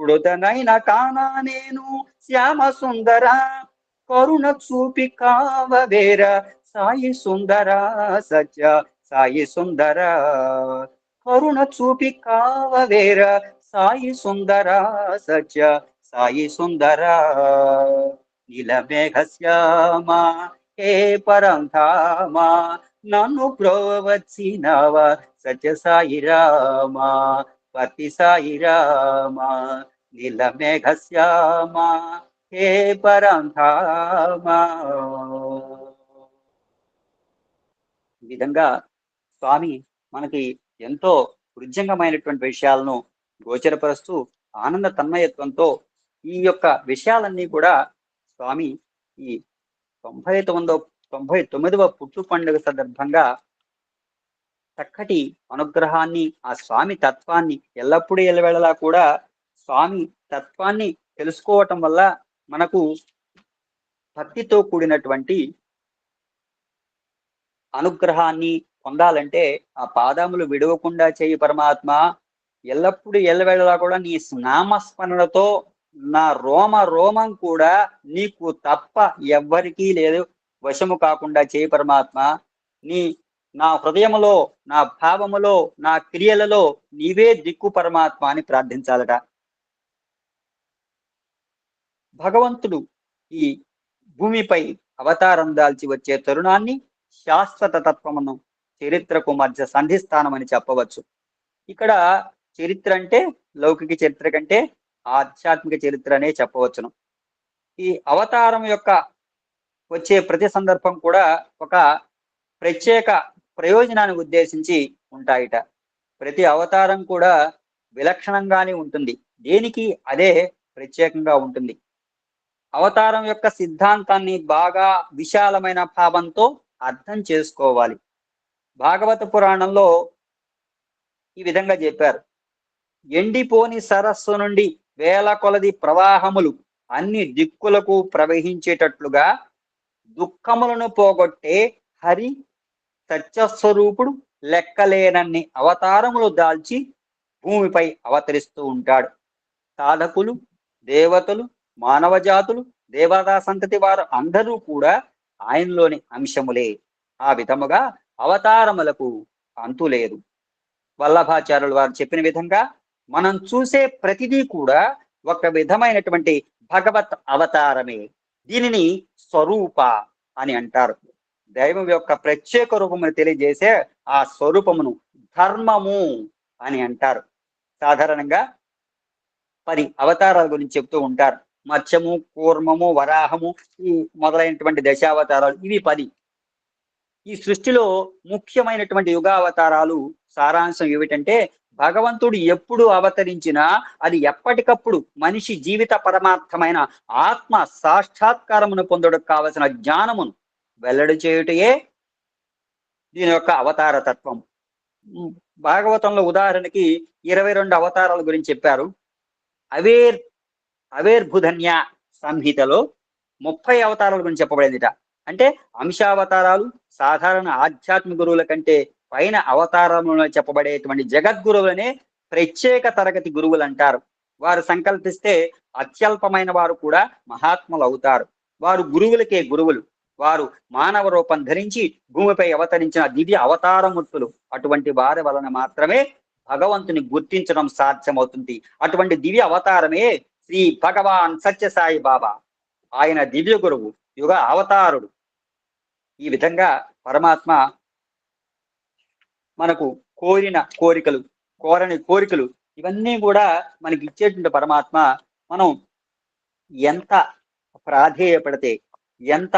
ఉడుతనైన కానా నేను శ్యామ సుందరా కరుణ చూపి కావవేర సాయి సుందరా సత్య సాయి సుందరా కరుణ చూపి కావవేర సాయి సుందరా సత్య సాయి సుందరా నీలమేఘ శ్యామ హే పరంధామా నన్ను ప్రోవచ్చినవ సత్య సాయి రామా పతి సాయి రామా నీలమేఘ శ్యామ హే పరంధామా. ఈ విధంగా స్వామి మనకి ఎంతో హృద్యంగమైనటువంటి విషయాలను గోచరపరుస్తూ ఆనంద తన్మయత్వంతో ఈ యొక్క విషయాలన్నీ కూడా స్వామి ఈ 99వ పుట్టు పండుగ సందర్భంగా చక్కటి అనుగ్రహాన్ని, ఆ స్వామి తత్వాన్ని ఎల్లప్పుడూ ఎల్లవేళలా కూడా స్వామి తత్వాన్ని తెలుసుకోవటం వల్ల మనకు భక్తితో కూడినటువంటి అనుగ్రహాన్ని పొందాలంటే ఆ పాదములు విడవకుండా చేయి పరమాత్మ. ఎల్లప్పుడూ ఎల్లవేళలా కూడా నీ నామస్మరణతో నా రోమ రోమం కూడా నీకు తప్ప ఎవ్వరికీ లేదు, వశము కాకుండా చేయి పరమాత్మ. నీ నా హృదయములో, నా భావములో, నా క్రియలలో నీవే దిక్కు పరమాత్మ అని ప్రార్థించాలట. భగవంతుడు ఈ భూమిపై అవతారం దాల్చి వచ్చే తరుణాన్ని శాశ్వత తత్వమును చరిత్రకు మధ్య సంధిస్థానం అని చెప్పవచ్చు. ఇక్కడ చరిత్ర అంటే లౌకిక చరిత్ర కంటే ఆధ్యాత్మిక చరిత్ర అనే చెప్పవచ్చును. ఈ అవతారం యొక్క వచ్చే ప్రతి సందర్భం కూడా ఒక ప్రత్యేక ప్రయోజనాన్ని ఉద్దేశించి ఉంటాయిట. ప్రతి అవతారం కూడా విలక్షణంగానే ఉంటుంది, దేనికి అదే ప్రత్యేకంగా ఉంటుంది. అవతారం యొక్క సిద్ధాంతాన్ని బాగా విశాలమైన భావంతో అర్థం చేసుకోవాలి. భాగవత పురాణంలో ఈ విధంగా చెప్పారు. ఎండిపోని సరస్సు నుండి వేల కొలది ప్రవాహములు అన్ని దిక్కులకు ప్రవహించేటట్లుగా దుఃఖములను పోగొట్టే హరి సత్యస్వరూపుడు లెక్కలేనన్ని అవతారములు దాల్చి భూమిపై అవతరిస్తూ ఉంటాడు. సాధకులు, దేవతలు, మానవ జాతులు, దేవతా సంతతి వారు అందరూ కూడా ఆయనలోని అంశములే. ఆ విధముగా అవతారములకు అంతు లేదు. వల్లభాచార్యులు వారు చెప్పిన విధంగా మనం చూసే ప్రతిదీ కూడా ఒక విధమైనటువంటి భగవత్ అవతారమే. దీనిని స్వరూప అని అంటారు. దైవం యొక్క ప్రత్యేక రూపమును తెలియజేసే ఆ స్వరూపమును ధర్మము అని అంటారు. సాధారణంగా 10 అవతారాల గురించి చెప్తూ ఉంటారు. మత్స్యము, కూర్మము, వరాహము, ఈ మొదలైనటువంటి దశావతారాలు, ఇవి 10. ఈ సృష్టిలో ముఖ్యమైనటువంటి యుగావతారాలు సారాంశం ఏమిటంటే, భగవంతుడు ఎప్పుడు అవతరించినా అది ఎప్పటికప్పుడు మనిషి జీవిత పరమార్థమైన ఆత్మ సాక్షాత్కారమును పొందడానికి కావలసిన జ్ఞానమును వెల్లడి చేయుటయే దీని యొక్క అవతార తత్వం. భాగవతంలో ఉదాహరణకి 22 అవతారాల గురించి చెప్పారు. అవేర్భుధన్య సంహితలో 30 అవతారాల గురించి చెప్పబడిందిట. అంటే అంశావతారాలు సాధారణ ఆధ్యాత్మిక గురువుల కంటే పైన అవతారంలో చెప్పబడేటువంటి జగద్గురువులనే ప్రత్యేక తరగతి గురువులు అంటారు. వారు సంకల్పిస్తే అత్యల్పమైన వారు కూడా మహాత్ములు అవుతారు. వారు గురువులకే గురువులు. వారు మానవ రూపం ధరించి భూమిపై అవతరించిన దివ్య అవతారమూర్తులు. అటువంటి వారి వలన మాత్రమే భగవంతుని గుర్తించడం సాధ్యమవుతుంది. అటువంటి దివ్య అవతారమే శ్రీ భగవాన్ సత్యసాయి బాబా. ఆయన దివ్య గురువు, యుగ అవతారుడు. ఈ విధంగా పరమాత్మ మనకు కోరని కోరికలు ఇవన్నీ కూడా మనకి ఇచ్చేటువంటి పరమాత్మ. మనం ఎంత ప్రాధేయపడితే, ఎంత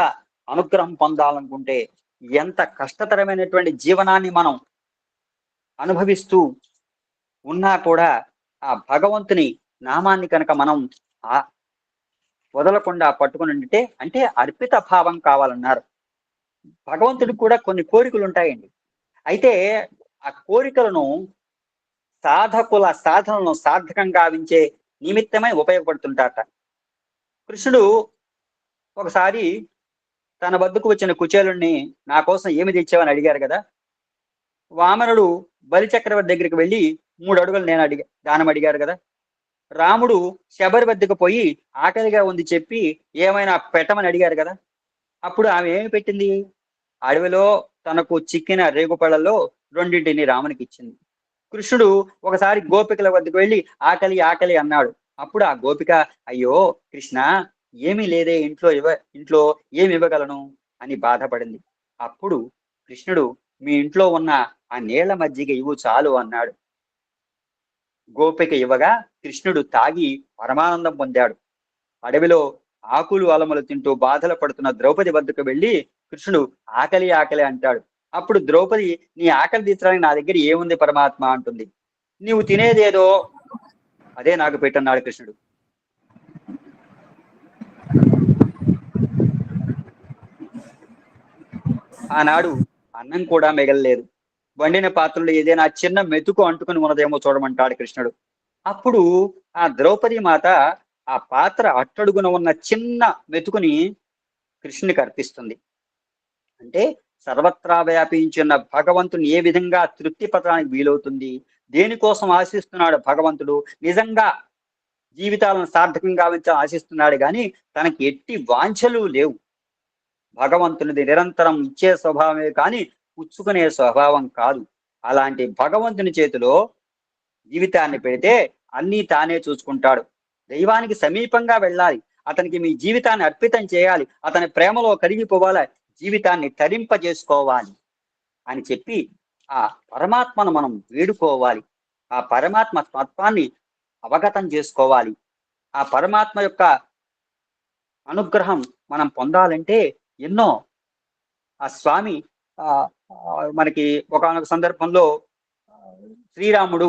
అనుగ్రహం పొందాలనుకుంటే, ఎంత కష్టతరమైనటువంటి జీవనాన్ని మనం అనుభవిస్తూ ఉన్నా కూడా ఆ భగవంతుని నామాన్ని కనుక మనం వదలకుండా పట్టుకుని ఉంటే, అంటే అర్పిత భావం కావాలన్నారు. భగవంతుడికి కూడా కొన్ని కోరికలు ఉంటాయండి. అయితే ఆ కోరికలను సాధకుల సాధనలను సార్థకంగా గావించే నిమిత్తమై ఉపయోగపడుతుంటారట. కృష్ణుడు ఒకసారి తన వద్దకు వచ్చిన కుచేలుణ్ణి నా కోసం ఏమి తెచ్చావని అడిగారు కదా. వామనుడు బలిచక్రవర్తి దగ్గరికి వెళ్ళి 3 అడుగులు దానం అడిగారు కదా. రాముడు శబరి వద్దకు పోయి ఆకలిగా ఉంది చెప్పి ఏమైనా పెట్టమని అడిగారు కదా. అప్పుడు ఆమె ఏమి పెట్టింది? అడవిలో తనకు చిక్కిన రేగుపళ్ళలో 2 రామునికి ఇచ్చింది. కృష్ణుడు ఒకసారి గోపికల వద్దకు వెళ్ళి ఆకలి ఆకలి అన్నాడు. అప్పుడు ఆ గోపిక, అయ్యో కృష్ణ, ఏమీ లేదే ఇంట్లో ఏమి ఇవ్వగలను అని బాధపడింది. అప్పుడు కృష్ణుడు, మీ ఇంట్లో ఉన్న ఆ నీళ్ల మజ్జిగ ఇవ్వు చాలు అన్నాడు. గోపిక ఇవ్వగా కృష్ణుడు తాగి పరమానందం పొందాడు. అడవిలో ఆకులు అలములు తింటూ బాధలు పడుతున్న ద్రౌపది వద్దకు వెళ్ళి కృష్ణుడు ఆకలి ఆకలి అంటాడు. అప్పుడు ద్రౌపది, నీ ఆకలి తీర్చడానికి నా దగ్గర ఏముంది పరమాత్మ అంటుంది. నీవు తినేదేదో అదే నాకు పెట్టన్నాడు కృష్ణుడు. ఆనాడు అన్నం కూడా మిగలలేదు. వండిన పాత్రలో ఏదైనా చిన్న మెతుకు అంటుకుని ఉన్నదేమో చూడమంటాడు కృష్ణుడు. అప్పుడు ఆ ద్రౌపది మాత ఆ పాత్ర అట్టడుగున ఉన్న చిన్న మెతుకుని కృష్ణునికి అర్పిస్తుంది. అంటే సర్వత్రా వ్యాపించిన భగవంతుని ఏ విధంగా తృప్తి పడడానికి వీలవుతుంది, దేనికోసం ఆశిస్తున్నాడు భగవంతుడు, నిజంగా జీవితాలను సార్థకంగా ఉంచాలని ఆశిస్తున్నాడు కానీ తనకి ఎట్టి వాంఛలు లేవు. భగవంతునిది నిరంతరం ఇచ్చే స్వభావమే కానీ పుచ్చుకునే స్వభావం కాదు. అలాంటి భగవంతుని చేతిలో జీవితాన్ని పెడితే అన్నీ తానే చూసుకుంటాడు. దైవానికి సమీపంగా వెళ్ళాలి, అతనికి మీ జీవితాన్ని అర్పితం చేయాలి, అతని ప్రేమలో కరిగిపోవాలి, జీవితాన్ని తరింపజేసుకోవాలి అని చెప్పి ఆ పరమాత్మను మనం వేడుకోవాలి. ఆ పరమాత్మ తత్వాన్ని అవగతం చేసుకోవాలి. ఆ పరమాత్మ యొక్క అనుగ్రహం మనం పొందాలంటే ఎన్నో ఆ స్వామి ఆ మనకి ఒకానొక సందర్భంలో శ్రీరాముడు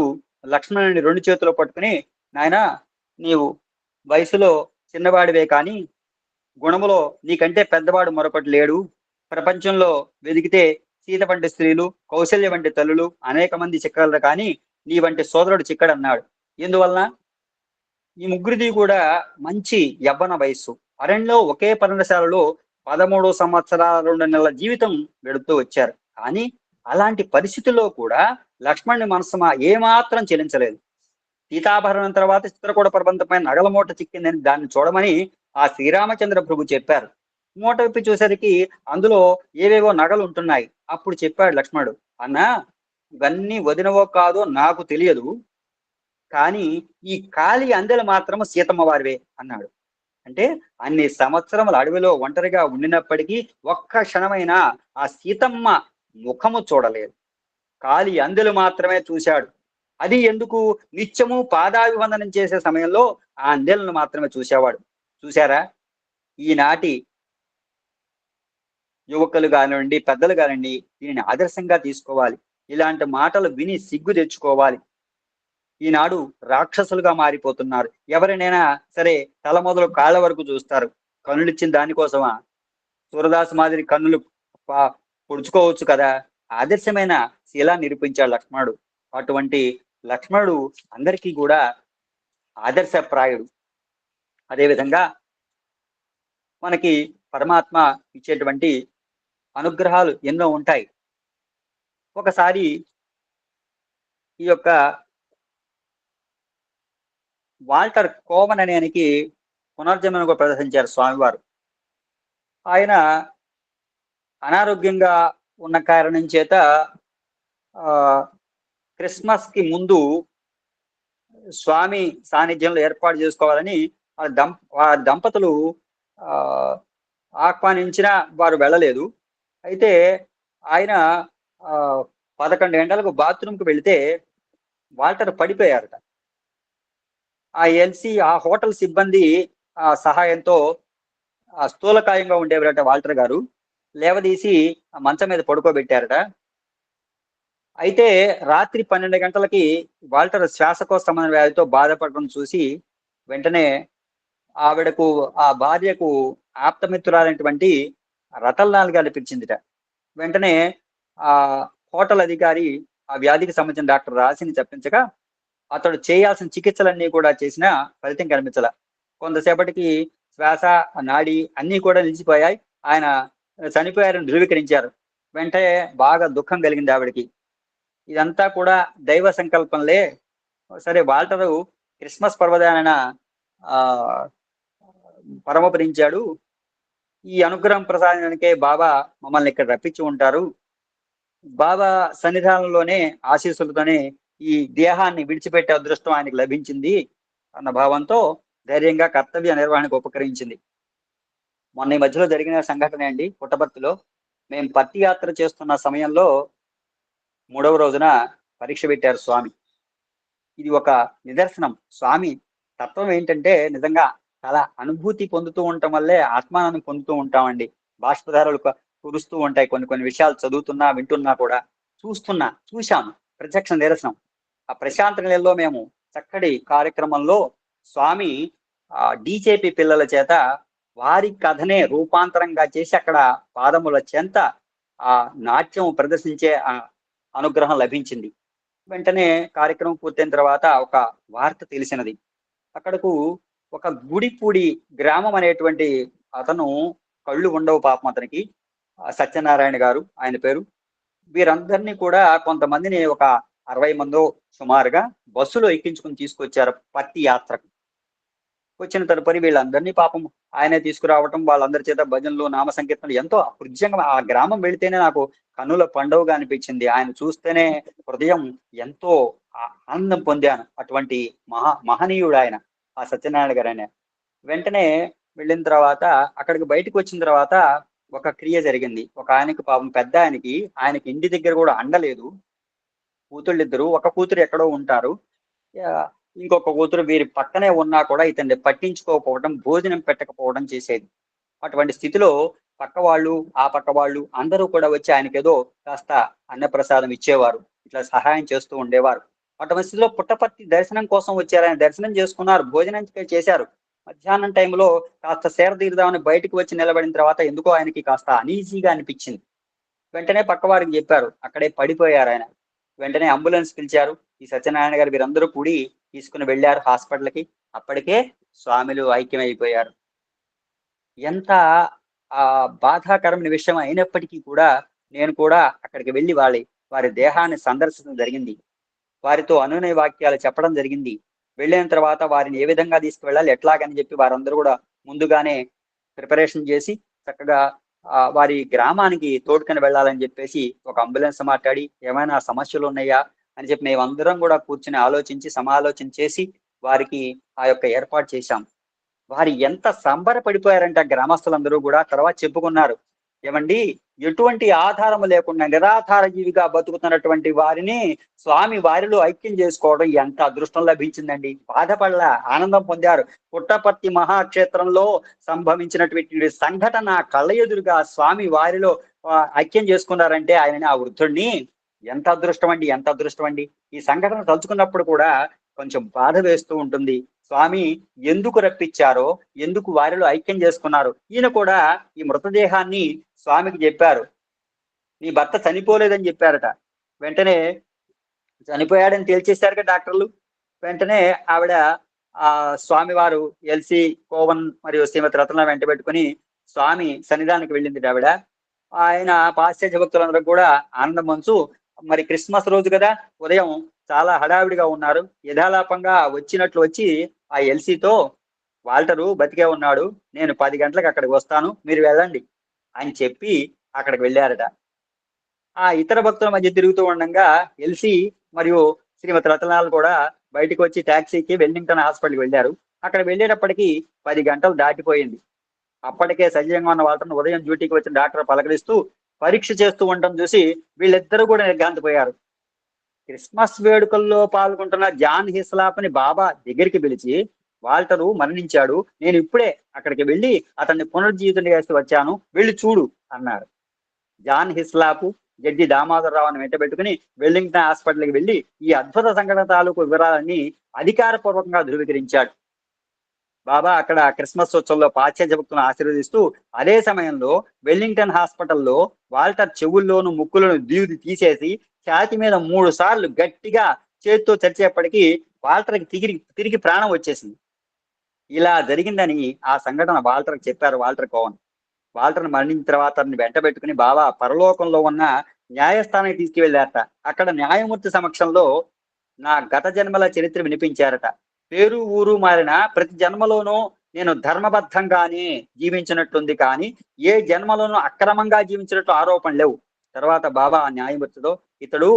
లక్ష్మణుని 2 చేతులు పట్టుకుని, నాయనా నీవు వయసులో చిన్నవాడివే కానీ గుణములో నీకంటే పెద్దవాడు మరొకటి లేడు. ప్రపంచంలో వెదిగితే సీత వంటి స్త్రీలు, కౌశల్య వంటి తల్లులు అనేక మంది చిక్కగలరు కానీ నీ వంటి సోదరుడు చిక్కడన్నాడు. ఎందువలన ఈ ముగ్గురిది కూడా మంచి యవ్వన వయస్సు. అరణ్యంలో ఒకే పర్ణశాలలో 13 సంవత్సరాల 2 నెలల జీవితం గడుపుతూ వచ్చారు. కానీ అలాంటి పరిస్థితుల్లో కూడా లక్ష్మణుని మనసు ఏమాత్రం చెలించలేదు. సీతాభరణం తర్వాత చిత్రకూట పర్వంతపై నగల మూట చిక్కిందని దాన్ని చూడమని ఆ శ్రీరామచంద్ర ప్రభు చెప్పారు. మూట విప్పి చూసరికి అందులో ఏవేవో నగలు ఉంటున్నాయి. అప్పుడు చెప్పాడు లక్ష్మణుడు, అన్నా ఇవన్నీ వదినవో కాదో నాకు తెలియదు, కానీ ఈ ఖాళీ అందెలు మాత్రం సీతమ్మ వారివే అన్నాడు. అంటే అన్ని సంవత్సరముల అడవిలో ఒంటరిగా ఉండినప్పటికీ ఒక్క క్షణమైనా ఆ సీతమ్మ ముఖము చూడలేదు. ఖాళీ అందెలు మాత్రమే చూశాడు. అది ఎందుకు? నిత్యము పాదాభివందనం చేసే సమయంలో ఆ అందెలను మాత్రమే చూసేవాడు. చూశారా? ఈనాటి యువకులు కానివ్వండి, పెద్దలు కానివ్వండి, దీనిని ఆదర్శంగా తీసుకోవాలి. ఇలాంటి మాటలు విని సిగ్గు తెచ్చుకోవాలి. ఈనాడు రాక్షసులుగా మారిపోతున్నారు. ఎవరినైనా సరే తల మొదలు కాళ్ళ వరకు చూస్తారు. కన్నులు ఇచ్చిన దానికోసమా? సూరదాసు మాదిరి కన్నులు పొడుచుకోవచ్చు కదా. ఆదర్శమైన శీలాన్ని నిరూపించాడు లక్ష్మణుడు. అటువంటి లక్ష్మణుడు అందరికీ కూడా ఆదర్శప్రాయుడు. అదేవిధంగా మనకి పరమాత్మ ఇచ్చేటువంటి అనుగ్రహాలు ఎన్నో ఉంటాయి. ఒకసారి ఈ యొక్క వాల్టర్ కోవన్ అనేనికి పునర్జన్మను ప్రదర్శించారు స్వామివారు. ఆయన అనారోగ్యంగా ఉన్న కారణం చేత క్రిస్మస్ కి ముందు స్వామి సాన్నిధ్యంలో ఏర్పాటు చేసుకోవాలని వారి దంపతులు ఆహ్వానించిన వారు వెళ్ళలేదు. అయితే ఆయన 11 గంటలకు బాత్రూమ్కి వెళితే వాల్టర్ పడిపోయారట. ఆ హోటల్ సిబ్బంది సహాయంతో స్థూలకాయంగా ఉండేవారట వాల్టర్ గారు. లేవదీసి మంచం మీద పడుకోబెట్టారట. అయితే రాత్రి 12 గంటలకి వాల్టర్ శ్వాసకోశ సంబంధ వ్యాధితో బాధపడడం చూసి వెంటనే ఆవిడకు, ఆ భార్యకు ఆప్తమిత్రురాలైనటువంటి రతన్లాల్ గారిని పిలిచిందిట. వెంటనే ఆ హోటల్ అధికారి ఆ వ్యాధికి సంబంధించిన డాక్టర్ రాసిని చెప్పించగా అతడు చేయాల్సిన చికిత్సలన్నీ కూడా చేసినా ఫలితం కనిపించాల. కొంతసేపటికి శ్వాస, నాడి అన్నీ కూడా నిలిచిపోయాయి. ఆయన చనిపోయారని ధృవీకరించారు. వెంటనే బాగా దుఃఖం కలిగింది ఆవిడకి. ఇదంతా కూడా దైవ సంకల్పంలే. సరే, వాల్టరు క్రిస్మస్ పర్వదాన పరమపదించాడు. ఈ అనుగ్రహం ప్రసాదానికే బాబా మమ్మల్ని ఇక్కడ రప్పించి ఉంటారు. బాబా సన్నిధానంలోనే ఆశీస్సులతోనే ఈ దేహాన్ని విడిచిపెట్టే అదృష్టం ఆయనకు లభించింది అన్న భావంతో ధైర్యంగా కర్తవ్య నిర్వహణకు ఉపకరించింది. మొన్న ఈ మధ్యలో జరిగిన సంఘటన అండి. పుట్టపర్తిలో మేము పత్తి యాత్ర చేస్తున్న సమయంలో 3వ రోజున పరీక్ష పెట్టారు స్వామి. ఇది ఒక నిదర్శనం. స్వామి తత్వం ఏంటంటే నిజంగా చాలా అనుభూతి పొందుతూ ఉండటం వల్లే ఆత్మానందం పొందుతూ ఉంటామండి. బాష్పధారాలు కురుస్తూ ఉంటాయి. కొన్ని విషయాలు చదువుతున్నా, వింటున్నా కూడా, చూశాము. ప్రత్యక్ష నిదర్శనం. ఆ ప్రశాంత నిలయంలో మేము చక్కటి కార్యక్రమంలో స్వామి డీజేపీ పిల్లల చేత వారి కథనే రూపాంతరంగా చేసి అక్కడ పాదముల చెంత ఆ నాట్యం ప్రదర్శించే అనుగ్రహం లభించింది. వెంటనే కార్యక్రమం పూర్తయిన తర్వాత ఒక వార్త తెలిసినది. అక్కడకు ఒక గుడిపూడి గ్రామం అనేటువంటి అతను, కళ్ళు ఉండవు పాపం అతనికి, సత్యనారాయణ గారు ఆయన పేరు. వీరందరినీ కూడా కొంతమందిని, ఒక 60 మందో సుమారుగా బస్సులో ఎక్కించుకుని తీసుకొచ్చారు పత్తి యాత్రకు. వచ్చిన తదుపరి వీళ్ళందరినీ పాపం ఆయనే తీసుకురావటం, వాళ్ళందరి చేత భజనలు, నామ సంకీర్తనలు, ఎంతో హృద్యంగా ఆ గ్రామం వెళితేనే నాకు కన్నుల పండుగగా అనిపించింది. ఆయన చూస్తేనే హృదయం ఎంతో ఆనందం పొందాను. అటువంటి మహనీయుడు ఆయన, ఆ సత్యనారాయణ గారు ఆయన. వెంటనే వెళ్ళిన తర్వాత అక్కడికి బయటకు వచ్చిన తర్వాత ఒక క్రియ జరిగింది. ఒక ఆయనకి పాపం పెద్ద ఆయనకి ఇంటి దగ్గర కూడా అండలేదు. కూతుళ్ళిద్దరు, ఒక కూతురు ఎక్కడో ఉంటారు, ఇంకొక కూతురు వీరి పక్కనే ఉన్నా కూడా ఇతన్ని పట్టించుకోకపోవడం, భోజనం పెట్టకపోవడం చేసేది. అటువంటి స్థితిలో పక్క వాళ్ళు, ఆ పక్క వాళ్ళు అందరూ కూడా వచ్చి ఆయనకి ఏదో కాస్త అన్నప్రసాదం ఇచ్చేవారు, ఇట్లా సహాయం చేస్తూ ఉండేవారు. అటువంటి స్థితిలో పుట్టపర్తి దర్శనం కోసం వచ్చారు. ఆయన దర్శనం చేసుకున్నారు, భోజనం చేశారు. మధ్యాహ్నం టైంలో కాస్త సేర తీరుదామని బయటకు వచ్చి నిలబడిన తర్వాత ఎందుకో ఆయనకి కాస్త అనీజీగా అనిపించింది. వెంటనే పక్క వారికి చెప్పారు, అక్కడే పడిపోయారు ఆయన. వెంటనే అంబులెన్స్ పిలిచారు. ఈ సత్యనారాయణ గారు వీరందరూ కూడి తీసుకుని వెళ్ళారు హాస్పిటల్కి. అప్పటికే స్వామిలు ఐక్యమైపోయారు. ఎంత బాధాకరమైన విషయం అయినప్పటికీ కూడా నేను కూడా అక్కడికి వెళ్ళి వారి దేహాన్ని సందర్శించడం జరిగింది. వారితో అనునయ వాక్యాలు చెప్పడం జరిగింది. వెళ్ళిన తర్వాత వారిని ఏ విధంగా తీసుకువెళ్ళాలి, ఎట్లాగని చెప్పి వారందరూ కూడా ముందుగానే ప్రిపరేషన్ చేసి చక్కగా వారి గ్రామానికి తోడుకొని వెళ్ళాలని చెప్పేసి ఒక అంబులెన్స్ మాట్లాడి, ఏమైనా సమస్యలు ఉన్నాయా అని చెప్పి మేమందరం కూడా కూర్చుని ఆలోచించి సమాలోచన చేసి వారికి ఆ యొక్క ఏర్పాటు చేశాం. వారు ఎంత సంబరపడిపోయారంటే గ్రామస్తులందరూ కూడా తర్వాత చెప్పుకున్నారు, ఏమండి ఎటువంటి ఆధారము లేకుండా నిరాధార జీవిగా బతుకుతున్నటువంటి వారిని స్వామి వారిలో ఐక్యం చేసుకోవడం ఎంత అదృష్టం లభించిందండి. బాధపడలా, ఆనందం పొందారు. పుట్టపర్తి మహాక్షేత్రంలో సంభవించినటువంటి సంఘటన కళ్ళ ఎదురుగా స్వామి వారిలో ఐక్యం చేసుకున్నారంటే ఆయన, ఆ వృద్ధుడిని, ఎంత అదృష్టం అండి, ఎంత అదృష్టం అండి. ఈ సంఘటన తలుచుకున్నప్పుడు కూడా కొంచెం బాధ వేస్తూ ఉంటుంది. స్వామి ఎందుకు రప్పించారో, ఎందుకు వారిలో ఐక్యం చేసుకున్నారు. ఈయన కూడా ఈ మృతదేహాన్ని స్వామికి చెప్పారు, నీ భర్త చనిపోలేదని చెప్పారట. వెంటనే చనిపోయాడని తేల్చేశారుగా డాక్టర్లు. వెంటనే ఆవిడ స్వామివారు ఎల్సి కోవన్ మరియు శ్రీమతి రత్న వెంట పెట్టుకుని స్వామి సన్నిధానికి వెళ్ళింది ఆవిడ. ఆయన పాశ్చాత్య భక్తులందరూ కూడా ఆనందం మంచు, మరి క్రిస్మస్ రోజు కదా, ఉదయం చాలా హడావిడిగా ఉన్నారు. యథాలాపంగా వచ్చినట్లు వచ్చి ఆ ఎల్సీతో, వాల్టరు బతికే ఉన్నాడు, నేను 10 గంటలకు అక్కడికి వస్తాను, మీరు వెళ్ళండి అని చెప్పి అక్కడికి వెళ్ళారట. ఆ ఇతర భక్తుల మధ్య తిరుగుతూ ఉండగా ఎల్సీ మరియు శ్రీమతి రతనాలు కూడా బయటకు వచ్చి టాక్సీకి వెల్లింగ్టన్ హాస్పిటల్కి వెళ్ళారు. అక్కడ వెళ్ళేటప్పటికి 10 గంటలు దాటిపోయింది. అప్పటికే సజీవంగా ఉన్న వాల్టర్ను ఉదయం డ్యూటీకి వచ్చిన డాక్టర్ పలకరిస్తూ పరీక్ష చేస్తూ ఉండడం చూసి వీళ్ళిద్దరూ కూడా నిర్ఘాంతపోయారు. క్రిస్మస్ వేడుకల్లో పాల్గొంటున్న జాన్ హిస్లాప్ని బాబా దగ్గరికి పిలిచి, వాల్టరు మరణించాడు, నేను ఇప్పుడే అక్కడికి వెళ్ళి అతన్ని పునర్జీవితం చేసి వచ్చాను, వెళ్ళి చూడు అన్నారు. జాన్ హిస్లాపు జడ్జి దామోదరరావుని వెంట పెట్టుకుని వెల్లింగ్టన్ హాస్పిటల్కి వెళ్ళి ఈ అద్భుత సంఘటన తాలూకు వివరాలన్నీ అధికారపూర్వకంగా ధృవీకరించాడు. బాబా అక్కడ క్రిస్మస్ ఉత్సవంలో పాశ్చాత్య భక్తులను ఆశీర్వదిస్తూ అదే సమయంలో వెల్లింగ్టన్ హాస్పిటల్లో వాల్టర్ చెవుల్లోను ముక్కులను తీసేసి ఛాతి మీద 3 సార్లు గట్టిగా చేతితో చరిచేపటికి వాల్టర్కి తిరిగి ప్రాణం వచ్చేసింది. ఇలా జరిగిందని ఆ సంఘటన వాల్టర్కి చెప్పారు వాల్టర్ కోవన్. వాల్టర్ని మరణించిన తర్వాత వెంట పెట్టుకుని బాబా పరలోకంలో ఉన్న న్యాయస్థానానికి తీసుకువెళ్ళారట. అక్కడ న్యాయమూర్తి సమక్షంలో నా గత జన్మల చరిత్ర వినిపించారట. పేరు ఊరు మారిన ప్రతి జన్మలోనూ నేను ధర్మబద్ధంగానే జీవించినట్టుంది, కానీ ఏ జన్మలోనూ అక్రమంగా జీవించినట్టు ఆరోపణ లేవు. తర్వాత బాబా ఆ న్యాయమూర్తితో, ఇతడు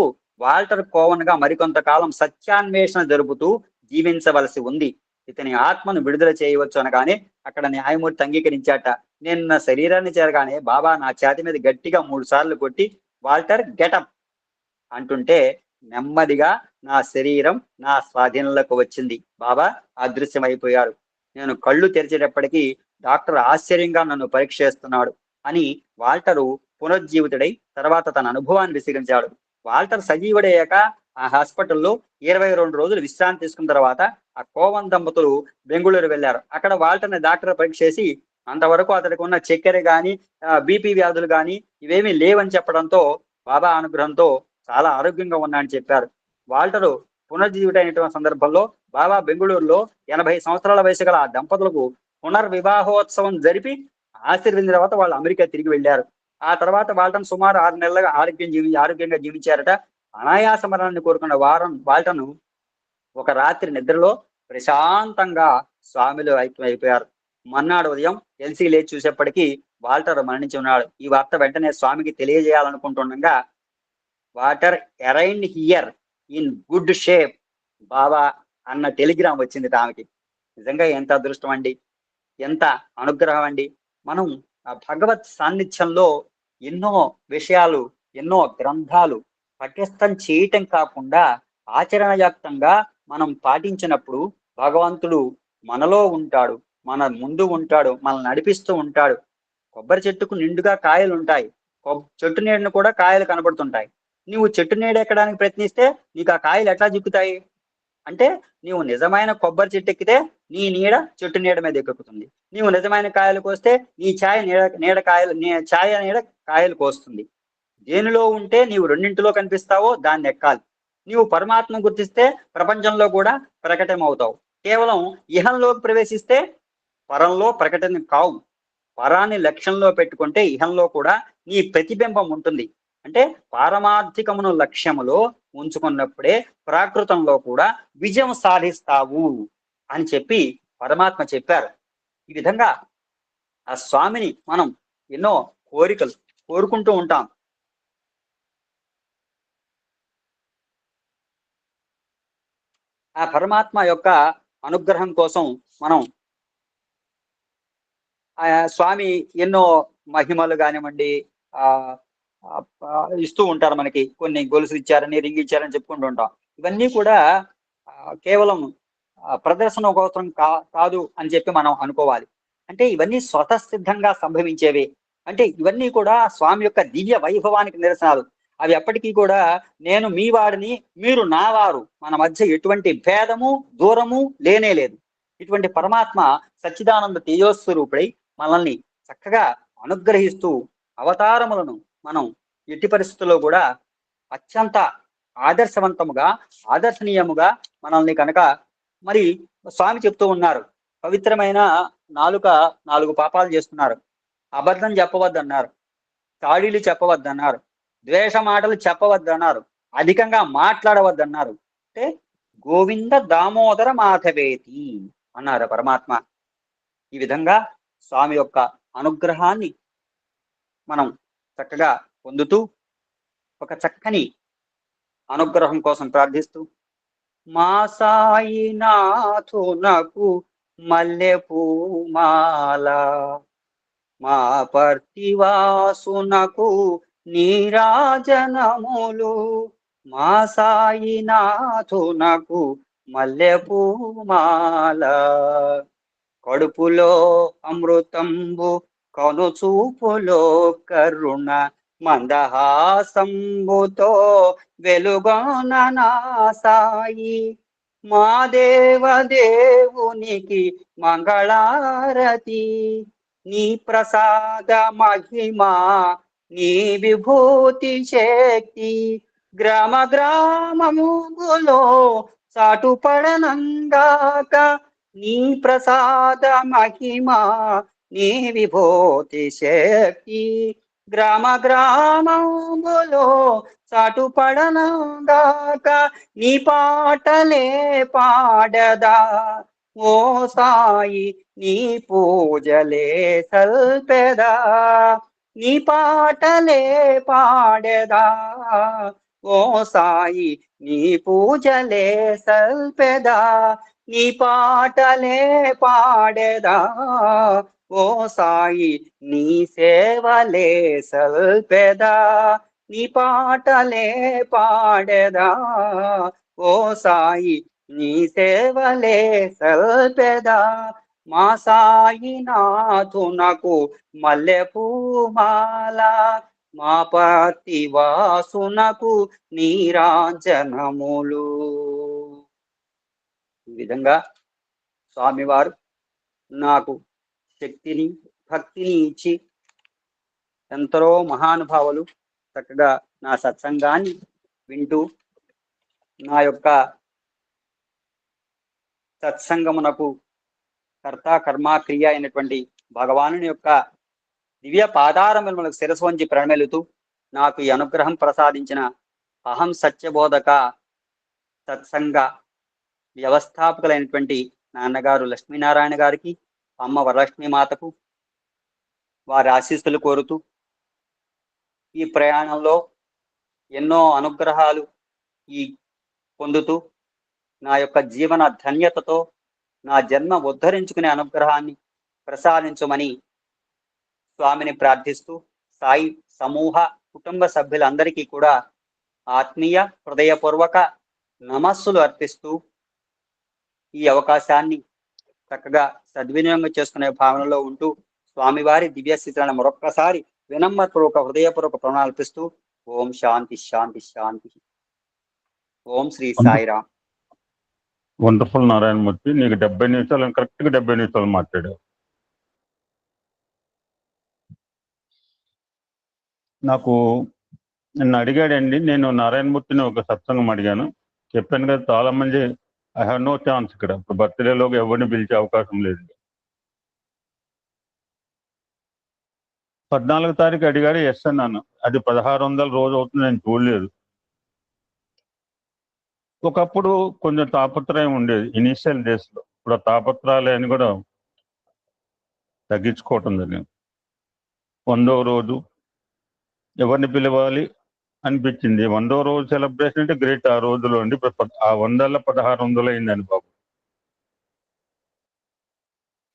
వాల్టర్ కోవన్ గా మరికొంతకాలం సత్యాన్వేషణ జరుపుతూ జీవించవలసి ఉంది, ఇతని ఆత్మను విడుదల చేయవచ్చు అనగానే అక్కడ న్యాయమూర్తి అంగీకరించాట. నేను నా శరీరాన్ని చేరగానే బాబా నా ఛాతి మీద గట్టిగా 3 సార్లు కొట్టి వాల్టర్ గెటప్ అంటుంటే నెమ్మదిగా నా శరీరం నా స్వాధీనంలోకి వచ్చింది. బాబా అదృశ్యమైపోయారు. నేను కళ్ళు తెరిచేటప్పటికీ డాక్టర్ ఆశ్చర్యంగా నన్ను పరీక్ష చేస్తున్నాడు అని వాల్టరు పునరుజ్జీవితుడై తర్వాత తన అనుభవాన్ని విశదీకరించాడు. వాల్టర్ సజీవుడయ్యాక ఆ హాస్పిటల్లో 22 రోజులు విశ్రాంతి తీసుకున్న తర్వాత ఆ కోవన్ దంపతులు బెంగళూరు వెళ్ళారు. అక్కడ వాల్టర్ని డాక్టర్ పరీక్ష చేసి అంతవరకు అతడికి ఉన్న చక్కెర కానీ బీపీ వ్యాధులు కానీ ఇవేమీ లేవని చెప్పడంతో బాబా అనుగ్రహంతో చాలా ఆరోగ్యంగా ఉన్నా అని చెప్పారు. వాల్టరు పునర్జీవితమైనటువంటి సందర్భంలో బాబా బెంగళూరులో 80 సంవత్సరాల వయసు గల ఆ దంపతులకు పునర్వివాహోత్సవం జరిపి ఆశీర్వదించిన తర్వాత వాళ్ళు అమెరికా తిరిగి వెళ్ళారు. ఆ తర్వాత వాల్టన్ సుమారు 6 నెలలుగా ఆరోగ్యంగా జీవించారట. అనాయాస మరణాన్ని కోరుకున్న వాల్టన్ ఒక రాత్రి నిద్రలో ప్రశాంతంగా స్వామిలో ఐక్యమైపోయారు. మన్నాడు ఉదయం ఎల్సీ లేచి చూసేప్పటికీ వాల్టర్ మరణించి ఉన్నాడు. ఈ వార్త వెంటనే స్వామికి తెలియజేయాలనుకుంటుండగా water arrived here in good shape Baba అన్న టెలిగ్రామ్ వచ్చింది ఆమెకి. నిజంగా ఎంత అదృష్టం అండి, ఎంత అనుగ్రహం అండి. మనం ఆ భగవత్ సాన్నిధ్యంలో ఎన్నో విషయాలు, ఎన్నో గ్రంథాలు పఠ్యస్థం చేయటం కాకుండా ఆచరణయుక్తంగా మనం పాటించినప్పుడు భగవంతుడు మనలో ఉంటాడు, మన ముందు ఉంటాడు, మనల్ని నడిపిస్తూ ఉంటాడు. కొబ్బరి చెట్టుకు నిండుగా కాయలు ఉంటాయి, చెట్టు నీడను కూడా కాయలు కనబడుతుంటాయి. నువ్వు చెట్టు నీడ ఎక్కడానికి ప్రయత్నిస్తే నీకు ఆ కాయలు ఎట్లా చిక్కుతాయి? అంటే నీవు నిజమైన కొబ్బరి చెట్టు ఎక్కితే నీ నీడ చెట్టు నీడ మీద ఎక్కుతుంది. నీవు నిజమైన కాయలు కోస్తే నీ ఛాయ నీడ కాయలు కోస్తుంది. దేనిలో ఉంటే నీవు రెండింటిలో కనిపిస్తావో దాన్ని ఎక్కాలి. నీవు పరమాత్మను గుర్తిస్తే ప్రపంచంలో కూడా ప్రకటమవుతావు. కేవలం ఇహంలోకి ప్రవేశిస్తే పరంలో ప్రకటన కావు. పరాన్ని లక్ష్యంలో పెట్టుకుంటే ఇహంలో కూడా నీ ప్రతిబింబం ఉంటుంది. అంటే పారమార్థికమును లక్ష్యములో ఉంచుకున్నప్పుడే ప్రాకృతంలో కూడా విజయం సాధిస్తావు అని చెప్పి పరమాత్మ చెప్పారు. ఈ విధంగా ఆ స్వామిని మనం ఎన్నో కోరికలు కోరుకుంటూ ఉంటాం. ఆ పరమాత్మ యొక్క అనుగ్రహం కోసం మనం ఆ స్వామి ఎన్నో మహిమలు కానివ్వండి ఇస్తూ ఉంటారు. మనకి కొన్ని గొలుసులు ఇచ్చారని, రింగ్ ఇచ్చారని చెప్పుకుంటూ ఉంటాం. ఇవన్నీ కూడా కేవలం ప్రదర్శన కోసం కాదు అని చెప్పి మనం అనుకోవాలి. అంటే ఇవన్నీ స్వతసిద్ధంగా సంభవించేవి. అంటే ఇవన్నీ కూడా స్వామి యొక్క దివ్య వైభవానికి నిరసనాలు. అవి ఎప్పటికీ కూడా నేను మీ వాడిని, మీరు నా వారు, మన మధ్య ఎటువంటి భేదము దూరము లేనే లేదు. ఇటువంటి పరమాత్మ సచ్చిదానంద తేజోస్వరూపుడై మనల్ని చక్కగా అనుగ్రహిస్తూ అవతారములను మనం ఎట్టి పరిస్థితుల్లో కూడా అత్యంత ఆదర్శవంతముగా, ఆదర్శనీయముగా మనల్ని కనుక మరి స్వామి చెప్తూ ఉన్నారు. పవిత్రమైన నాలుక 4 పాపాలు చేస్తున్నారు. అబద్ధం చెప్పవద్దన్నారు, చాడీలు చెప్పవద్దన్నారు, ద్వేష మాటలు చెప్పవద్దన్నారు, అధికంగా మాట్లాడవద్దన్నారు. అంటే గోవింద దామోదర మాధవేతి అన్నారు పరమాత్మ. ఈ విధంగా స్వామి యొక్క అనుగ్రహాన్ని మనం చక్కగా పొందుతూ ఒక చక్కని అనుగ్రహం కోసం ప్రార్థిస్తూ మా సాయినాథునకు మల్లె పూమాల, మా పర్తివాసునకు నీరాజనములు, మా సాయినాథునకు మల్లె పూమాల, కడుపులో అమృతంబు కనుచూపులో కరుణ మందహాసంబుతో వెలుగొన నా సాయి, మా దేవదేవునికి మంగళారతి, నీ ప్రసాద మహిమా నీ విభూతి శక్తి గ్రామ గ్రామములో చాటుపడనంగాక, నీ ప్రసాద మహిమా నీ విభూతి శక్తి గ్రామ గ్రామములో చాటుపడనంగాక, నీ పాటలే పాడదా ఓ సాయి, నీ పూజలే సల్పెదా, నీ పాటలే పాడదా ఓ సాయి, నీ పూజలే సల్పెదా, నీ పాటలే పాడేదా ఓ సాయి, నీ సేవలే సల్పెదా, నీ పాటలే పాడేదా ఓ సాయి, నీ సేవలే సల్పెదా, మా సాయినాథునకు మల్లె పూమాల, మా పర్తివాసునకు నీరాజనములు. ఈ విధంగా స్వామివారు నాకు శక్తిని, భక్తిని ఇచ్చి ఎందరో మహానుభావులు చక్కగా నా సత్సంగాన్ని వింటూ నా యొక్క సత్సంగమునకు కర్త కర్మ క్రియ అయినటువంటి భగవానుని యొక్క దివ్య పాదారములకు శిరసు వంచి ప్రణమెలుతూ నాకు ఈ అనుగ్రహం ప్రసాదించిన అహం సత్యబోధక సత్సంగ వ్యవస్థాపకులైనటువంటి నాన్నగారు లక్ష్మీనారాయణ గారికి, అమ్మ వరలక్ష్మీ మాతకు వారి ఆశీస్సులు కోరుతూ ఈ ప్రయాణంలో ఎన్నో అనుగ్రహాలు పొందుతూ నా యొక్క జీవన ధన్యతతో నా జన్మ ఉద్ధరించుకునే అనుగ్రహాన్ని ప్రసాదించమని స్వామిని ప్రార్థిస్తూ సాయి సమూహ కుటుంబ సభ్యులందరికీ కూడా ఆత్మీయ హృదయపూర్వక నమస్సులు అర్పిస్తూ ఈ అవకాశాన్ని చక్కగా సద్వినియోగం చేసుకునే భావనలో ఉంటూ స్వామివారి దివ్య స్థితులను మరొక్కసారి వినమ్రపూర్వక హృదయపూర్వక ప్రణాళిక అర్పిస్తూ ఓం శాంతి శాంతి శాంతి. ఓం శ్రీ సాయిరామ్. వండర్ఫుల్ నారాయణమూర్తి, నీకు 70 నిమిషాలు కరెక్ట్గా 70 నిమిషాలు మాట్లాడావు. నాకు నిన్ను అడిగాడండి, నేను నారాయణమూర్తిని ఒక సత్సంగం అడిగాను. చెప్పాను కదా, చాలా మంది ఐ హ్యావ్ నో ఛాన్స్ ఇక్కడ. ఇప్పుడు బర్త్డేలోకి ఎవరిని పిలిచే అవకాశం లేదు. 14వ తారీఖు అడిగాడు, ఎస్ అన్నాను. అది 1600 రోజు అవుతుంది, నేను చూడలేదు. ఒకప్పుడు కొంచెం తాపత్రయం ఉండేది ఇనీషియల్ డేస్లో. ఇప్పుడు ఆ తాపత్రాలని కూడా తగ్గించుకోవటం జరిగింది. 100వ రోజు ఎవరిని పిలవాలి అనిపించింది. 100వ రోజు సెలబ్రేషన్ అంటే గ్రేట్. ఆ రోజులో అండి ఇప్పుడు ఆ 100లో 1600 అయిందని బాబు.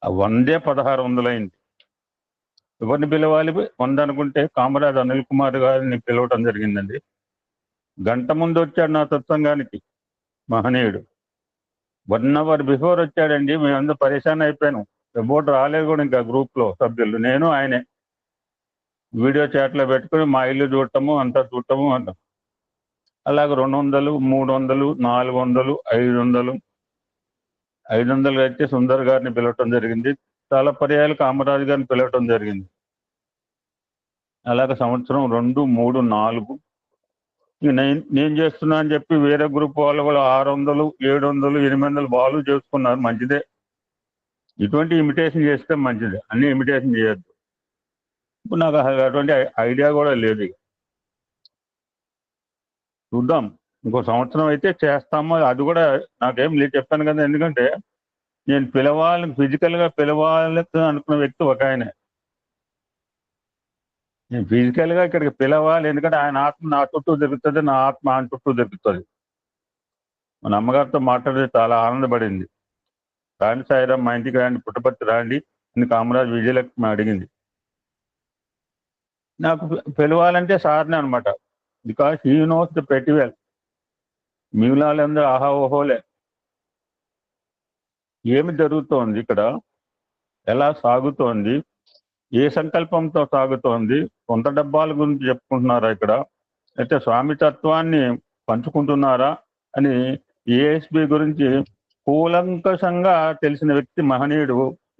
ఆ 100 1600 అయింది. ఎవరిని పిలవాలి 100 అనుకుంటే కామరాజ్ అనిల్ కుమార్ గారిని పిలవటం జరిగిందండి. గంట ముందు వచ్చాడు నా సత్సంగానికి మహనీయుడు. 1 అవర్ బిఫోర్ వచ్చాడండి. మేమందరూ పరేషాన్ అయిపోయాను. రిపోర్ట్ రాలేదు కూడా ఇంకా గ్రూప్లో సభ్యులు, నేను ఆయనే వీడియో చాట్లో పెట్టుకుని మా ఇల్లు చూడటము అంతా చూడటము అంట. అలాగే 200, 300, 400, 500 అయితే సుందర్ గారిని పిలవటం జరిగింది. చాలా పర్యాయాలు కామరాజు గారిని పిలవటం జరిగింది. అలాగే సంవత్సరం 2, 3, 4 నేను చేస్తున్నా అని చెప్పి వేరే గ్రూప్ వాళ్ళు కూడా 600, 700, 800 వాళ్ళు చేసుకున్నారు. మంచిదే, ఇటువంటి ఇమిటేషన్ చేస్తే మంచిదే, అన్ని ఇమిటేషన్ చేయొద్దు. ఇప్పుడు నాకు అటువంటి ఐడియా కూడా లేదు. చూద్దాం, ఇంకో సంవత్సరం అయితే చేస్తామో. అది కూడా నాకేం లేదు, చెప్పాను కదా. ఎందుకంటే నేను ఫిజికల్గా పిలవాలి అనుకున్న వ్యక్తి ఒక ఆయనే. నేను ఫిజికల్గా ఇక్కడికి పిలవాలి, ఎందుకంటే ఆయన ఆత్మ నా చుట్టూ తిరుగుతుంది, నా ఆత్మ ఆయన చుట్టూ తిరుగుతుంది. మన అమ్మగారితో మాట్లాడితే చాలా ఆనందపడింది. రాండి సాయిరామ్, మా ఇంటికి రాండి, పుట్టపర్తి రాండి అని కామరాజ్ విజయలక్ష్మి అడిగింది. నాకు పిలవాలంటే సార్నే అనమాట. బికాస్ హీ నోస్ ద పెట్టి వెల్. మిగిలినందరూ ఆహా ఓహోలే. ఏమి జరుగుతోంది ఇక్కడ, ఎలా సాగుతోంది, ఏ సంకల్పంతో సాగుతోంది, సొంత డబ్బాల గురించి చెప్పుకుంటున్నారా ఇక్కడ, అయితే స్వామి తత్వాన్ని పంచుకుంటున్నారా అని ఏఎస్బి గురించి కూలంకషంగా తెలిసిన వ్యక్తి మహనీయుడు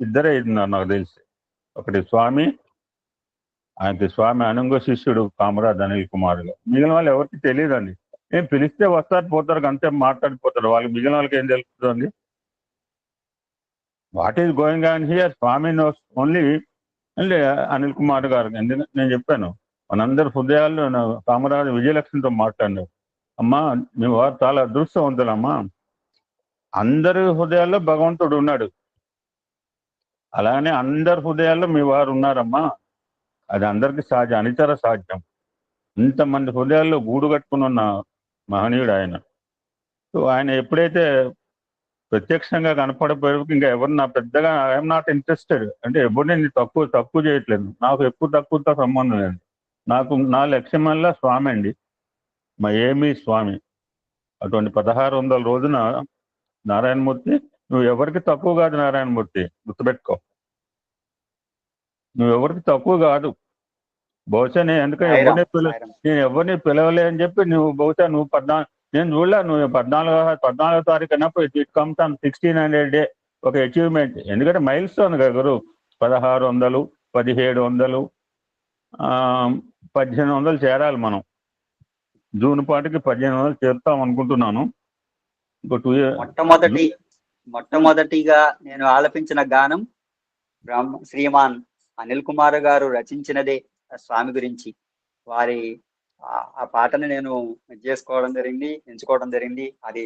ఇద్దరే ఉన్నారు నాకు తెలిసి. ఒకటి స్వామి, ఆయనకి స్వామి అనుంగ శిష్యుడు కామరాజ్ అనిల్ కుమార్ గారు. మిగిలిన వాళ్ళు ఎవరికి తెలియదండి. ఏం పిలిస్తే వస్తారు పోతారు, అంతే మాట్లాడిపోతారు. వాళ్ళకి మిగిలిన వాళ్ళకి ఏం తెలుస్తుందండి. What is going on here, Swami knows only అంటే అనిల్ కుమార్ గారు. ఎందుకంటే నేను చెప్పాను, మనందరి హృదయాల్లో కామరాజు విజయలక్ష్మితో మాట్లాడినారు. అమ్మా మీ వారు చాలా అదృష్టవంతులమ్మా, అందరి హృదయాల్లో భగవంతుడు ఉన్నాడు, అలానే అందరి హృదయాల్లో మీ వారు ఉన్నారమ్మా. అది అందరికీ సహజం, అనితర సాధ్యం. ఇంతమంది హృదయాల్లో గూడు కట్టుకుని ఉన్న మహనీయుడు ఆయన. సో ఆయన ఎప్పుడైతే ప్రత్యక్షంగా కనపడపోయేందుకు ఇంకా ఎవరు నా పెద్దగా ఐఎమ్ నాట్ ఇంట్రెస్టెడ్. అంటే ఎప్పుడు నేను తక్కువ చేయట్లేదు. నాకు ఎక్కువ తక్కువతో సంబంధం లేదు. నా లక్ష్యం వల్ల స్వామి అండి, మా ఏమీ స్వామి. అటువంటి 1600 రోజున నారాయణమూర్తి, నువ్వు ఎవరికి తక్కువ కాదు నారాయణమూర్తి, గుర్తుపెట్టుకో. నువ్వు ఎవరికి తక్కువ కాదు. బహుశా నేను ఎవరిని పిలవలే అని చెప్పి బహుశా నువ్వు 14, నేను చూడలే, నువ్వు 14వ తారీఖు అన్నప్పుడు ఇట్ కమ్స్ ఆన్ 1600 డే ఒక అచీవ్మెంట్. ఎందుకంటే మైల్ స్టోన్ కదా గురు. 1600, 1700, 1800 చేరాలి మనం. జూన్ పాటికి 1500 చేరుతాం అనుకుంటున్నాను. ఇంకో 2 years. మొట్టమొదటిగా నేను ఆలపించిన గానం శ్రీమాన్ అనిల్ కుమార్ గారు రచించినదే స్వామి గురించి. వారి ఆ పాటను నేను ఎంచుకోవడం జరిగింది. అది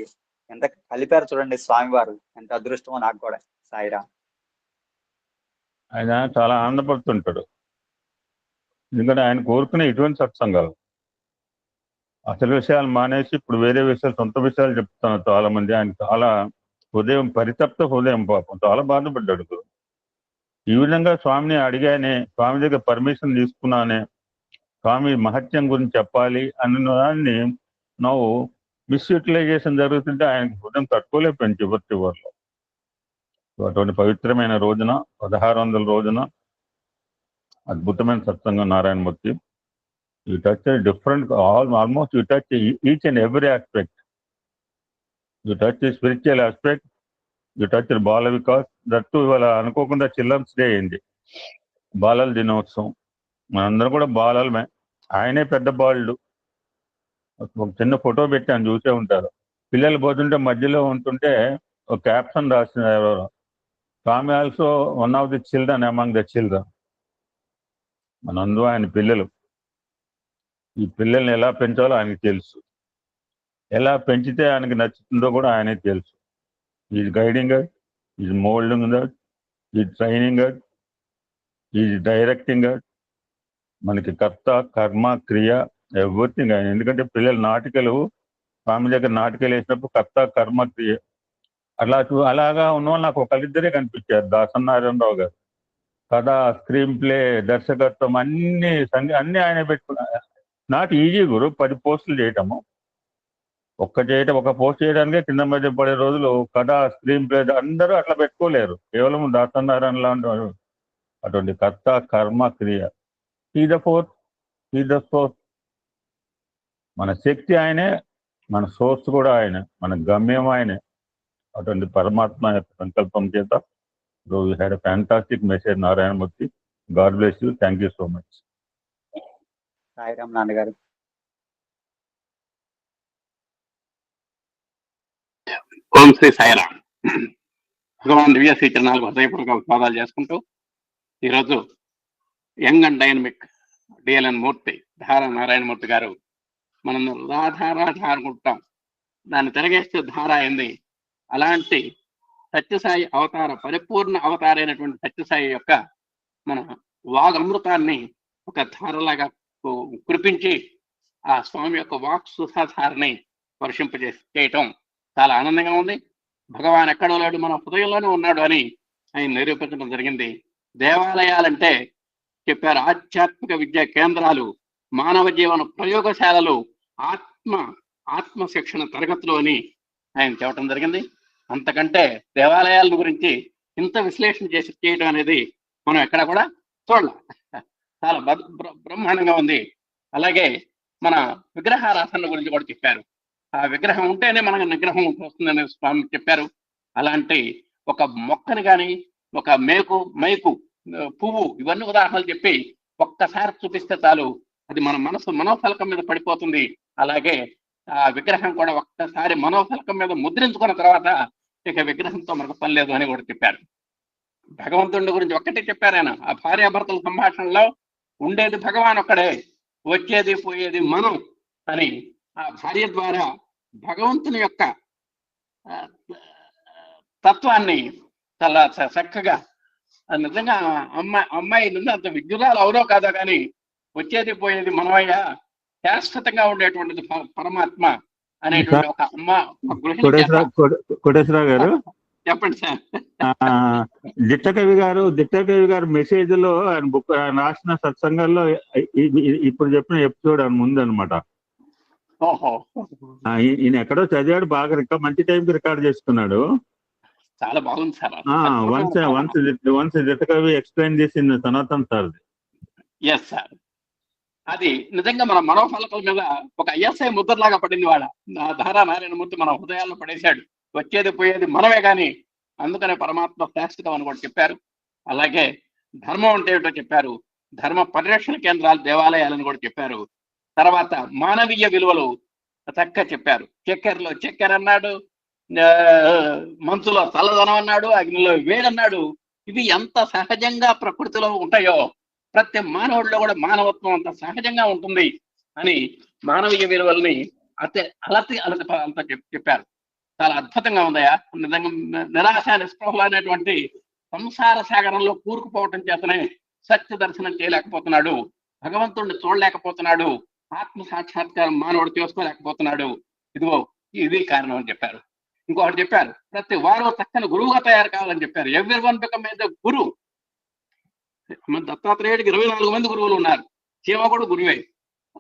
ఎంత కలిపారు చూడండి స్వామి వారు, ఎంత అదృష్టమో నాకు కూడా. సాయిరామ్. ఆయన చాలా ఆనందపడుతుంటాడు, ఎందుకంటే ఆయన కోరుకునే ఇటువంటి సత్సంగాలు. అసలు విషయాలు మానేసి ఇప్పుడు వేరే విషయాలు, సొంత విషయాలు చెప్తున్నారు చాలా మంది. ఆయన చాలా హృదయం, పరితప్త హృదయం, పాపం చాలా బాధపడ్డాడు. ఈ విధంగా స్వామిని అడిగానే, స్వామి దగ్గర పర్మిషన్ తీసుకున్నానే, స్వామి మహత్యం గురించి చెప్పాలి అన్న దాన్ని నువ్వు మిస్యూటిలైజేషన్ జరుగుతుంటే ఆయనకు హృదయం తట్టుకోలేకపోయింది చివరిలో. అటువంటి పవిత్రమైన రోజున, 1600 రోజున అద్భుతమైన సత్సంగం Narayanamurthy. You touch different, almost you touch each and every aspect. You touch spiritual aspect, you touch Bala Vikas. That ఇవాళ అనుకోకుండా చిల్డ్రన్స్ డే అయింది, బాలల దినోత్సవం. మనందరం కూడా బాలలమే. ఆయనే పెద్ద బాలుడు. ఒక చిన్న ఫోటో పెట్టాను, చూసే ఉంటారు. పిల్లలు పోతుంటే మధ్యలో ఉంటుంటే ఒక క్యాప్షన్ రాసిన ఎవరో, Swami also one of the children among the children. మనందరూ ఆయన పిల్లలు. ఈ పిల్లల్ని ఎలా పెంచాలో ఆయనకి తెలుసు, ఎలా పెంచితే ఆయనకి నచ్చుతుందో కూడా ఆయనకి తెలుసు. Is guiding us, is moulding us, is training us, is directing us. మనకి కర్త, కర్మ, క్రియ, ఎవ్రీథింగ్ ఆయన. ఎందుకంటే పిల్లలు నాటికలు, స్వామి దగ్గర నాటికలు వేసినప్పుడు కర్త, కర్మ, క్రియ అలాగా ఉన్నవాళ్ళు నాకు ఒకళ్ళిద్దరే కనిపించారు. దాసనారాయణరావు గారు. కథ, స్క్రీన్ ప్లే, దర్శకత్వం అన్ని ఆయన పెట్టుకున్నారు. నాట్ ఈజీ గురు 10 పోస్టులు చేయటము. ఒక పోస్ట్ చేయడానికే కింద మధ్య పడే రోజులు. కథ, స్క్రీన్ ప్లే అందరూ అట్లా పెట్టుకోలేరు. కేవలం దాసనారాయణ లాంటి అటువంటి కర్త, కర్మ, క్రియ. ఈ ద ఫోర్త్. మన శక్తి ఆయనే, మన సోర్స్ కూడా ఆయనే, మన గమ్యం ఆయనే. అటువంటి పరమాత్మ యొక్క సంకల్పం చేత you had a fantastic message Narayanamurthy. God bless you. Thank you so much. Sairam నాన్నగారు. ఓం శ్రీ సాయిరామ్. భగవాన్ దివ్యశ్రీ చరణాలకు హృదయపూర్వక స్వాగతాలు చేసుకుంటూ, ఈరోజు యంగ్ అండ్ డైనమిక్ డిఎల్ఎన్ మూర్తి, ధార నారాయణమూర్తి గారు, మనం రాధ అనుకుంటాం, దాన్ని తిరగేస్తే ధార అయింది. అలాంటి సత్యసాయి అవతార, పరిపూర్ణ అవతారైనటువంటి సత్యసాయి యొక్క మన వాగమృతాన్ని ఒక ధారలాగా కురిపించి ఆ స్వామి యొక్క వాక్ సుధాధారని చేయటం చాలా ఆనందంగా ఉంది. భగవాన్ ఎక్కడో లేడు, మన హృదయంలోనే ఉన్నాడు అని ఆయన నిరూపించడం జరిగింది. దేవాలయాలంటే చెప్పారు ఆధ్యాత్మిక విద్యా కేంద్రాలు, మానవ జీవన ప్రయోగశాలలు, ఆత్మ శిక్షణ తరగతులు అని ఆయన చెప్పడం జరిగింది. అంతకంటే దేవాలయాల గురించి ఇంత విశ్లేషణ చేయడం అనేది మనం ఎక్కడ కూడా చూడాలి. చాలా బ్రహ్మాండంగా ఉంది. అలాగే మన విగ్రహారాధన గురించి కూడా చెప్పారు. ఆ విగ్రహం ఉంటేనే మనకు నిగ్రహం వస్తుందని స్వామి చెప్పారు. అలాంటి ఒక మొక్కని కానీ, ఒక మైకు, పువ్వు, ఇవన్నీ ఉదాహరణలు చెప్పి ఒక్కసారి చూపిస్తే చాలు, అది మన మనోఫలకం మీద పడిపోతుంది. అలాగే ఆ విగ్రహం కూడా ఒక్కసారి మనోఫలకం మీద ముద్రించుకున్న తర్వాత ఇక విగ్రహంతో మనకు పని లేదు అని కూడా చెప్పారు. భగవంతుడి గురించి ఒక్కటే చెప్పారు ఆయన. ఆ భార్యాభర్తల సంభాషణలో ఉండేది భగవాన్ ఒక్కడే, వచ్చేది పోయేది మనం అని ఆ భార్య ద్వారా భగవంతుని యొక్క తత్వాన్ని చాలా చక్కగా, నిజంగా అమ్మాయి నుండి అంత విజ్ఞురాలు అవునో కాదో కానీ వచ్చేది పోయేది మనమయ్య, శాశ్వతంగా ఉండేటువంటిది పరమాత్మ అనేటువంటి ఒక అమ్మ కోటేశ్వరరావు గారు చెప్పండి సార్. దిట్టకవి గారు మెసేజ్ లో ఆయన బుక్ రాసిన సత్సంగాల్లో ఇప్పుడు చెప్పిన ఎపిసోడ్ అని ముందు అనమాట. ఈయన ఎక్కడో చదివాడు, బాగా మంచి టైంకి రికార్డ్ చేసుకున్నాడు. చాలా బాగుంది సార్. వన్స్ దిట్టకవి ఎక్స్ప్లెయిన్ చేసింది సనాతన్ సార్. ఎస్ సార్, అది నిజంగా మన మనోఫలకల మీద ఒక ఐఎస్ఐ ముద్రలాగా పడింది. వాళ్ళ ధారా నారాయణమూర్తి మన హృదయాల్లో పడేశాడు. వచ్చేది పోయేది మనమే కానీ, అందుకనే పరమాత్మ శాశ్వతం అని కూడా చెప్పారు. అలాగే ధర్మం అంటే ఏమిటో చెప్పారు. ధర్మ పరిరక్షణ కేంద్రాలు, దేవాలయాలని కూడా చెప్పారు. తర్వాత మానవీయ విలువలు చక్కగా చెప్పారు. చక్కెరలో చక్కెర అన్నాడు, మంచులో చల్లదనం అన్నాడు, అగ్నిలో వేడన్నాడు. ఇవి ఎంత సహజంగా ప్రకృతిలో ఉంటాయో ప్రతి మానవుడిలో కూడా మానవత్వం అంత సహజంగా ఉంటుంది అని మానవీయ విలువల్ని అంత చెప్పారు. చాలా అద్భుతంగా ఉందయా. నిజంగా నిరాశ నిస్పృహలు అనేటువంటి సంసార సాగరంలో కూరుకుపోవటం చేతనే సత్య దర్శనం చేయలేకపోతున్నాడు, భగవంతుడిని చూడలేకపోతున్నాడు, ఆత్మ సాక్షాత్కారం మానవుడు చేసుకోలేకపోతున్నాడు. ఇదిగో ఇది కారణం అని చెప్పారు. ఇంకొకటి చెప్పారు, ప్రతి వారు చక్కని గురువుగా తయారు కావాలని చెప్పారు. ఎవరి వన్ బికమ్ ఎ గురువు. మన దత్తాత్రేయుడికి 24 మంది గురువులు ఉన్నారు, శివ కూడా గురువే.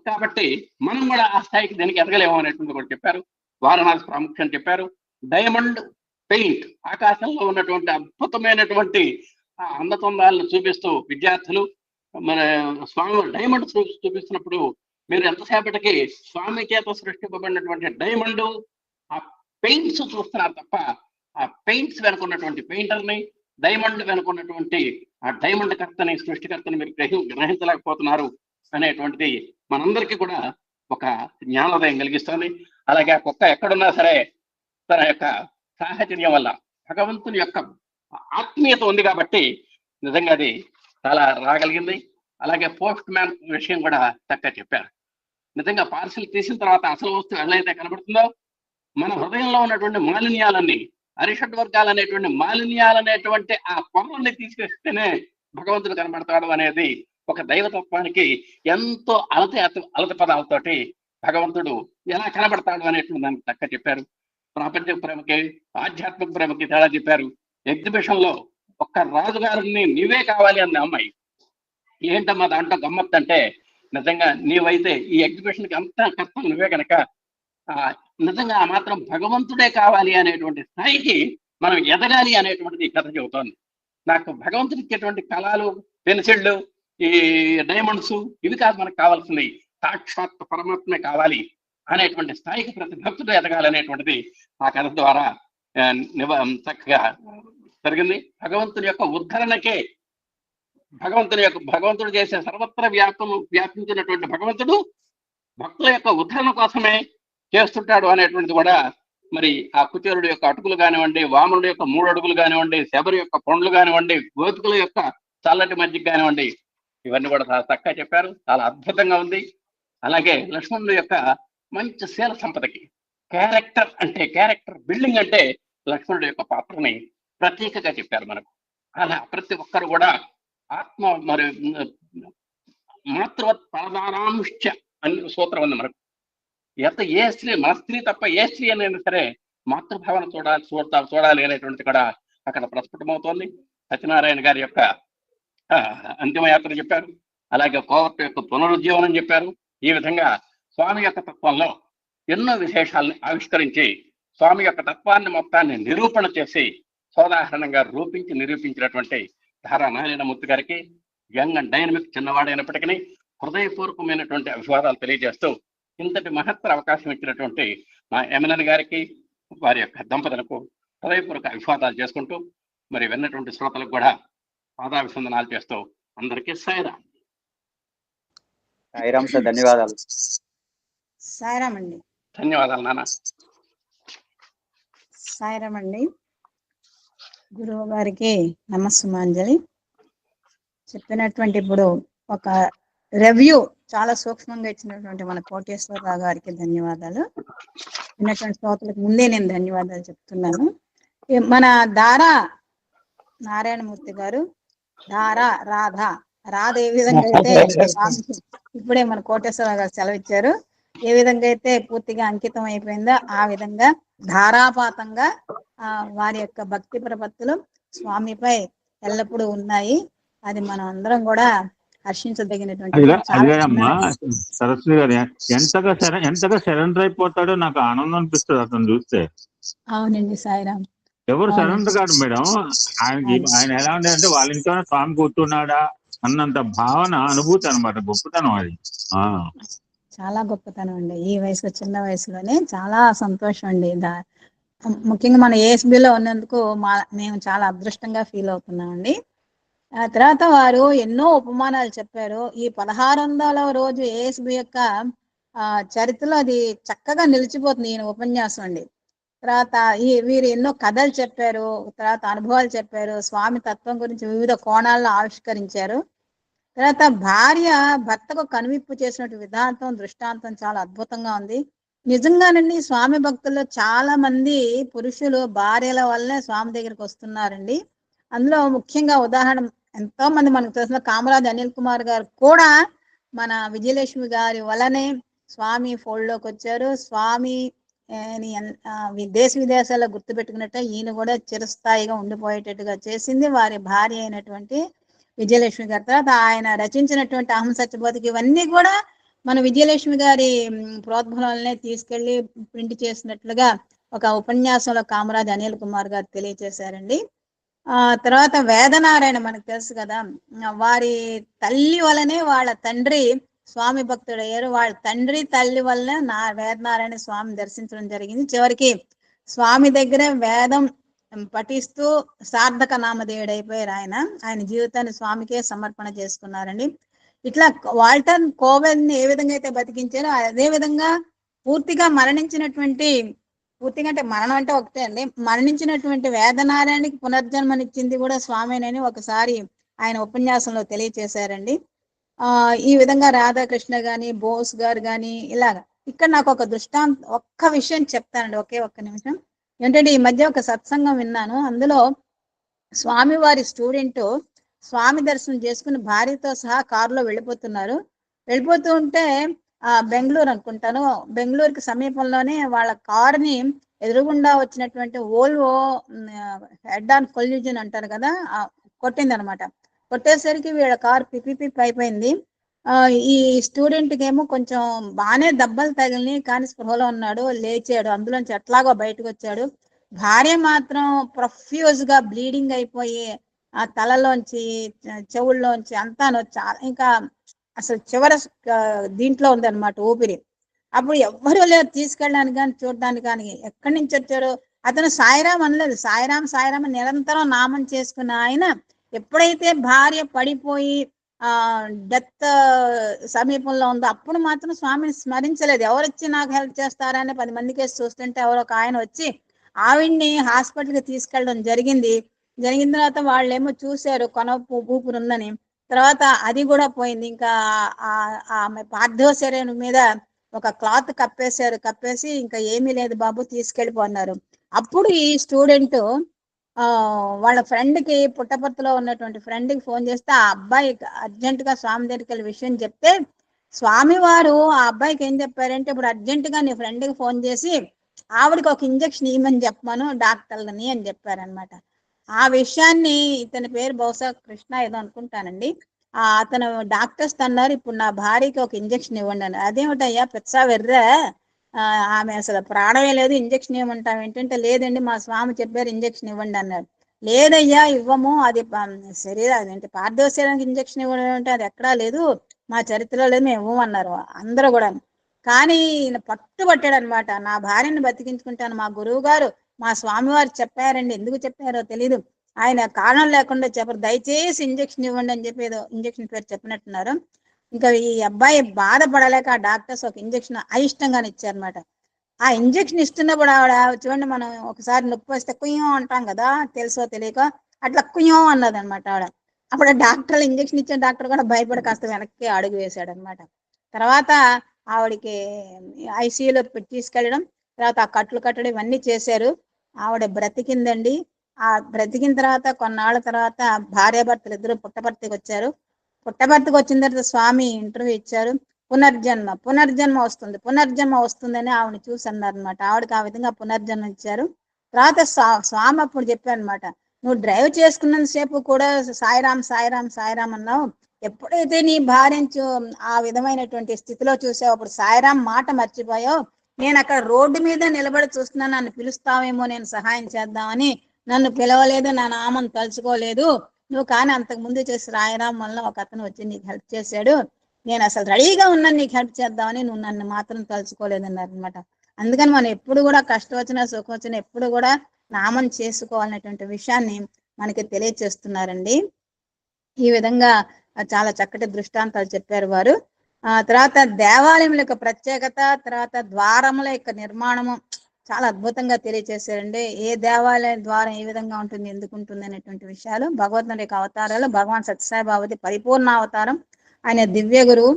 కాబట్టి మనం కూడా ఆ స్థాయికి దీనికి ఎదగలేము అనేటువంటి కూడా చెప్పారు. వారణాసి ప్రాముఖ్యం చెప్పారు. డైమండ్ పెయింట్, ఆకాశంలో ఉన్నటువంటి అద్భుతమైనటువంటి ఆ అందచందాలను చూపిస్తూ విద్యార్థులు మన స్వామి డైమండ్ చూపిస్తున్నప్పుడు మీరు ఎంతసేపటికి స్వామి చేత సృష్టింపబడినటువంటి డైమండ్ ఆ పెయింట్స్ చూస్తున్నారు తప్ప ఆ పెయింట్స్ వెనుకున్నటువంటి పెయింటర్ని, డైమండ్ వెనుకున్నటువంటి ఆ డైమండ్ కర్తని, సృష్టికర్తని మీరు గ్రహించలేకపోతున్నారు అనేటువంటిది మనందరికీ కూడా ఒక జ్ఞానోదయం కలిగిస్తుంది. అలాగే ఆ కుక్క ఎక్కడున్నా సరే తన యొక్క సాహచర్యం వల్ల భగవంతుని యొక్క ఆత్మీయత ఉంది కాబట్టి నిజంగా అది చాలా రాగలిగింది. అలాగే పోస్ట్ మ్యాన్ విషయం కూడా చక్కగా చెప్పారు. నిజంగా పార్సిల్ తీసిన తర్వాత అసలు వస్తువు ఎలా కనబడుతుందో మన హృదయంలో ఉన్నటువంటి మాలిన్యాలన్నీ, అరిషడ్ వర్గాలు అనేటువంటి మాలిన్యాలనేటువంటి ఆ పొరల్ని తీసుకొస్తేనే భగవంతుడు కనబడతాడు అనేది ఒక దైవతత్వానికి ఎంతో అలత పదాలతోటి భగవంతుడు ఎలా కనబడతాడు అనేటువంటి దానికి చక్కగా చెప్పారు. ప్రాపంచిక ప్రేమకి ఆధ్యాత్మిక ప్రేమకి తేడా చెప్పారు. ఎగ్జిబిషన్ లో ఒక్క రాజుగారిని నీవే కావాలి అన్న అమ్మాయి, ఏంటమ్మా దాంట్లో గమ్మత్ అంటే నిజంగా నీవైతే ఈ ఎగ్జిబిషన్కి అంతా కర్త నువ్వే కనుక నిజంగా ఆ మాత్రం భగవంతుడే కావాలి అనేటువంటి స్థాయికి మనం ఎదగాలి అనేటువంటిది ఈ కథ చెబుతోంది. నాకు భగవంతుడి ఇచ్చేటువంటి కళలు, పెన్సిళ్ళు, ఈ డైమండ్స్ ఇవి కాదు మనకు కావాల్సింది, సాక్షాత్ పరమాత్మే కావాలి అనేటువంటి స్థాయికి ప్రతి భక్తుడు ఎదగాలనేటువంటిది ఆ కథ ద్వారా చక్కగా జరిగింది. భగవంతుని యొక్క ఉద్ధరణకే భగవంతుడు చేసే సర్వత్ర వ్యాపించినటువంటి భగవంతుడు భక్తుల యొక్క ఉద్ధరణ కోసమే చేస్తుంటాడు అనేటువంటిది కూడా మరి ఆ కుచేరుడు యొక్క అటుకులు కానివ్వండి, వామనుడు యొక్క 3 అడుగులు కానివ్వండి, శబరి యొక్క పండ్లు కానివ్వండి, గోపికల యొక్క చల్లటి మజ్జిగ కానివ్వండి, ఇవన్నీ కూడా చాలా చక్కగా చెప్పారు. చాలా అద్భుతంగా ఉంది. అలాగే లక్ష్మణుడు యొక్క మంచి శీల సంపదకి క్యారెక్టర్ బిల్డింగ్ అంటే లక్ష్మణుడు యొక్క పాత్రని ప్రత్యేకంగా చెప్పారు మనకు. అలా ప్రతి ఒక్కరు కూడా ఆత్మ మరి మాతృవత్ పరదానాంశ అని సూత్రం ఉంది మనకు. ఏ స్త్రీ, మన స్త్రీ తప్ప ఏ స్త్రీ అనేది సరే మాతృభావన చూడాలి అనేటువంటిది కూడా అక్కడ ప్రస్ఫుటమవుతోంది. సత్యనారాయణ గారి యొక్క అంతిమయాత్ర చెప్పారు. అలాగే కోవర్ట్ యొక్క పునరుజ్జీవనం చెప్పారు. ఈ విధంగా స్వామి యొక్క తత్వంలో ఎన్నో విశేషాలను ఆవిష్కరించి స్వామి యొక్క తత్వాన్ని మొత్తాన్ని నిరూపణ చేసి సోదాహరణంగా నిరూపించినటువంటి ధారా నారాయణమూర్తి గారికి యంగ్ అండ్ డైనమిక్ చిన్నవాడైనప్పటికీ హృదయపూర్వకమైనటువంటి అభివాదాలు తెలియజేస్తూ ఇంతటి మహత్తర అవకాశం ఇచ్చినటువంటి మా ఎమ్మెల్యే గారికి, వారి యొక్క దంపతులకు హృదయపూర్వక అభివాదాలు చేసుకుంటూ మరి విన్నటువంటి శ్రోతలకు కూడా పాదాభివందనాలు చేస్తూ అందరికీ సాయిరాం. సాయిరాం సార్, ధన్యవాదాలు. సాయిరాం అండి. ధన్యవాదాలు నాన్న. సాయిరాం అండి. గురువు గారికి నమస్సుమాంజలి. చెప్పినటువంటి ఇప్పుడు ఒక రివ్యూ చాలా సూక్ష్మంగా ఇచ్చినటువంటి మన కోటేశ్వరరావు గారికి ధన్యవాదాలు. విన్నటువంటి శ్రోతలకు ముందే నేను ధన్యవాదాలు చెప్తున్నాను. మన దారా నారాయణమూర్తి గారు రాధ ఏ విధంగా అయితే ఇప్పుడే మన కోటేశ్వరరావు గారు సెలవిచ్చారు, ఏ విధంగా అయితే పూర్తిగా అంకితం అయిపోయిందో ఆ విధంగా ధారాపాతంగా వారి యొక్క భక్తి ప్రపత్తులు స్వామిపై ఎల్లప్పుడూ ఉన్నాయి. అది మనం అందరం కూడా హర్షించదగినటువంటి. సరస్వతి గారు ఎంతగా సరెండర్ అయిపోతాడో నాకు ఆనందం అనిపిస్తుంది అతను చూస్తే. అవునండి సాయిరాం. ఎవరు సరెండర్ కాదు మేడం, ఆయన ఎలా ఉండేదంటే వాళ్ళ ఇంట్లోనే స్వామి కూర్చున్నాడా అన్నంత భావన, అనుభూతి అనమాట. గొప్పతనం అది. చాలా గొప్పతనం అండి. ఈ వయసులో, చిన్న వయసులోనే చాలా సంతోషం అండి. ముఖ్యంగా మన ఏఎస్బిలో ఉన్నందుకు మేము చాలా అదృష్టంగా ఫీల్ అవుతున్నామండి. ఆ తర్వాత వారు ఎన్నో ఉపమానాలు చెప్పారు. ఈ 1600వ రోజు ఏఎస్బి యొక్క చరిత్రలో అది చక్కగా నిలిచిపోతుంది ఈయన ఉపన్యాసం అండి. తర్వాత వీరు ఎన్నో కథలు చెప్పారు, తర్వాత అనుభవాలు చెప్పారు, స్వామి తత్వం గురించి వివిధ కోణాల్లో ఆవిష్కరించారు. తర్వాత భార్య భర్తకు కనువిప్పు చేసినట్టు విధాంతం దృష్టాంతం చాలా అద్భుతంగా ఉంది. నిజంగానండి స్వామి భక్తుల్లో చాలా మంది పురుషులు భార్యల వల్లనే స్వామి దగ్గరికి వస్తున్నారండి. అందులో ముఖ్యంగా ఉదాహరణ ఎంతో మంది మనకు తెలిసిన కామరాజ్ అనిల్ కుమార్ గారు కూడా మన విజయలక్ష్మి గారి వల్లనే స్వామి ఫోల్డ్ లోకి వచ్చారు. స్వామి దేశ విదేశాల్లో గుర్తుపెట్టుకున్నట్టే ఈయన కూడా చిరస్థాయిగా ఉండిపోయేటట్టుగా చేసింది వారి భార్య అయినటువంటి విజయలక్ష్మి గారి. తర్వాత ఆయన రచించినటువంటి అహం సత్యబోధకి ఇవన్నీ కూడా మన విజయలక్ష్మి గారి ప్రోద్బలంలోనే తీసుకెళ్లి ప్రింట్ చేసినట్లుగా ఒక ఉపన్యాసంలో కామరాజ్ అనిల్ కుమార్ గారు తెలియజేశారండి. తర్వాత వేదనారాయణ మనకు తెలుసు కదా, వారి తల్లి వలనే వాళ్ళ తండ్రి స్వామి భక్తుడు అయ్యారు. వాళ్ళ తండ్రి తల్లి వల్ల వేదనారాయణ స్వామి దర్శించడం జరిగింది. చివరికి స్వామి దగ్గరే వేదం పఠిస్తూ సార్థక నామధేయుడు అయిపోయారు. ఆయన జీవితాన్ని స్వామికే సమర్పణ చేసుకున్నారండి. ఇట్లా వాల్టర్ కోవెల్ ని ఏ విధంగా అయితే బతికించారో అదే విధంగా పూర్తిగా అంటే మరణం అంటే ఒకటే అండి, మరణించినటువంటి వేదనారాయణకి పునర్జన్మనిచ్చింది కూడా స్వామినని ఒకసారి ఆయన ఉపన్యాసంలో తెలియచేశారండి. ఈ విధంగా రాధాకృష్ణ గాని బోస్ గారు గాని ఇలాగా. ఇక్కడ నాకు ఒక ఒక్క విషయం చెప్తానండి, ఒక్క నిమిషం. ఏంటంటే ఈ మధ్య ఒక సత్సంగం విన్నాను. అందులో స్వామి వారి స్టూడెంట్ స్వామి దర్శనం చేసుకుని భార్యతో సహా కారులో వెళ్ళిపోతూ ఉంటే బెంగళూరు అనుకుంటాను, బెంగళూరుకి సమీపంలోనే వాళ్ళ కారుని ఎదురుగుండా వచ్చినటువంటి ఓల్వో హెడ్ ఆన్ కొల్యూజన్ అంటారు కదా, కొట్టింది అనమాట. కొట్టేసరికి వీళ్ళ కారు పిపి అయిపోయింది. ఈ స్టూడెంట్ కి ఏమో కొంచెం బాగానే దెబ్బలు తగిలిని, కానీ స్పృహలో ఉన్నాడు, లేచాడు, అందులోంచి ఎట్లాగో బయటకు వచ్చాడు. భార్య మాత్రం ప్రొఫ్యూజ్ గా బ్లీడింగ్ అయిపోయి ఆ తలలోంచి చెవుల్లోంచి అంతాను చాలా ఇంకా అసలు చివరి దీంట్లో ఉంది అనమాట ఊపిరి. అప్పుడు ఎవ్వరూ లేరు తీసుకెళ్ళడానికి కానీ చూడడానికి కానీ. ఎక్కడి నుంచి వచ్చారు అతను? సాయిరాం అనలేదు, సాయిరాం నిరంతరం నామం చేసుకున్న ఆయన ఎప్పుడైతే భార్య పడిపోయి డెత్ సమీపంలో ఉందో అప్పుడు మాత్రం స్వామిని స్మరించలేదు. ఎవరు వచ్చి నాకు హెల్ప్ చేస్తారని 10 మందికి చూస్తుంటే ఎవరో ఒక ఆయన వచ్చి ఆవిడ్ని హాస్పిటల్కి తీసుకెళ్ళడం జరిగింది. జరిగిన తర్వాత వాళ్ళేమో చూశారు ఊపిరి ఉందని. తర్వాత అది కూడా పోయింది. ఇంకా ఆమె పార్థివ శరీరం మీద ఒక క్లాత్ కప్పేసి ఇంకా ఏమీ లేదు బాబు తీసుకెళ్ళిపోన్నారు. అప్పుడు ఈ స్టూడెంట్ వాళ్ళ ఫ్రెండ్ కి పుట్టపర్తిలో ఉన్నటువంటి ఫ్రెండ్ కి ఫోన్ చేస్తే ఆ అబ్బాయి అర్జెంట్ గా స్వామి దగ్గరికి వెళ్ళి విషయం చెప్తే స్వామి వారు ఆ అబ్బాయికి ఏం చెప్పారంటే, ఇప్పుడు అర్జెంట్ గా నీ ఫ్రెండ్ కి ఫోన్ చేసి ఆవిడకి ఒక ఇంజక్షన్ ఇవ్వమని చెప్పాను డాక్టర్లని అని చెప్పారనమాట. ఆ విషయాన్ని ఇతని పేరు బహుశా కృష్ణ ఏదో అనుకుంటానండి. అతను డాక్టర్స్ అన్నారు, ఇప్పుడు నా భార్యకి ఒక ఇంజక్షన్ ఇవ్వండి అని. అదేమిటయ్యా పెచ్చా వెర్రా, ఆమె అసలు ప్రాణమే లేదు, ఇంజక్షన్ ఇవ్వమంటాం ఏంటంటే, లేదండి మా స్వామి చెప్పారు ఇంజక్షన్ ఇవ్వండి అన్నారు. లేదయ్యా ఇవ్వము, అది శరీరం అంటే పార్థివ శరీరానికి ఇంజక్షన్ ఇవ్వడం అంటే అది ఎక్కడా లేదు, మా చరిత్రలో లేదు, మేము ఇవ్వమన్నారు అందరూ కూడా. కానీ ఈయన పట్టుబట్టాడు అనమాట, నా భార్యను బతికించుకుంటాను, మా గురువు గారు మా స్వామివారు చెప్పారండి, ఎందుకు చెప్పారో తెలీదు, ఆయన కారణం లేకుండా చెప్పరు, దయచేసి ఇంజక్షన్ ఇవ్వండి అని చెప్పి ఏదో ఇంజక్షన్ పేరు చెప్పినట్టున్నారు. ఇంకా ఈ అబ్బాయి బాధపడలేక ఆ డాక్టర్స్ ఒక ఇంజక్షన్ అయిష్టంగానే ఇచ్చారనమాట. ఆ ఇంజక్షన్ ఇస్తున్నప్పుడు ఆవిడ చూడండి, మనం ఒకసారి నొప్పి వస్తే కుయ్యం అంటాం కదా, తెలుసో తెలియక అట్లా కుయ్యం అన్నది అనమాట ఆవిడ. అప్పుడు డాక్టర్లు ఇంజక్షన్ ఇచ్చిన డాక్టర్ కూడా భయపడి కాస్త వెనక్కి అడుగు వేశాడు అనమాట. తర్వాత ఆవిడకి ఐసీయూలో తీసుకెళ్ళడం, తర్వాత ఆ కట్లు కట్టడం ఇవన్నీ చేశారు. ఆవిడ బ్రతికిందండి. ఆ బ్రతికిన తర్వాత కొన్నాళ్ళ తర్వాత భార్యాభర్తలు ఇద్దరు పుట్టపర్తికి వచ్చారు. పుట్టపర్తికి వచ్చిన తర్వాత స్వామి ఇంటర్వ్యూ ఇచ్చారు. పునర్జన్మ వస్తుందని ఆవిడని చూసి అన్నారు అనమాట. ఆవిడకి ఆ విధంగా పునర్జన్మ ఇచ్చారు. తర్వాత స్వామి అప్పుడు చెప్పారు అనమాట, నువ్వు డ్రైవ్ చేసుకున్నంత సేపు కూడా సాయిరాం అన్నావు, ఎప్పుడైతే నీ భార్య ఆ విధమైనటువంటి స్థితిలో చూసావు అప్పుడు సాయిరాం మాట మర్చిపోయావు. నేను అక్కడ రోడ్డు మీద నిలబడి చూస్తున్నాను, నన్ను పిలుస్తావేమో నేను సహాయం చేద్దామని, నన్ను పిలవలేదు, నా నామం తలుచుకోలేదు నువ్వు, కానీ అంతకు ముందు చేసి రాయరాం వల్ల ఒక అతను వచ్చి నీకు హెల్ప్ చేశాడు, నేను అసలు రెడీగా ఉన్నాను నీకు హెల్ప్ చేద్దామని, నువ్వు నన్ను మాత్రం తలుచుకోలేదన్నారు అనమాట. అందుకని మనం ఎప్పుడు కూడా కష్టం వచ్చినా సుఖం వచ్చినా ఎప్పుడు కూడా నామం చేసుకోవాలనేటువంటి విషయాన్ని మనకి తెలియచేస్తున్నారండి. ఈ విధంగా చాలా చక్కటి దృష్టాంతాలు చెప్పారు వారు. తర్వాత దేవాలయం యొక్క ప్రత్యేకత, తర్వాత ద్వారముల యొక్క నిర్మాణము చాలా అద్భుతంగా తెలియజేశారండి. ఏ దేవాలయం ద్వారం ఏ విధంగా ఉంటుంది, ఎందుకు ఉంటుంది అనేటువంటి విషయాలు. భగవంతుని యొక్క అవతారాలు, భగవాన్ సత్యసాయి బాబాది పరిపూర్ణ అవతారం, ఆయన దివ్య గురువు.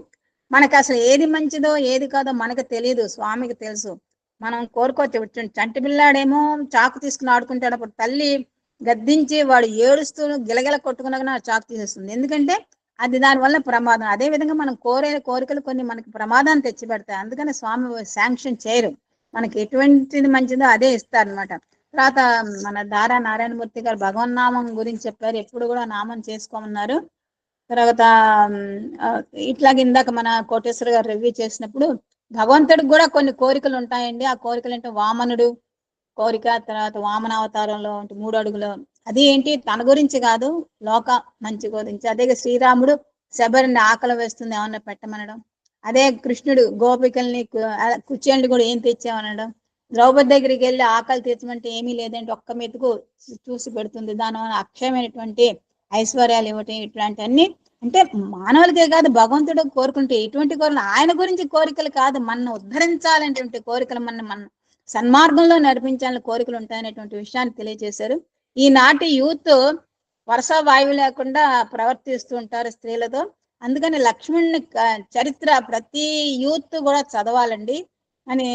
మనకు అసలు ఏది మంచిదో ఏది కాదో మనకు తెలియదు, స్వామికి తెలుసు. మనం కోరుకోవచ్చు. చంటి పిల్లాడేమో చాకు తీసుకుని ఆడుకుంటాడు, అప్పుడు తల్లి గద్దించి వాడు ఏడుస్తూ గిలగిల కొట్టుకున్నా చాకు తీసేస్తుంది. ఎందుకంటే అది దానివల్ల ప్రమాదం. అదే విధంగా మనం కోరే కోరికలు కొన్ని మనకి ప్రమాదాన్ని తెచ్చి పెడతాయి. అందుకని స్వామి శాంక్షన్ చేయరు, మనకి ఎటువంటిది మంచిదో అదే ఇస్తారనమాట. తర్వాత మన దారా నారాయణమూర్తి గారు భగవన్నామం గురించి చెప్పారు, ఎప్పుడు కూడా నామం చేసుకోమన్నారు. తర్వాత ఇట్లాగే ఇందాక మన కోటేశ్వర గారు రివ్యూ చేసినప్పుడు భగవంతుడికి కూడా కొన్ని కోరికలు ఉంటాయండి. ఆ కోరికలు అంటే వామనుడు కోరిక, తర్వాత వామన అవతారంలో 3 అడుగులు, అది ఏంటి తన గురించి కాదు, లోక మంచి గురించి. అదే శ్రీరాముడు శబరిని ఆకలి వేస్తుంది ఏమన్నా పెట్టమనడం, అదే కృష్ణుడు గోపికల్ని కుచేళ్ళు కూడా ఏం తెచ్చామనడం, ద్రౌపది దగ్గరికి వెళ్ళి ఆకలి తీర్చమంటే ఏమీ లేదంటే ఒక్క మెతుకు చూసి పెడుతుంది, దానివల్ల అక్షయమైనటువంటి ఐశ్వర్యాలు ఇవ్వటం, ఇట్లాంటివన్నీ. అంటే మానవులకే కాదు భగవంతుడు కోరుకుంటే ఎటువంటి కోరికలు, ఆయన గురించి కోరికలు కాదు, మన ఉద్ధరించాలనేటువంటి కోరికలు, మన సన్మార్గంలో నడిపించాలని కోరికలు ఉంటాయనేటువంటి విషయాన్ని తెలియజేశారు. ఈనాటి యూత్ వరుస వాయువు లేకుండా ప్రవర్తిస్తూ ఉంటారు స్త్రీలతో. అందుకని లక్ష్మణుని చరిత్ర ప్రతి యూత్ కూడా చదవాలండి అని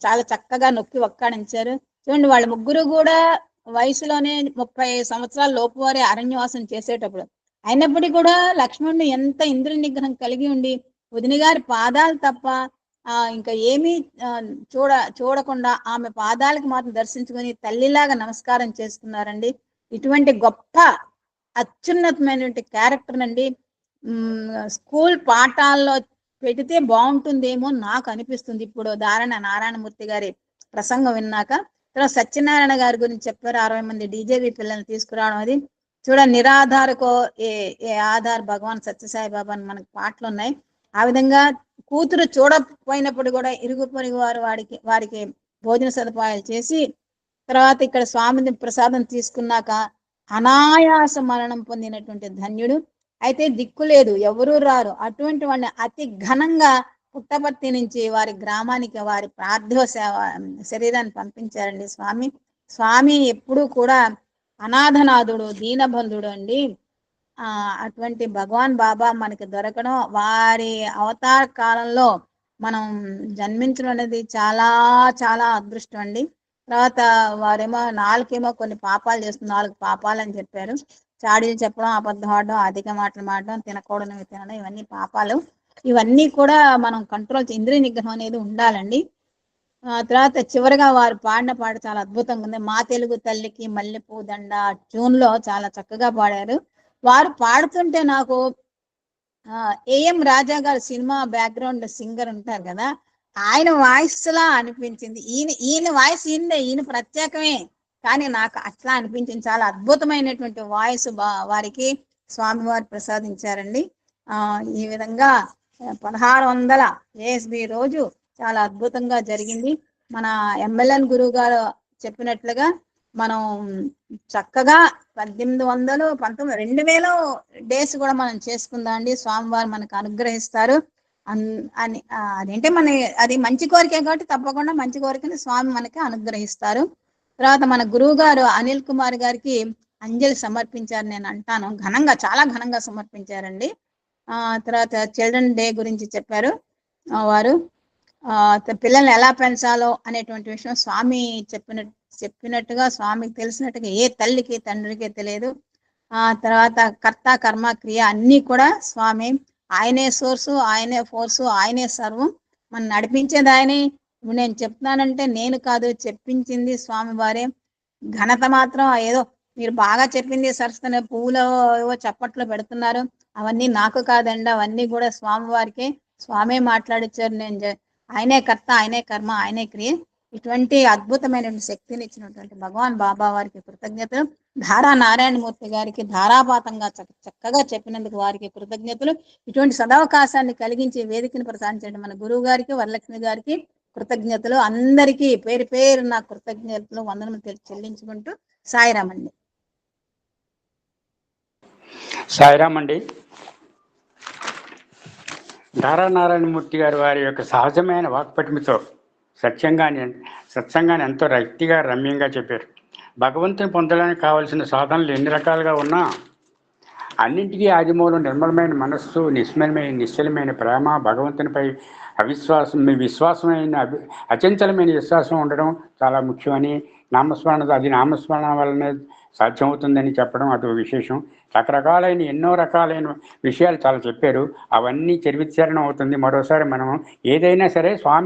చాలా చక్కగా నొక్కి వక్కాడించారు. చూడండి, వాళ్ళ ముగ్గురు కూడా వయసులోనే 30 సంవత్సరాల లోపు వారే అరణ్యవాసం చేసేటప్పుడు, అయినప్పటికీ కూడా లక్ష్మణుడు ఎంత ఇంద్రియ నిగ్రహం కలిగి ఉండి వదిన గారి పాదాలు తప్ప ఇంకా ఏమీ చూడకుండా ఆమె పాదాలకు మాత్రం దర్శించుకొని తల్లిలాగా నమస్కారం చేసుకున్నారండి. ఇటువంటి గొప్ప అత్యున్నతమైనటువంటి క్యారెక్టర్ అండి స్కూల్ పాఠాల్లో పెడితే బాగుంటుందేమో నాకు అనిపిస్తుంది ఇప్పుడు నారాయణమూర్తి గారి ప్రసంగం విన్నాక. తర్వాత సత్యనారాయణ గారి గురించి చెప్పారు, 60 మంది డీజేవి పిల్లల్ని తీసుకురావడం. అది చూడ నిరాధారకో ఏ ఆధార్ భగవాన్ సత్యసాయి బాబా అని మనకు పాటలు ఉన్నాయి. ఆ విధంగా కూతురు చూడకపోయినప్పుడు కూడా ఇరుగు పొరుగు వారు వారికి భోజన సదుపాయాలు చేసి, తర్వాత ఇక్కడ స్వామి ప్రసాదం తీసుకున్నాక అనాయాస మరణం పొందినటువంటి ధన్యుడు. అయితే దిక్కు లేదు, ఎవరూ రారు, అటువంటి వాడిని అతి ఘనంగా పుట్టపర్తి నుంచి వారి గ్రామానికి వారి పార్థివ శరీరాన్ని పంపించారండి స్వామి. స్వామి ఎప్పుడూ కూడా అనాథనాథుడు, దీనబంధుడు అండి. అటువంటి భగవాన్ బాబా మనకి దొరకడం, వారి అవతార కాలంలో మనం జన్మించడం అనేది చాలా చాలా అదృష్టం అండి. తర్వాత వారేమో 4 కొన్ని పాపాలు చేస్తున్నారు, 4 పాపాలు అని చెప్పారు. చాడీలు చెప్పడం, అబద్ధం ఆడడం, అధిక మాటలు మాడడం, తినకూడనివి తినడం, ఇవన్నీ పాపాలు. ఇవన్నీ కూడా మనం కంట్రోల్, ఇంద్రియ నిగ్రహం అనేది ఉండాలండి. తర్వాత చివరిగా వారు పాడిన పాట చాలా అద్భుతంగా ఉంది. మా తెలుగు తల్లికి మల్లెపూ దండ, జూన్లో చాలా చక్కగా పాడారు. వారు పాడుతుంటే నాకు ఏఎం రాజా గారు సినిమా బ్యాక్గ్రౌండ్ సింగర్ ఉంటారు కదా, ఆయన వాయిస్ లా అనిపించింది. ఈయన వాయిస్ ఈయన ప్రత్యేకమే, కానీ నాకు అట్లా అనిపించింది. చాలా అద్భుతమైనటువంటి వాయిస్ వారికి స్వామివారు ప్రసాదించారండి. ఈ విధంగా 1600 ASB రోజు చాలా అద్భుతంగా జరిగింది. మన MLN గురువు గారు చెప్పినట్లుగా మనం చక్కగా 1800, 2000 డేస్ కూడా మనం చేసుకుందాం అండి. స్వామివారు మనకు అనుగ్రహిస్తారు అని అదేంటే అది మంచి కోరికే కాబట్టి తప్పకుండా మంచి కోరికని స్వామి మనకి అనుగ్రహిస్తారు. తర్వాత మన గురువు గారు అనిల్ కుమార్ గారికి అంజలి సమర్పించారు, నేను అంటాను ఘనంగా, చాలా ఘనంగా సమర్పించారండి. తర్వాత చిల్డ్రన్ డే గురించి చెప్పారు వారు. పిల్లల్ని ఎలా పెంచాలో అనేటువంటి విషయం స్వామి చెప్పినట్టుగా, స్వామికి తెలిసినట్టుగా ఏ తల్లికి తండ్రికి తెలియదు. తర్వాత కర్త కర్మ క్రియ అన్నీ కూడా స్వామి, ఆయనే సోర్సు, ఆయనే ఫోర్సు, ఆయనే సర్వం, మనం నడిపించేది ఆయనే. ఇప్పుడు నేను చెప్తున్నానంటే నేను కాదు, చెప్పించింది స్వామి వారే. ఘనత మాత్రం ఏదో మీరు బాగా చెప్పింది సరస్తనే పువ్వులో ఏవో చప్పట్లు పెడుతున్నారు, అవన్నీ నాకు కాదండి, అవన్నీ కూడా స్వామి వారికే. స్వామే మాట్లాడిచ్చారు. ఆయనే కర్త, ఆయనే కర్మ, ఆయనే క్రియ. ఇటువంటి అద్భుతమైనటువంటి శక్తిని ఇచ్చినటువంటి భగవాన్ బాబా వారికి కృతజ్ఞతలు. ధారా నారాయణమూర్తి గారికి ధారాపాతంగా చక్కగా చెప్పినందుకు వారికి కృతజ్ఞతలు. ఇటువంటి సదవకాశాన్ని కలిగించి వేదికను ప్రసాదించండి మన గురువు గారికి, వరలక్ష్మి గారికి కృతజ్ఞతలు. అందరికీ పేరు పేరు నా కృతజ్ఞతలు, వందనము చెల్లించుకుంటూ సాయిరామ్ అండి. సాయిరామ్ అండి. ధారానారాయణమూర్తి గారు వారి యొక్క సహజమైన వాక్పటిమతో సత్సంగాన్ని ఎంతో రక్తిగా రమ్యంగా చెప్పారు. భగవంతుని పొందడానికి కావలసిన సాధనలు ఎన్ని రకాలుగా ఉన్నా అన్నింటికీ ఆదిమూలం నిర్మలమైన మనస్సు, నిశ్చలమైన ప్రేమ, భగవంతునిపై విశ్వాసమైన అచంచలమైన విశ్వాసం ఉండడం చాలా ముఖ్యమని, నామస్మరణ వల్లనే సాధ్యమవుతుందని చెప్పడం అదో విశేషం. రకరకాలైన ఎన్నో రకాలైన విషయాలు చాలా చెప్పారు. అవన్నీ చరివిచారణ అవుతుంది. మరోసారి మనం ఏదైనా సరే స్వామి